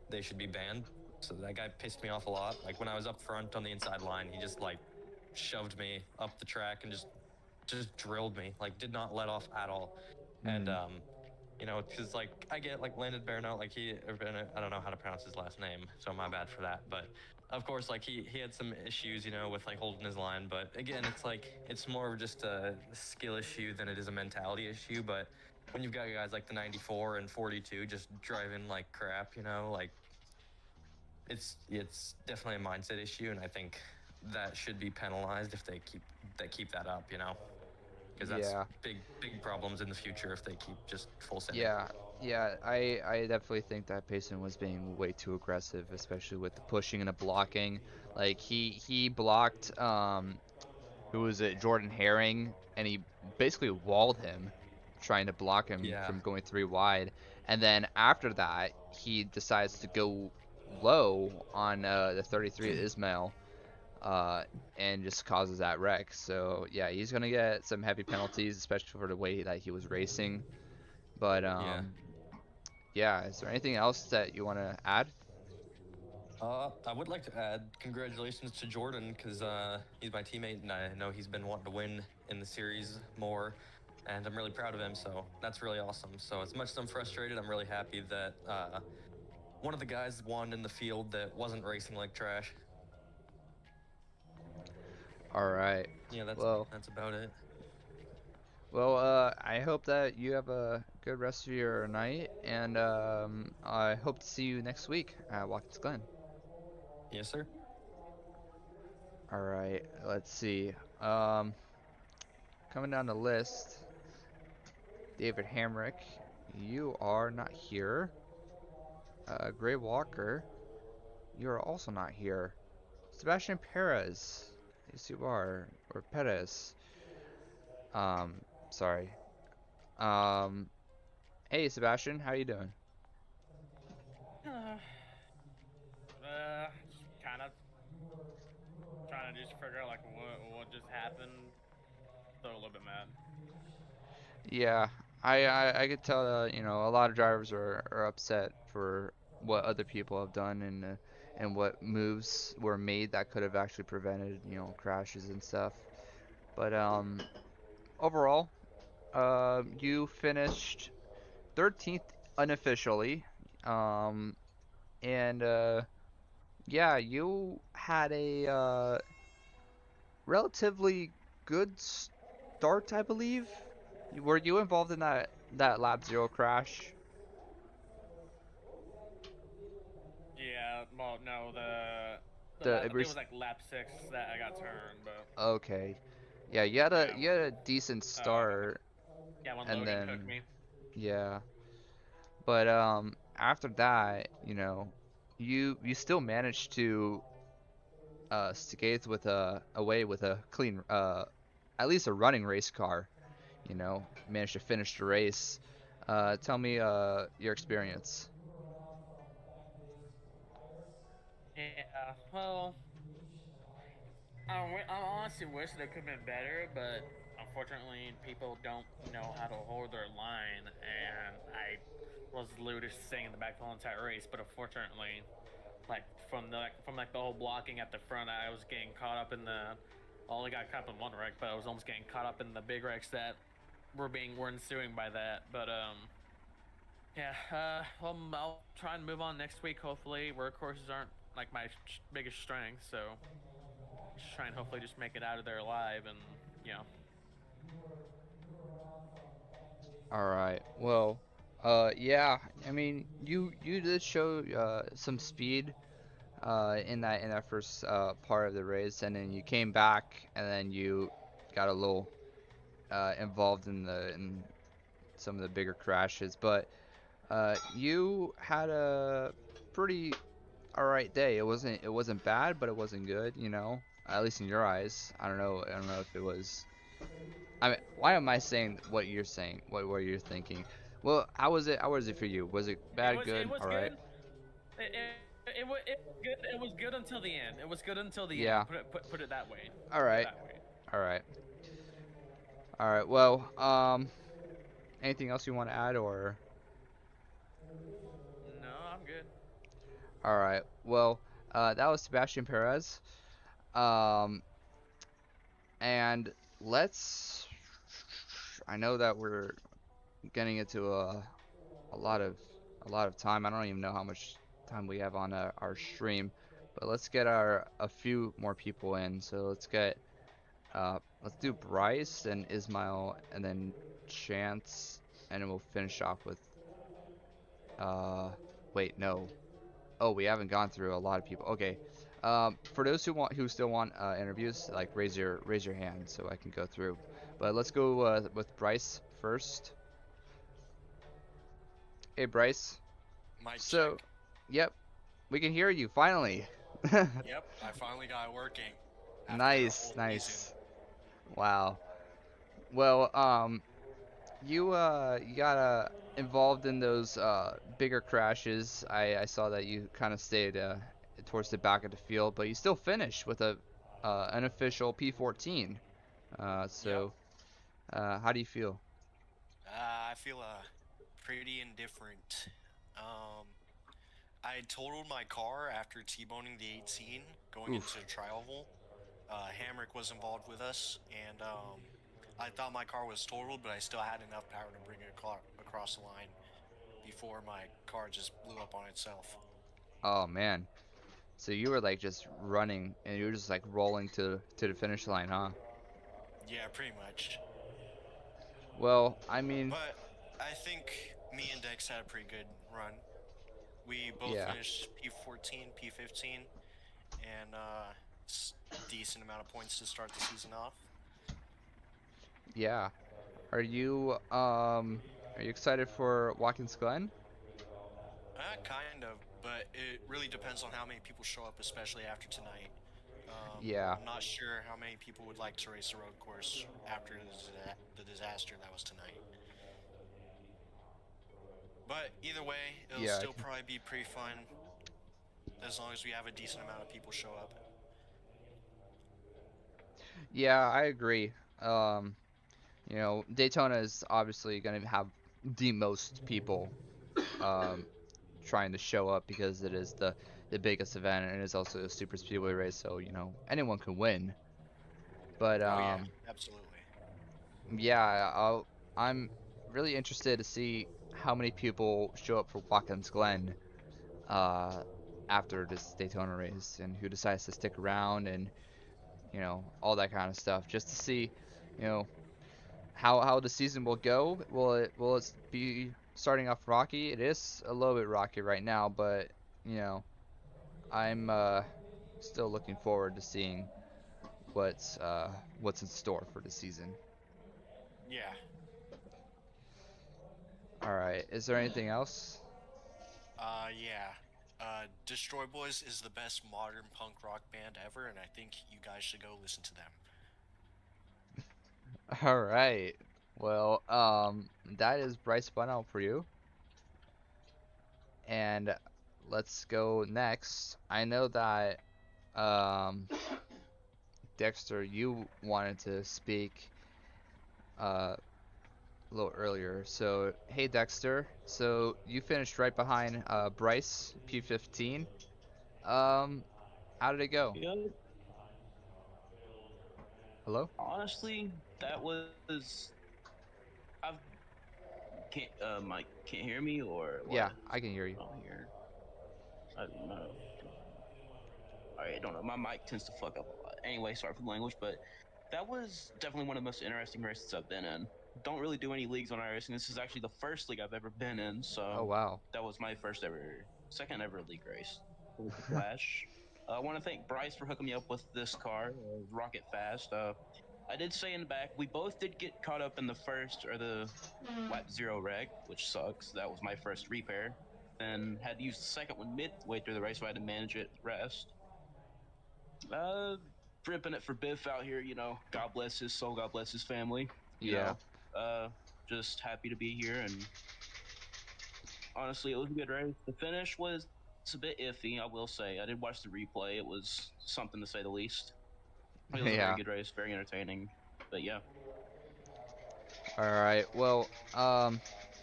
they should be banned. So that guy pissed me off a lot. Like when I was up front on the inside line, he just like shoved me up the track and just drilled me. Like did not let off at all. And Mm. because like I get like Landon Barno, like I don't know how to pronounce his last name, so my bad for that. But of course, like he had some issues, with like holding his line. But again, it's like it's more of just a skill issue than it is a mentality issue. But when you've got guys like the 94 and 42 just driving like crap, like it's definitely a mindset issue, and I think that should be penalized if they keep that up, because that's Yeah. big problems in the future if they keep just full sending. Yeah. Yeah, I definitely think that Payson was being way too aggressive, especially with the pushing and the blocking. Like he blocked who was it, Jordan Herring, and he basically walled him, trying to block him Yeah, from going three wide. And then after that, he decides to go low on the 33 at Ismail, uh, and just causes that wreck. So yeah, he's gonna get some heavy penalties, especially for the way that he was racing. But yeah. yeah, is there anything else that you want to add? I would like to add congratulations to Jordan because he's my teammate and I know he's been wanting to win in the series more, and I'm really proud of him. So that's really awesome. So as much as I'm frustrated, I'm really happy that one of the guys won in the field that wasn't racing like trash. All right. Yeah, Well, that's about it. I hope that you have a good rest of your night, and I hope to see you next week at Watkins Glen. Yes, sir. All right. Let's see. Um, Coming down the list, David Hamrick, you are not here. Gray Walker, you are also not here. Sebastian Perez, yes you are, or Perez. Um, Sorry. Um, hey Sebastian, how you doing? Just kind of trying to just figure out like what just happened. So a little bit mad. Yeah, I could tell that, you know, a lot of drivers are upset for what other people have done and what moves were made that could have actually prevented, you know, crashes and stuff. But overall, you finished 13th unofficially. Um, and yeah, you had a relatively good start, I believe. Were you involved in that lap zero crash? Yeah, well, no, The I think it was like lap 6 that I got turned, but Okay. Yeah, yeah, you had a decent start, yeah, when and Logan cooked then me. yeah. But after that, you know, you still managed to skate with a away with a clean at least a running race car, you know, managed to finish the race. Tell me your experience. Yeah, well, I honestly wish that it could have been better, but unfortunately, people don't know how to hold their line, and I was literally sitting in the back the whole entire race. But unfortunately, like from like the whole blocking at the front, I was getting caught up in the. I only got caught up in one wreck, but I was almost getting caught up in the big wrecks that were ensuing by that. But yeah, well, I'll try and move on next week. Hopefully, workhorses aren't like my biggest strength, so just try and hopefully just make it out of there alive, and you know. All right. Well, yeah. I mean, you did show some speed in that first part of the race, and then you came back, and then you got a little involved in some of the bigger crashes. But you had a pretty all right day. It wasn't bad, but it wasn't good. You know, at least in your eyes. I don't know if it was. I mean, why am I saying what you're saying? What you're thinking? Well, how was it? How was it for you? Was it bad? It Good? was All right. good. It was good. It was good until the end. It was good until the end. Yeah. Put it that way. All Put it right. that way. All right. All right. Well, anything else you want to add or? No, I'm good. All right. Well, that was Sebastian Perez. Um, and let's. I know that we're getting into a lot of a lot of time. I don't even know how much time we have on our stream, but let's get our a few more people in. So let's do Bryce and Ismail and then Chance, and then we'll finish off with uh wait, no. Oh, we haven't gone through a lot of people. Okay. For those who still want interviews, like raise your hand so I can go through. But let's go with Bryce first. Hey Bryce. Mic So, check. yep, we can hear you finally. Yep, I finally got it working after a Nice, whole season. nice. Wow. Well, you got involved in those bigger crashes. I saw that you kind of stayed towards the back of the field, but you still finished with a unofficial P14. Yep. How do you feel? I feel pretty indifferent. Um, I totaled my car after T-boning the 18 going into Oof. trial. Hamrick was involved with us, and I thought my car was totaled, but I still had enough power to bring it across the line before my car just blew up on itself. Oh man. So you were like just running and you were just like rolling to the finish line, huh? Yeah, pretty much. Well, I mean, But I think me and Dex had a pretty good run. We both yeah. finished P14, P15, and decent amount of points to start the season off. Yeah. Are you excited for Watkins Glen? Kind of, but it really depends on how many people show up, especially after tonight. Yeah. I'm not sure how many people would like to race a road course after the disaster that was tonight. But either way, it'll Yeah, I still can. probably be pretty fun as long as we have a decent amount of people show up. Yeah, I agree. Um, Daytona is obviously going to have the most people um trying to show up because it is the biggest event and it is also a super speedway race, so anyone can win. But Oh yeah, absolutely. yeah, I'm really interested to see how many people show up for Watkins Glen uh after this Daytona race and who decides to stick around and all that kind of stuff just to see you know how the season will go. Will it be starting off rocky? It is a little bit rocky right now, but you know I'm still looking forward to seeing what's in store for the season. Yeah. All right, is there anything else? Yeah. Destroy Boys is the best modern punk rock band ever, and I think you guys should go listen to them. All right. Well, that is Bryce Bunnout for you. And let's go next. I know that um, Dexter, you wanted to speak uh, a little earlier. So, hey Dexter. So you finished right behind Bryce, P15. Um, how did it go? You know, Hello? honestly, that was I've can't Mike can't hear me or Yeah, what? I can hear you. Oh here. I don't know. I don't know. My mic tends to fuck up a lot. Anyway, sorry for the language, but that was definitely one of the most interesting races I've been in. Don't really do any leagues on iRacing. This is actually the first league I've ever been in, Oh so wow. that was my second ever league race. It was a flash. I want to thank Bryce for hooking me up with this car, Rocket Fast. I did say in the back we both did get caught up in the first or the lap zero wreck, which sucks. That was my first repair. Then had to use the second one midway through the race, so I had to manage it rest. Uh, ripping it for Biff out here. God bless his soul. God bless his family. You Yeah. know, uh, just happy to be here. And honestly, it was a good race. The finish was a bit iffy, I will say. I did watch the replay. It was something to say the least. It was a very Yeah. good race, very entertaining. But yeah, All right. Well,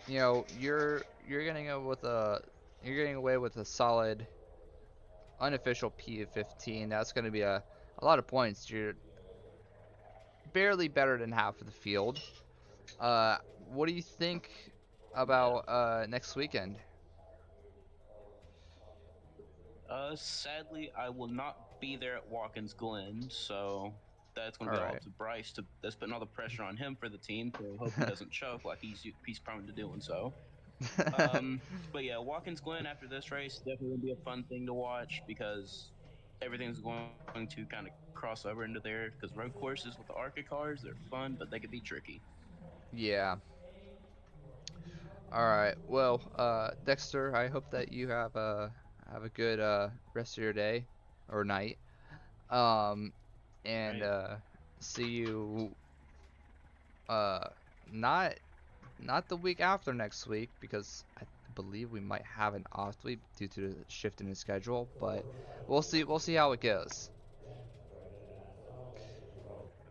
you're getting you're getting away with a solid unofficial P of 15. That's going to be a lot of points. You're barely better than half of the field. Uh, what do you think yeah. about next weekend? Sadly, I will not be there at Watkins Glen, so that's going All to be all right. up to Bryce. That's putting all the pressure on him for the team. So I hope he doesn't choke like he's prone to doing so. Um, but yeah, Watkins Glen after this race definitely gonna be a fun thing to watch because everything's going to kind of cross over into there. Because road courses with the ARCA cars, they're fun, but they can be tricky. Yeah. All right. Well, Dexter, I hope that you have a good rest of your day or night. Um, and Right. see you uh not not the week after next week because I believe we might have an off week due to the shift in the schedule, but we'll see how it goes.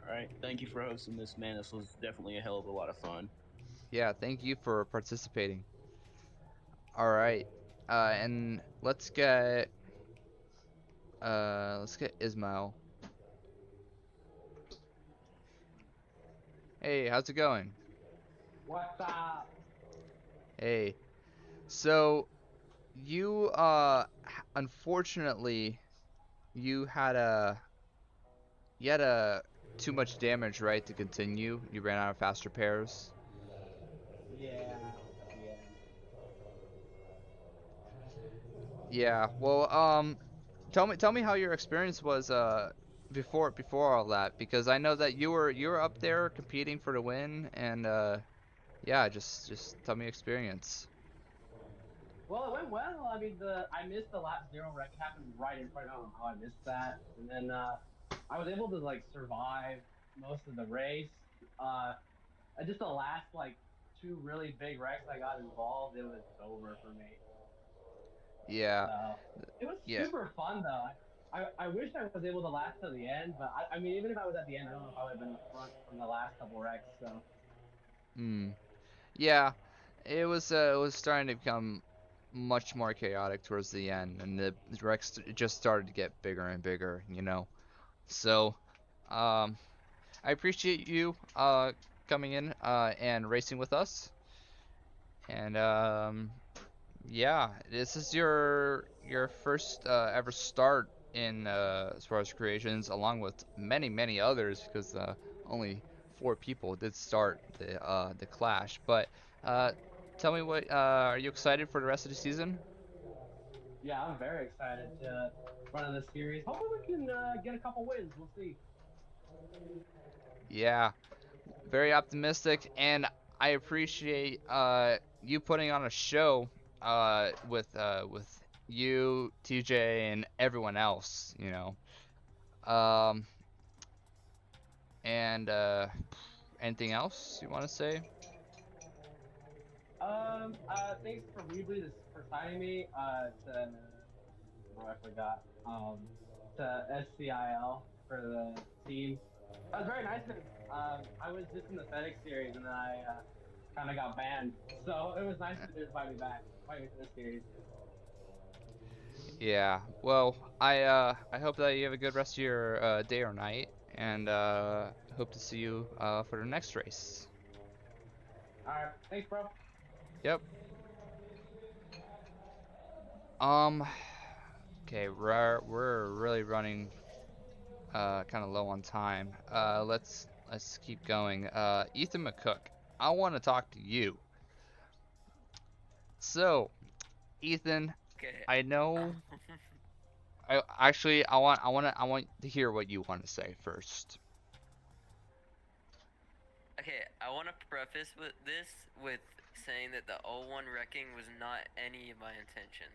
All right. Thank you for hosting this, man. This was definitely a hell of a lot of fun. Yeah, thank you for participating. All right. And let's get Ismail. Hey, how's it going? What's up? Hey. So you unfortunately you had a you had a too much damage, right, to continue. You ran out of fast repairs. Yeah, yeah. Yeah. Well, tell me how your experience was before all that, because I know that you were up there competing for the win, and yeah, just tell me your experience. Well, it went well. I mean, the I missed the lap zero wreck. It happened right in front. I don't know how I missed that. And then I was able to like survive most of the race. Uh, just the last like two really big wrecks I got involved, it was over for me. Yeah. So it was Yeah. super fun though. I wish I was able to last till the end, but I mean, even if I was at the end, I don't know if I would have been in the front from the last couple wrecks. So Hmm. Yeah. It was starting to become much more chaotic towards the end, and the wrecks just started to get bigger and bigger, you know. So, um, I appreciate you coming in and racing with us. And yeah, this is your first ever start in as far as creations, along with many others, because only 4 people did start the clash. But uh, tell me what are you excited for the rest of the season? yeah, I'm very excited to run in this series. Hopefully, we can get a couple wins. We'll see. Yeah, very optimistic, and I appreciate you putting on a show with you, TJ, and everyone else, you know. Um, and anything else you want to say? Thanks for Weebly for signing me. To oh, I forgot. To SCIL for the team. That was very nice because I was just in the FedEx series and then I kind of got banned. So it was nice to just invite me back, invite me to this series. Yeah. Well, I hope that you have a good rest of your day or night, and hope to see you for the next race. All right, thanks, bro. Yep. Um. Okay, we're really running kind of low on time. Let's keep going. Ethan McCook, I want to talk to you. So, Ethan, Okay. I know. I want to hear what you want to say first. Okay, I want to preface with this with saying that the O1 wrecking was not any of my intention.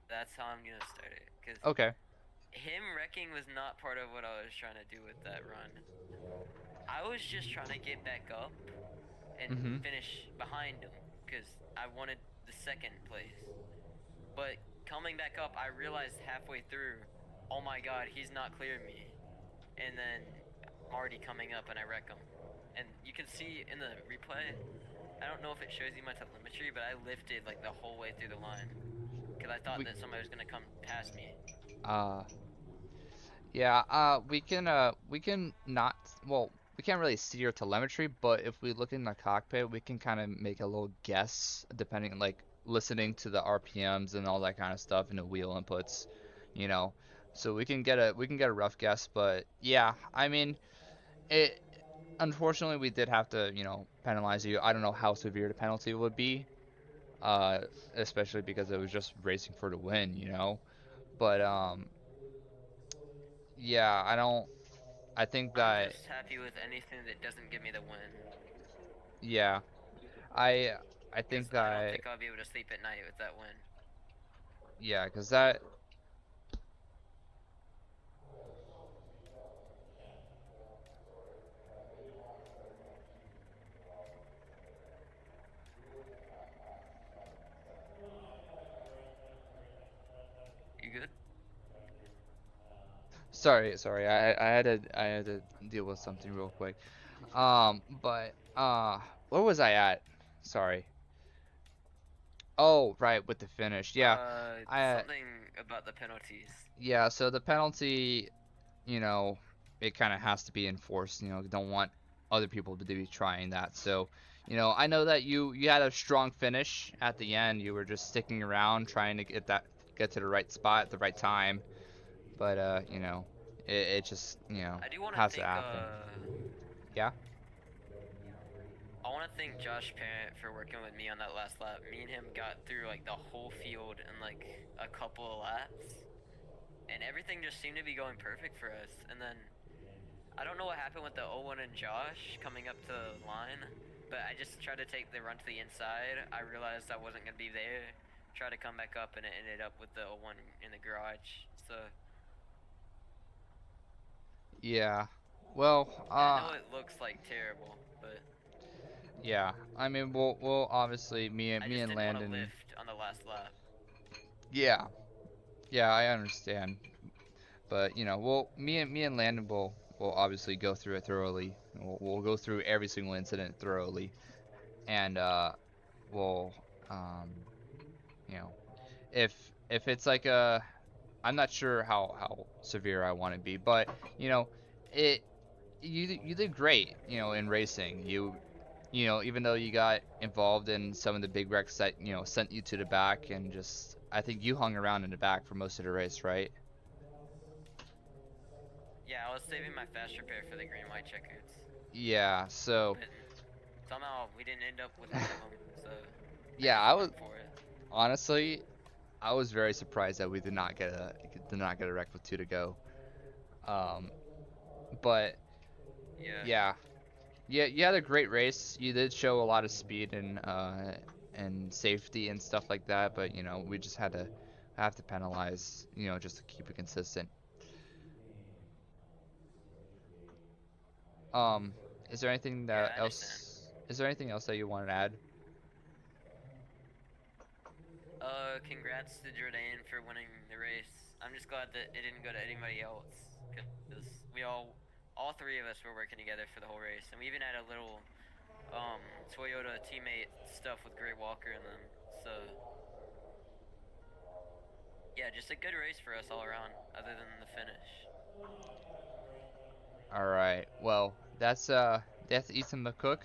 That's how I'm gonna start it. Because Okay. him wrecking was not part of what I was trying to do with that run. I was just trying to get back up and Mm-hmm. finish behind him. Because I wanted the second place. But coming back up, I realized halfway through, oh my god, he's not clearing me. And then I'm already coming up and I wreck him. And you can see in the replay, I don't know if it shows you my telemetry, but I lifted like the whole way through the line. Because I thought We that somebody was going to come past me. uh Yeah, we can not, well, we can't really see your telemetry, but if we look in the cockpit, we can kind of make a little guess depending, like listening to the RPMs and all that kind of stuff and the wheel inputs, you know. So we can get a rough guess, but yeah, I mean, it unfortunately we did have to, penalize you. I don't know how severe the penalty would be, uh, especially because it was just racing for the win, you know. But yeah, I think I'm that. just happy with anything that doesn't give me the win. Yeah, I I Because think I don't that think I'll be able to sleep at night with that win. yeah, because that You good? sorry, I had to deal with something real quick. But where was I at? Sorry. Oh, right, with the finish. Yeah. I Something about the penalties. yeah, so the penalty, you know, it kind of has to be enforced. You don't want other people to be trying that. So, I know that you had a strong finish at the end. You were just sticking around trying to get to the right spot at the right time. But it just, I do want to has to thank happen. Yeah. I want to thank Josh Parent for working with me on that last lap. Me and him got through like the whole field in like a couple of laps, and everything just seemed to be going perfect for us. And then I don't know what happened with the 01 and Josh coming up to the line, but I just tried to take the run to the inside. I realized I wasn't gonna be there. Tried to come back up, and it ended up with the 01 in the garage. So Yeah. Well, I know it looks like terrible, but yeah. I mean, we'll obviously I me just and didn't want to Landon. lift on the last lap. Yeah. Yeah, I understand. But me and Landon will obviously go through it thoroughly. We'll go through every single incident thoroughly, and we'll um, you know, if it's like I'm not sure how severe I want to be, but it you did great, in racing. Even though you got involved in some of the big wrecks that sent you to the back, and just I think you hung around in the back for most of the race, right? Yeah, I was saving my fast repair for the green white checkers, Yeah, so but somehow we didn't end up with one of them, so I yeah, just went for it. honestly, I was very surprised that we did not get a wreck with two to go. Um, but Yeah. yeah, yeah, you had a great race. You did show a lot of speed and safety and stuff like that. But we just have to penalize, just to keep it consistent. Um, is there anything Yeah, that I understand. else? Is there anything else that you want to add? Congrats to Jordan for winning the race. I'm just glad that it didn't go to anybody else, because all three of us were working together for the whole race, and we even had a little Toyota teammate stuff with Gray Walker in them. So yeah, just a good race for us all around, other than the finish. All right. Well, that's Ethan McCook.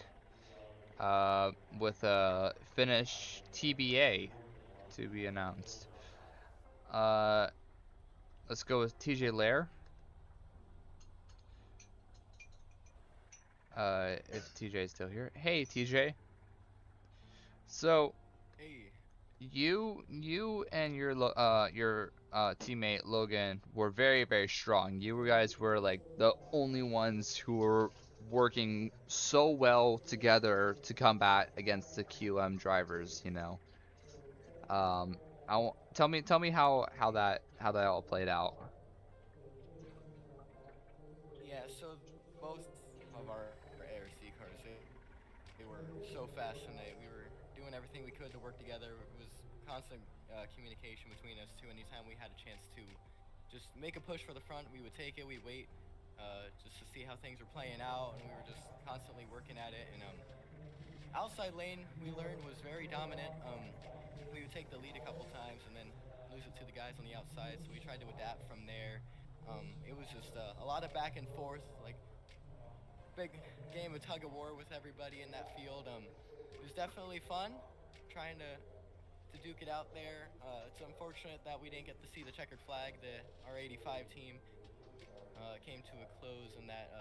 With a finish TBA to be announced. Uh, let's go with TJ Lair. If TJ is still here. Hey, TJ. So Hey. you and your teammate Logan were very very strong. You guys were like the only ones who were working so well together to combat against the QM drivers. Um, tell me how that all played out. Yeah, so both of our ARC cars, they were so fast tonight. We were doing everything we could to work together. It was constant communication between us two. Anytime we had a chance to just make a push for the front, we would take it. We wait just to see how things were playing out, and we were just constantly working at it. And outside lane, we learned was very dominant. We would take the lead a couple times and then lose it to the guys on the outside. So we tried to adapt from there. It was just a lot of back and forth, like big game of tug of war with everybody in that field. It was definitely fun trying to duke it out there. It's unfortunate that we didn't get to see the checkered flag. Our 85 team came to a close in that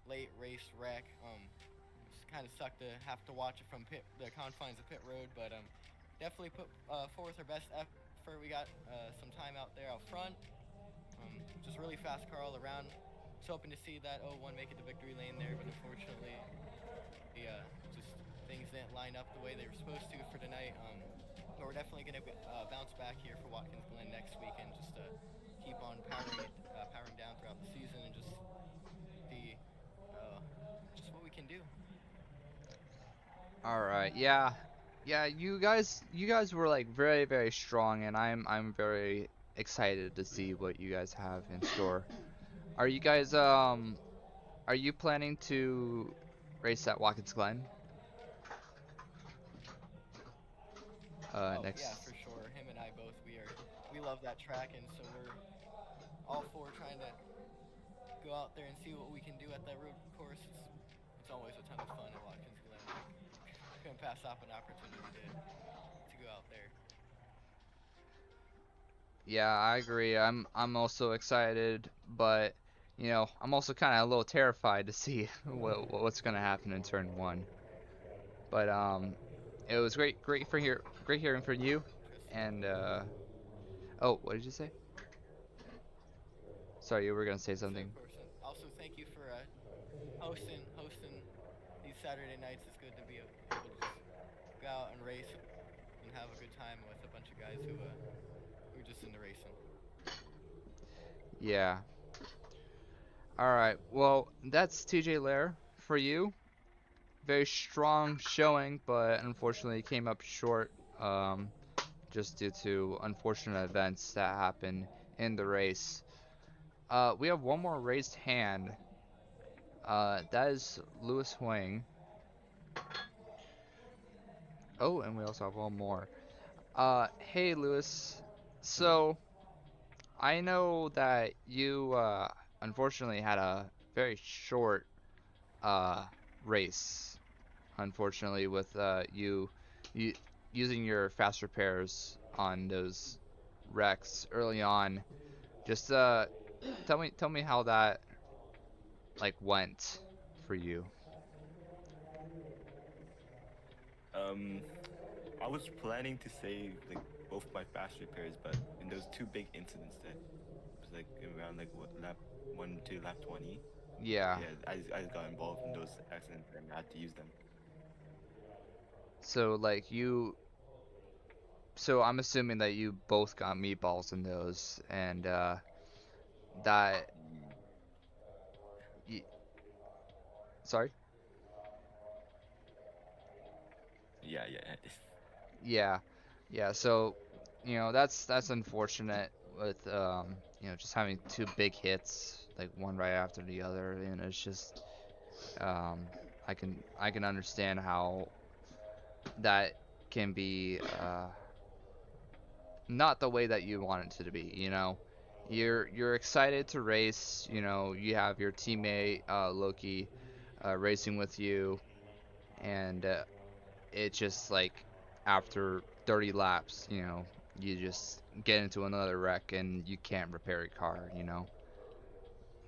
late race wreck. It's kind of sucked to have to watch it from the confines of pit road, but definitely put forth our best effort. We got some time out there out front. Just really fast car all around. Was hoping to see that 01 make it to victory lane there, but unfortunately, just things didn't line up the way they were supposed to for tonight. But we're definitely going to bounce back here for Watkins Glen next weekend, just to keep on powering down throughout the season and just see just what we can do. All right. Yeah. Yeah, you guys were like very very strong, and I'm very excited to see what you guys have in store. Are you guys are you planning to race at Watkins Glen? Oh yeah, next. for sure. Him and I both we love that track, and so we're all for trying to go out there and see what we can do at that road course. It's always a ton of fun at Watkins Glen. Like couldn't pass up an opportunity to go out there. Yeah, I agree. I'm also excited, but I'm also kind of a little terrified to see what's gonna happen in turn one. But it was great hearing from you. Interesting. And oh, what did you say? Sorry, you were gonna say Sure, of something. course. And also, thank you for hosting these Saturday nights. It's good to be able to just go out and race and have a good time with a bunch of guys who are just into racing. Yeah. All right. Well, that's TJ Lair for you. Very strong showing, but unfortunately came up short. Just due to unfortunate events that happened in the race. We have one more raised hand. That is Lewis Huang. Oh, and we also have one more. Hey Lewis. Hello. So I know that you unfortunately had a very short uh race. Unfortunately, with you using your fast repairs on those wrecks early on. Just tell me how that like went for you. Um, I was planning to save like both my fast repairs, but in those two big incidents that was like around like what lap 1 to lap 20, Yeah. yeah, I got involved in those accidents and I had to use them. So like you so I'm assuming that you both got meatballs in those and that Mm, y sorry? yeah, yeah. Yeah. Yeah, so that's unfortunate with just having two big hits like one right after the other and it's just um I can understand how that can be not the way that you want it to be. You're excited to race, you have your teammate Loki racing with you and it just like after 30 laps, you just get into another wreck and you can't repair your car.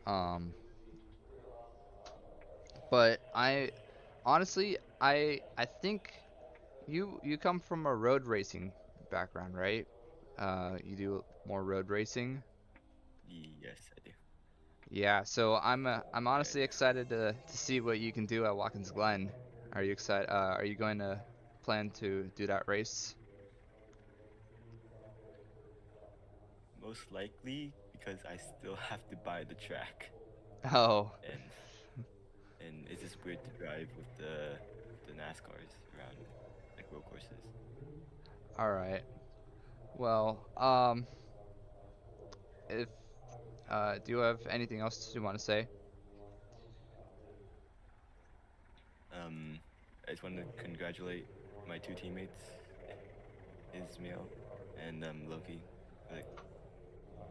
Um but I honestly I think you come from a road racing background, right? You do more road racing. Yes, I do. Yeah, so I'm Yeah, I honestly do. excited to see what you can do at Watkins Glen. Are you excited? Are you going to plan to do that race? Most likely because I still have to buy the track, Oh, and it's just weird to drive with the NASCARs around like road courses. all right. Well, if do you have anything else you want to say? Um, I just want to congratulate my two teammates, Ismail and Loki, for, like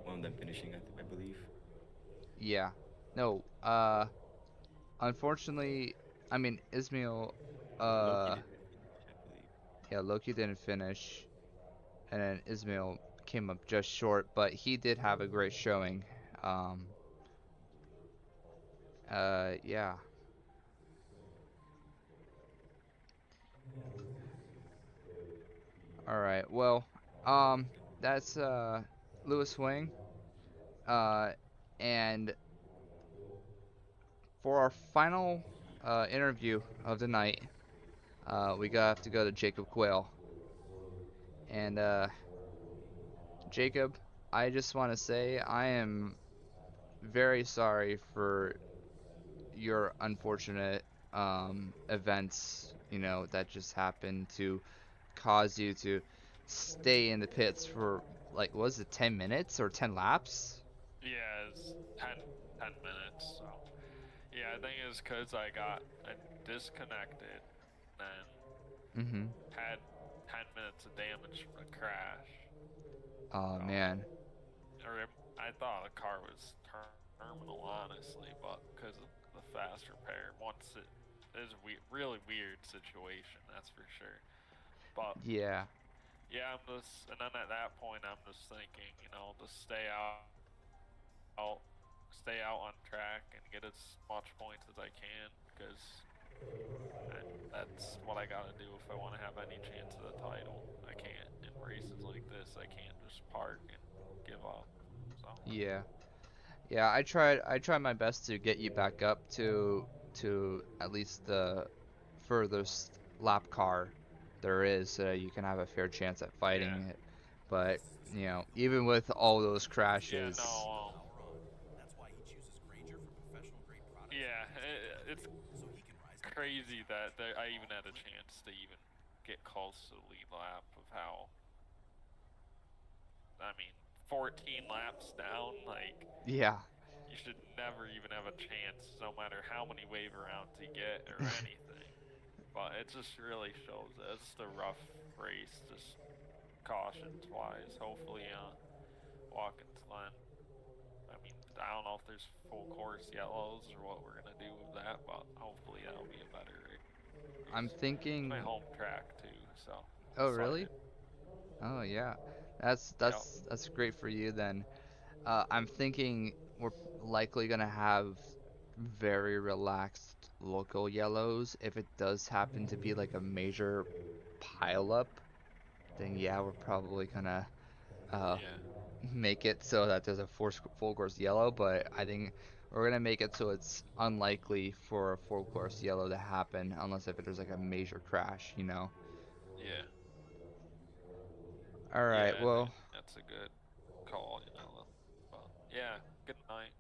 one of them finishing, I believe. Yeah. No. Unfortunately, I mean Ismail. Loki Uh, didn't finish, I believe. yeah, Loki didn't finish, and then Ismail came up just short, but he did have a great showing. Um. Yeah. All right. Well, that's Lewis Wing. Uh, and for our final interview of the night, we have to go to Jacob Quayle. And Jacob, I just want to say I am very sorry for your unfortunate events, that just happened to cause you to stay in the pits for like was it 10 minutes or 10 laps? Yeah, it's 10 minutes. So yeah, I think it's because I disconnected and Mm-hmm. had 10 minutes chance of damage from a crash. Oh So, man. I thought the car was terminal, honestly, but because of the fast repair, once it is a really weird situation, that's for sure. But Yeah. yeah, and then at that point, I'm just thinking, just stay out on track and get as much points as I can, because that's what I gotta do if I want to have any chance of the title. I can't, in races like this, I can't just park and give up. So Yeah. Yeah, I tried my best to get you back up to at least the furthest lap car there is, so you can have a fair chance at fighting yeah, it. But, even with all those yeah, crashes, no, yeah, it's crazy that I even had a chance to even get close to the lead lap of how, I mean, 14 laps down, like, yeah. you should never even have a chance, no matter how many wave rounds you get or anything. But it just really shows that it's just a rough race, just cautions wise. Hopefully, Watkins Glen. I mean, I don't know if there's full course yellows or what we're gonna do with that, but hopefully that'll be a better race. I'm It's my thinking, home track too, so oh really? excited. Oh yeah. That's Yep. that's that's great for you then. I'm thinking we're likely gonna have very relaxed local yellows. If it does happen to be like a major pileup, then yeah, we're probably gonna uh, Yeah. make it so that there's a full course yellow. But I think we're gonna make it so it's unlikely for a full course yellow to happen unless if there's like a major crash. Yeah. All right, Yeah, I think well, that's a good call, But yeah, good night.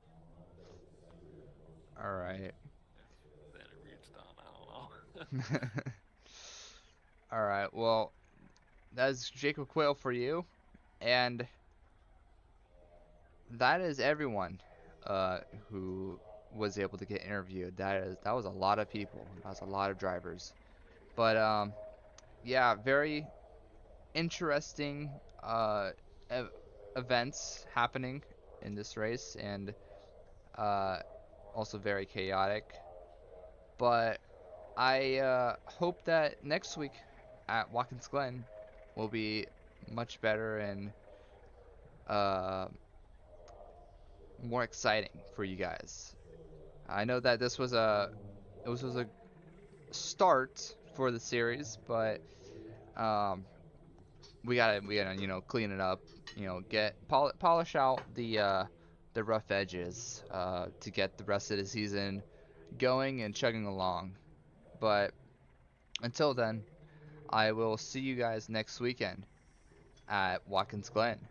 all right. If the interview's done, I don't know. All right, well, that's Jacob Quayle for you, and that is everyone uh, who was able to get interviewed. That was a lot of people. That was a lot of drivers. But yeah, very interesting ev- events happening in this race, and uh, also very chaotic. But I hope that next week at Watkins Glen will be much better and uh, more exciting for you guys. I know that this was a start for the series, but um, we gotta clean it up, get polish out the rough edges to get the rest of the season going and chugging along. But until then, I will see you guys next weekend at Watkins Glen.